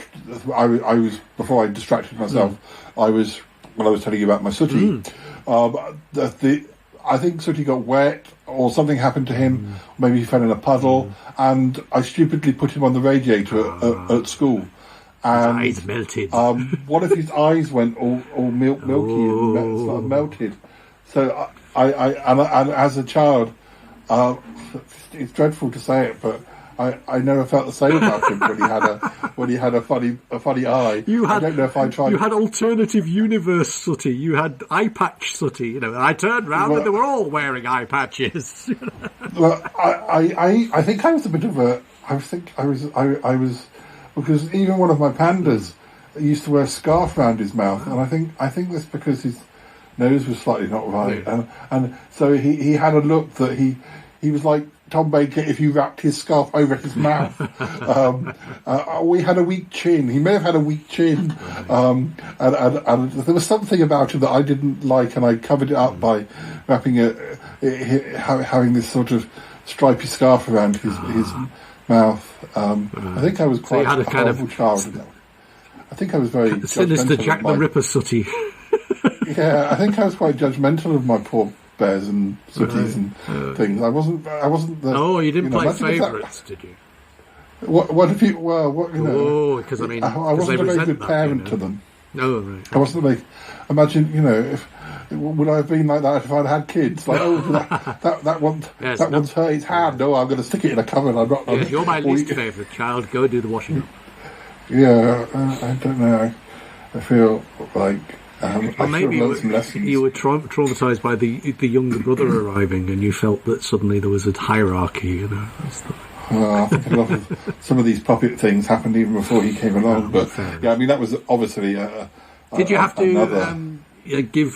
was before I distracted myself. I was telling you about my Sooty. I think Sooty got wet or something happened to him. Maybe he fell in a puddle, and I stupidly put him on the radiator at school. And his eyes melted. One of his eyes went all milky and sort of melted. So I as a child, it's dreadful to say it, but I never felt the same about him when he had a funny eye. I don't know if I tried. You had alternative universe Sooty. You had eye patch Sooty. I turned round and they were all wearing eye patches. Well, I think I was a bit of a. I was because even one of my pandas used to wear a scarf around his mouth, and I think that's because his nose was slightly not right, and so he had a look that he was like Tom Baker if you wrapped his scarf over his mouth. We had a weak chin. He may have had a weak chin, and there was something about him that I didn't like, and I covered it up by wrapping having this sort of stripy scarf around his mouth. I think I was quite a horrible child. I think I was very sinister Jack the Ripper Sooty. Yeah, I think I was quite judgmental of my poor bears and Sooties and things. I wasn't the. Oh, you didn't play favourites, did you? What if you? Well, Oh, because I wasn't a very good parent to them. Oh, right. I wasn't imagine, if would I have been like that if I'd had kids? Like, that one's hurt his hand. No, I'm going to stick it in a cupboard. I'm not. Yes, you're my least favourite child. Go do the washing up. Yeah, I don't know. I feel like. Or maybe you were traumatised by the younger brother arriving, and you felt that suddenly there was a hierarchy. I think a lot of some of these puppet things happened even before he came along. But yeah, I mean that was obviously. Did you have to give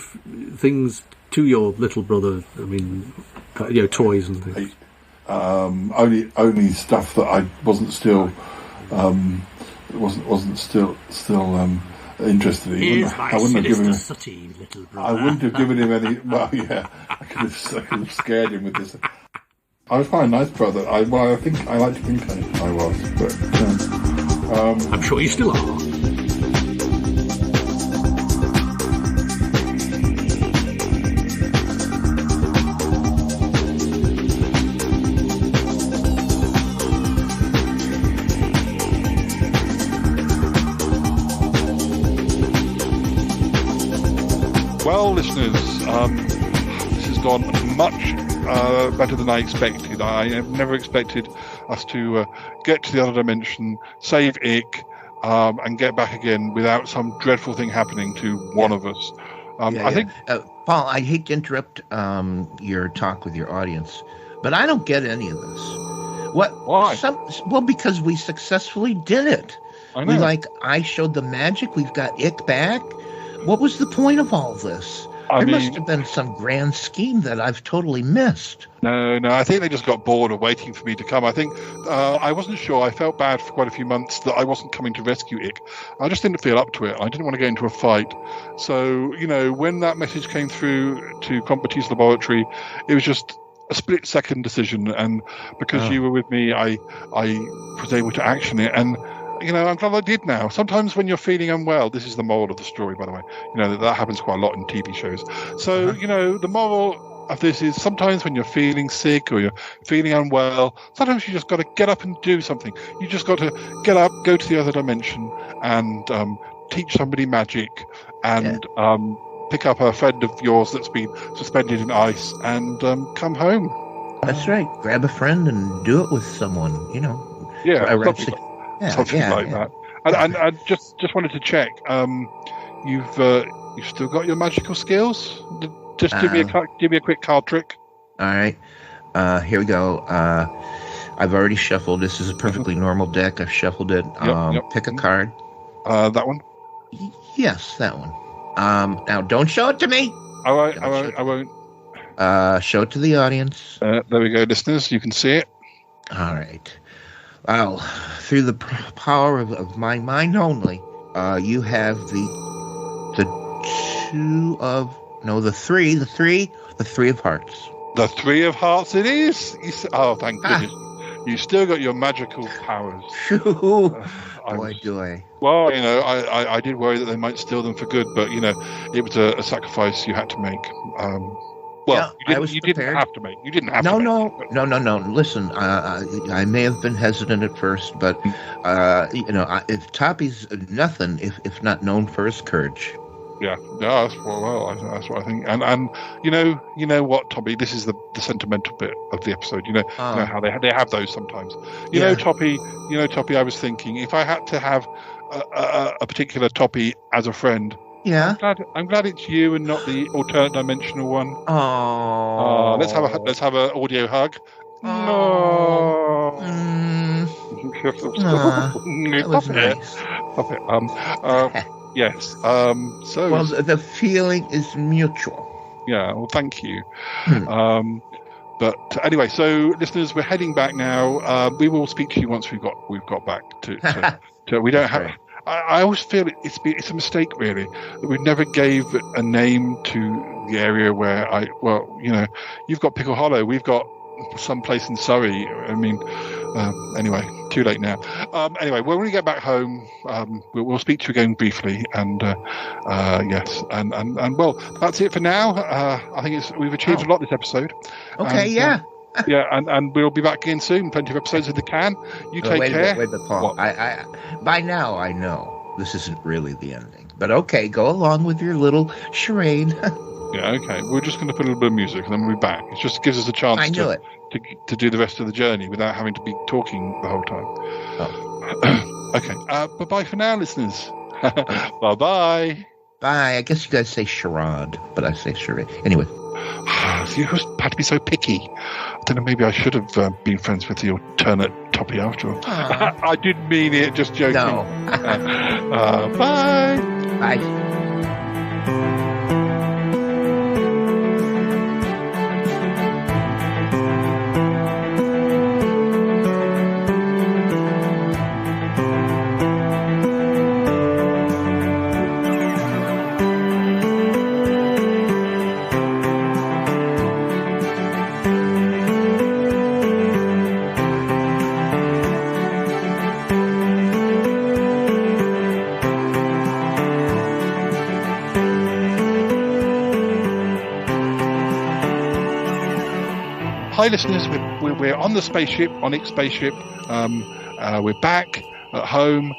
things to your little brother? I mean, toys and things. Only stuff that I wasn't still interested in. I wouldn't have given him Sooty, little brother. I wouldn't have given him any. Well, yeah, I could have scared him with this. I was quite a nice brother. I think I like to think I was, but I'm sure you still are. Well, listeners, this has gone much better than I expected. I have never expected us to get to the other dimension, save Ick, and get back again without some dreadful thing happening to one of us. I think, Paul, I hate to interrupt your talk with your audience, but I don't get any of this. Why? Well, because we successfully did it. I know. I showed the magic. We've got Ick back. What was the point of all this? There must have been some grand scheme that I've totally missed. No, I think they just got bored of waiting for me to come. I think I wasn't sure. I felt bad for quite a few months that I wasn't coming to rescue Ick. I just didn't feel up to it. I didn't want to get into a fight. So, when that message came through to Competence Laboratory, it was just a split-second decision. And because you were with me, I was able to action it. And I'm glad I did now. Sometimes when you're feeling unwell, this is the moral of the story, by the way. That happens quite a lot in TV shows. So, the moral of this is sometimes when you're feeling sick or you're feeling unwell, sometimes you just got to get up and do something. You just got to get up, go to the other dimension and teach somebody magic and pick up a friend of yours that's been suspended in ice and come home. That's right. Grab a friend and do it with someone, Yeah, something like that. And I just wanted to check. You've still got your magical skills? Just give me a quick card trick. All right. Here we go. I've already shuffled. This is a perfectly normal deck. I've shuffled it. Pick a card. That one? Yes, that one. Now, don't show it to me. I won't. Show it to the audience. There we go, listeners. You can see it. All right. Well, through the power of my mind only, you have the three of hearts. The 3 of hearts it is. Oh, thank goodness. You still got your magical powers. Boy, do I. Well, I did worry that they might steal them for good, but, it was a sacrifice you had to make. You didn't have to make. You didn't have to make. No. Listen, I may have been hesitant at first, but, if Toppy's nothing if not known for his courage. Yeah, that's what I think. And you know what, Toppy? This is the sentimental bit of the episode. You know how they have those sometimes. You know, Toppy. I was thinking if I had to have a particular Toppy as a friend. Yeah. I'm glad it's you and not the alternate dimensional one. Oh. Let's have an audio hug. No. That was nice. Stop it. Yes. So. Well, the feeling is mutual. Yeah. Well, thank you. But anyway, so listeners, we're heading back now. We will speak to you once we've got back to we don't have. Right. I always feel it's a mistake, really, that we never gave a name to the area where you've got Pickle Hollow, we've got some place in Surrey. I mean, anyway, too late now. Anyway, when we get back home, we'll speak to you again briefly, and yes, and well, that's it for now. I think we've achieved a lot this episode. Okay, yeah. Yeah, and we'll be back again soon. Plenty of episodes in the can. You take care. Wait, Paul. By now I know this isn't really the ending, but okay, go along with your little charade. Yeah, okay. We're just going to put a little bit of music, and then we'll be back. It just gives us a chance to do the rest of the journey without having to be talking the whole time. Oh. Okay. Bye-bye for now, listeners. Bye-bye. Bye. I guess you guys say charade, but I say charade. Anyway. You had to be so picky. I don't know, maybe I should have been friends with the alternate Toppy after all. I didn't mean it, just joking. No. Bye. Bye. Hi, listeners. We're on the spaceship, Onyx spaceship. We're back at home,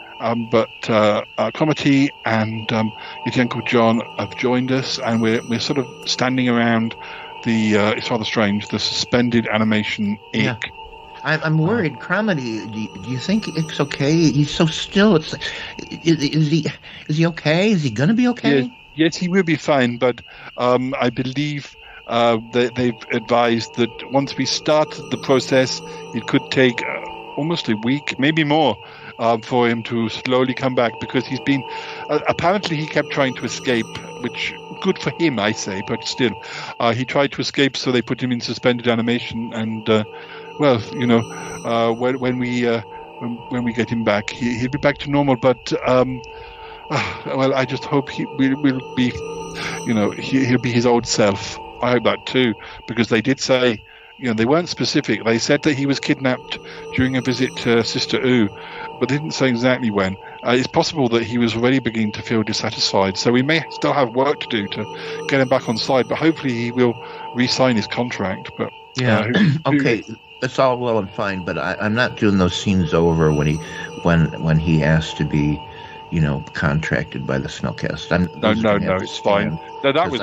but Cromitty and Yeti Uncle John have joined us, and we're sort of standing around the. It's rather strange. The suspended animation ink. Yeah. I'm worried, Cromitty. Do you think it's okay? He's so still. Is he okay? Is he gonna be okay? Yes, he will be fine. But I believe. They've advised that once we start the process, it could take almost a week, maybe more, for him to slowly come back, because he's been apparently he kept trying to escape, which good for him, I say, but still, he tried to escape, so they put him in suspended animation, and when we get him back, he'll be back to normal, but well, I just hope he will be, he'll be his old self. I hope that too, because they did say, they weren't specific. They said that he was kidnapped during a visit to Sister U, but they didn't say exactly when. It's possible that he was already beginning to feel dissatisfied, so we may still have work to do to get him back on side, but hopefully he will re-sign his contract. But yeah, okay, that's all well and fine, but I'm not doing those scenes over when he asked to be, contracted by the Snowcast. No, it's fine. No, that was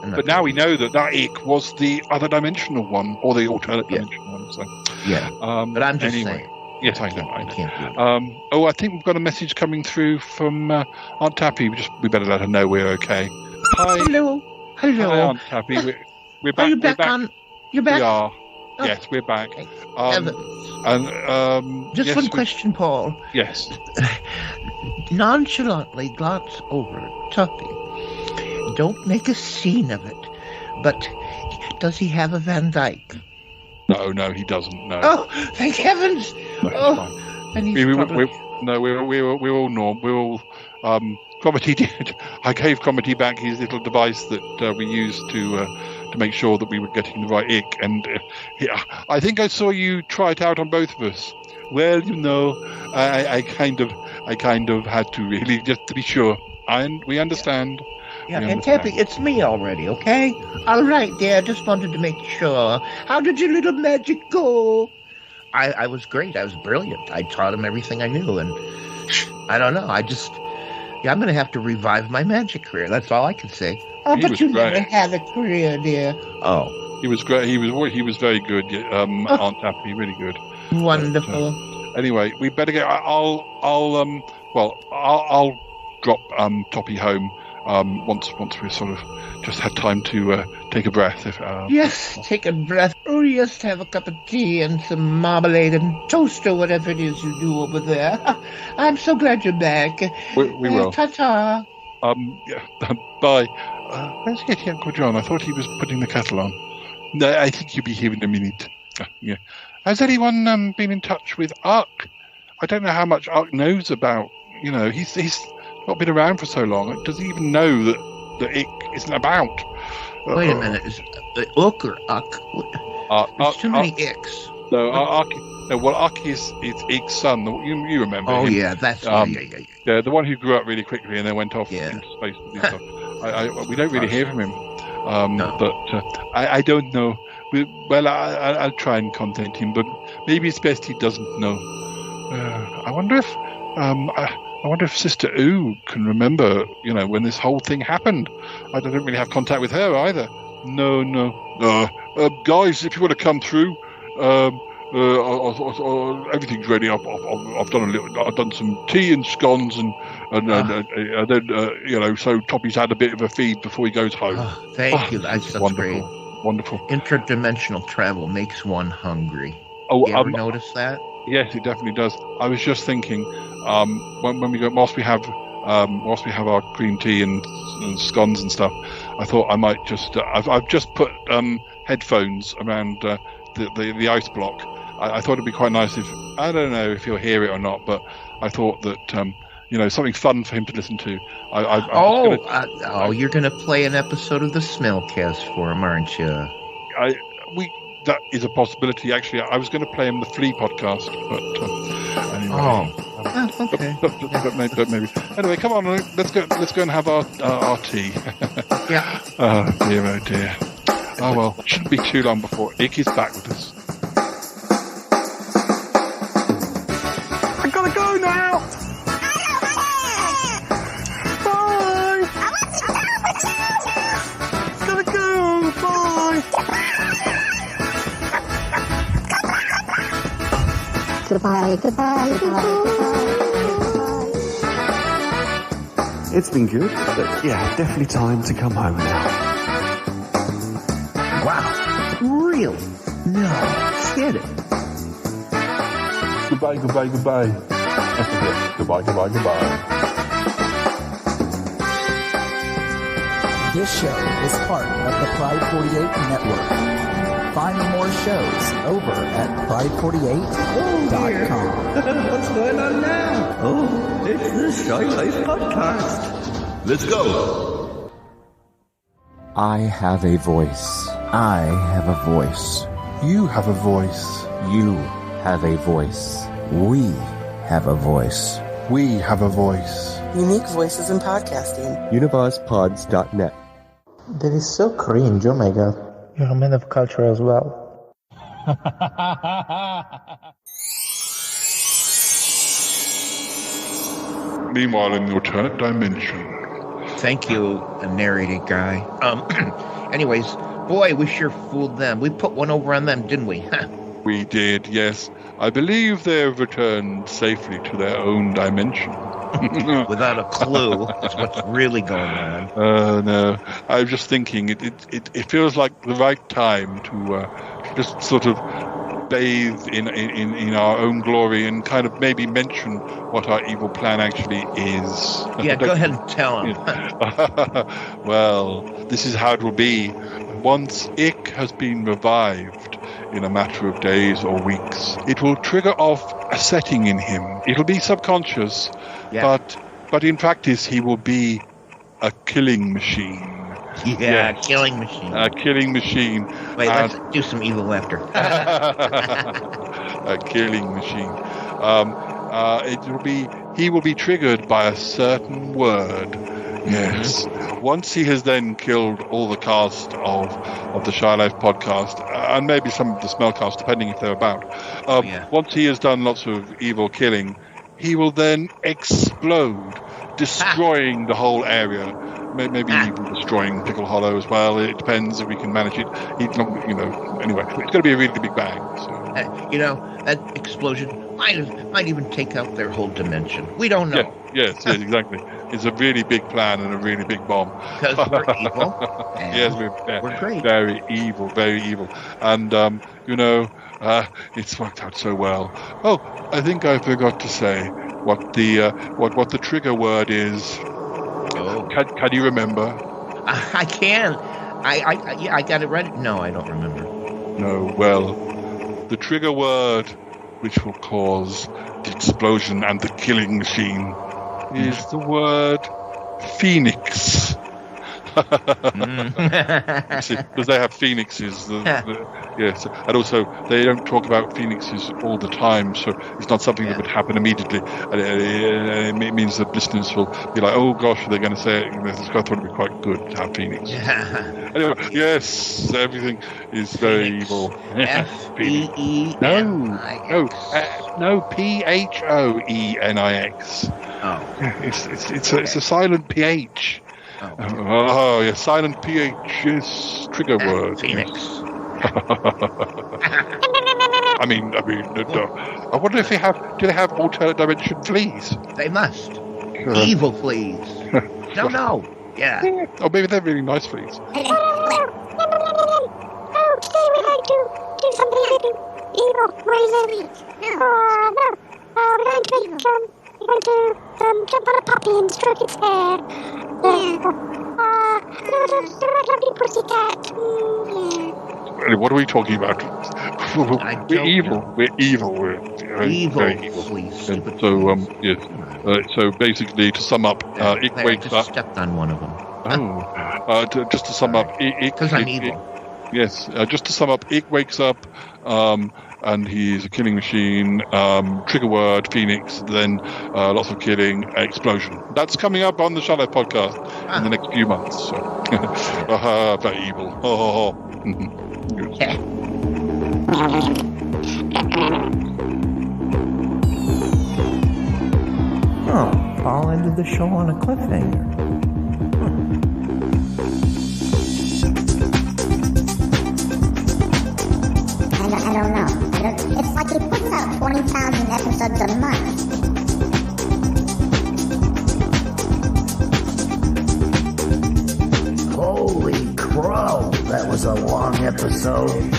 But now we know that ick was the other dimensional one, or the alternate dimensional one. So yeah, but I'm just saying. Yes, I know. I think we've got a message coming through from Aunt Tappy. We better let her know we're okay. Hi. Hello. Hi, Aunt Tappy. We're back. Are you back? You're back. We are. Oh. Yes, we're back. And just one question, Paul. Yes. Nonchalantly glance over Tuppy. Don't make a scene of it. But does he have a Van Dyke? No, he doesn't. No. Oh, thank heavens! No, and he's probably... we're all normal. We're all Cromitty. I gave Cromitty back his little device that we used to make sure that we were getting the right ick. And I think I saw you try it out on both of us. Well, I kind of had to really just to be sure. We understand. Yeah, and Tappy, it's me already, okay? All right, dear, just wanted to make sure. How did your little magic go? I was great. I was brilliant. I taught him everything I knew, and I don't know. I'm going to have to revive my magic career. That's all I can say. Oh, but you never had a career, dear. Oh. He was great. He was very good, Aunt Tappy, really good. Wonderful. But, anyway, we better get... I'll drop Toppy home once we sort of just had time to take a breath. Yes, take a breath. Or just have a cup of tea and some marmalade and toast or whatever it is you do over there. I'm so glad you're back. We will. Ta-ta. Bye. Where's Yeti Uncle John? I thought he was putting the kettle on. No, I think you'll be here in a minute. Yeah. Has anyone been in touch with Ark? I don't know how much Ark knows about. He's not been around for so long. Does he even know that the ick isn't about? Wait a minute. Is Ook or Uck? There's too many icks. No, Ark. No, well, Ark is Ick's son. You remember? Oh him. Yeah, that's yeah. The one who grew up really quickly and then went off into space with his stuff. We don't really hear from him. No. But I don't know. I'll try and contact him, but maybe it's best he doesn't know. I wonder if Sister Oo can remember, when this whole thing happened. I don't really have contact with her either. No. Guys, if you want to come through, everything's ready. I've done some tea and scones, and then so Toppy's had a bit of a feed before he goes home. Thank you. That's great. Wonderful. Interdimensional travel makes one hungry. Oh, you ever notice that? Yes, it definitely does. I was just thinking, when we go, whilst we have our green tea and scones and stuff, I thought I might just. I've just put headphones around the ice block. I thought it'd be quite nice if, I don't know if he'll hear it or not, but I thought that something fun for him to listen to. You're gonna play an episode of the Smellcast for him, aren't you? That is a possibility. Actually, I was going to play him the Flea podcast, but anyway. Okay. But maybe. Anyway, come on, let's go and have our tea. Yeah. Oh dear. Oh well, shouldn't be too long before Ick is back with us. I gotta go now. Bye. Gotta go. Bye. Goodbye. It's been good, but yeah, definitely time to come home now. Wow. Really? No. Get it. Goodbye. Goodbye. This show is part of the Pride 48 Network. Find more shows over at pride48.com. What's going on now? Oh, it's the Shy Life Podcast. Let's go. I have a voice. I have a voice. You have a voice. You have a voice. We have a voice. We have a voice. Unique voices in podcasting. UnivazPods.net. That is so cringe, oh my god. You're a man of culture as well. Meanwhile, in the alternate dimension. Thank you, narrated guy. Anyways, boy, we sure fooled them. We put one over on them, didn't we? We did, yes. I believe they've returned safely to their own dimension. Without a clue as what's really going on. No. I was just thinking, it feels like the right time to just sort of bathe in our own glory and kind of maybe mention what our evil plan actually is. Yeah, go ahead and tell him. Well, this is how it will be. Once Ick has been revived in a matter of days or weeks, it will trigger off a setting in him. It'll be subconscious, but in practice he will be a killing machine. Yeah, killing machine. A killing machine. Wait, let's do some evil laughter. A killing machine. He will be triggered by a certain word. Yes. Once he has then killed all the cast of the Shy Life podcast, and maybe some of the Smellcast, depending if they're about. Once he has done lots of evil killing, he will then explode, destroying the whole area. Maybe even destroying Pickle Hollow as well. It depends if we can manage it. Anyway, it's going to be a really big bang. So. That explosion might even take out their whole dimension. We don't know. Yes, exactly. It's a really big plan and a really big bomb. Because we're evil. Yes, we're great. Very evil, very evil. And, it's worked out so well. Oh, I think I forgot to say what the trigger word is. Oh. Can you remember? I can. I got it right. No, I don't remember. No, well, the trigger word which will cause the explosion and the killing machine is the word Phoenix. Because they have phoenixes. Yes, and also they don't talk about phoenixes all the time, so it's not something that would happen immediately. And it means that listeners will be like, "Oh gosh, they're going to say it. It's going to be quite good to have phoenix." Anyway, yes, everything is very evil. Phoenix. No, Phoenix. Oh, it's a silent PH. Oh, yeah, silent PH is trigger word. Phoenix. I mean, I wonder if do they have alternate dimension fleas? They must. Evil fleas. No. Yeah. Or maybe they're really nice fleas. Oh, today we'd like to do something evil. We're going to jump on a puppy and stroke its hair. Lovely pussycat. What are we talking about? We're evil. We're evil. We're very evil. Please, and so, yes. So basically, to sum up, Ick wakes up. Stepped on one of them. Just to sum up, because I'm evil. Yes. Just to sum up, Ick wakes up. And he's a killing machine, trigger word, Phoenix, then lots of killing, explosion. That's coming up on the Shy Life podcast in the next few months. So. Very evil. Paul ended the show on a cliffhanger. I don't know. It's like he puts out 20,000 episodes a month. Holy crow, that was a long episode.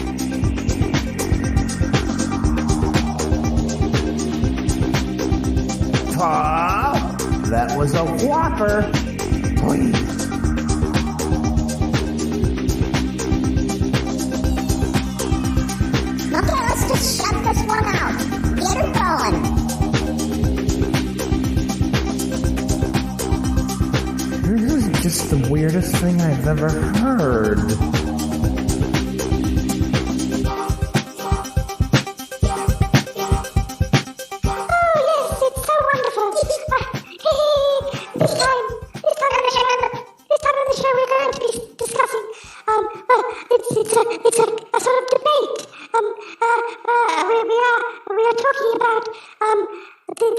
Paul, that was a whopper. Please. Okay, let's just shut this one out. Get her going. This is just the weirdest thing I've ever heard. Oh, yes, it's so wonderful. This time on the show, we're going to be discussing, it's a sort of debate. We are talking about, we're going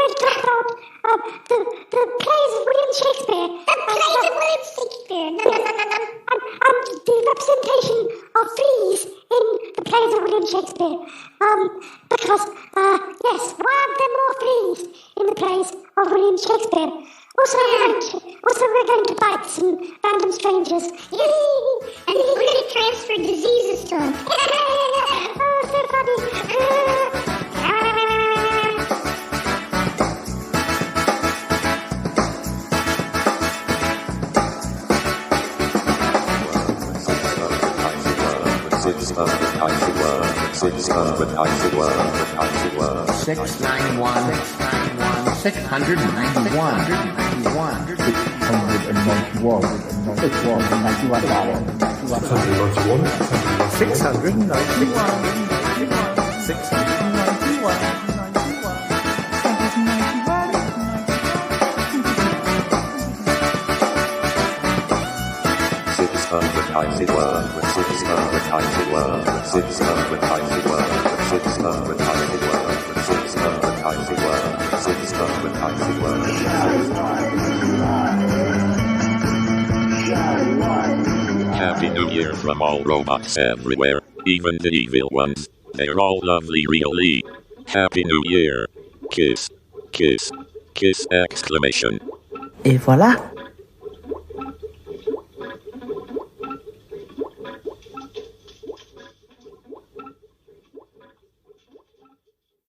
to talk about, the plays of William Shakespeare. The plays of William Shakespeare. And the representation of fleas in the plays of William Shakespeare. Because, yes, why aren't there more fleas in the plays of William Shakespeare? Also, we're going to bite some random strangers. Yee! 691, 691, 691, 691, Happy New Year from all robots everywhere, even the evil ones. They're all lovely really. Happy New Year. Kiss, kiss, kiss exclamation. Et voilà.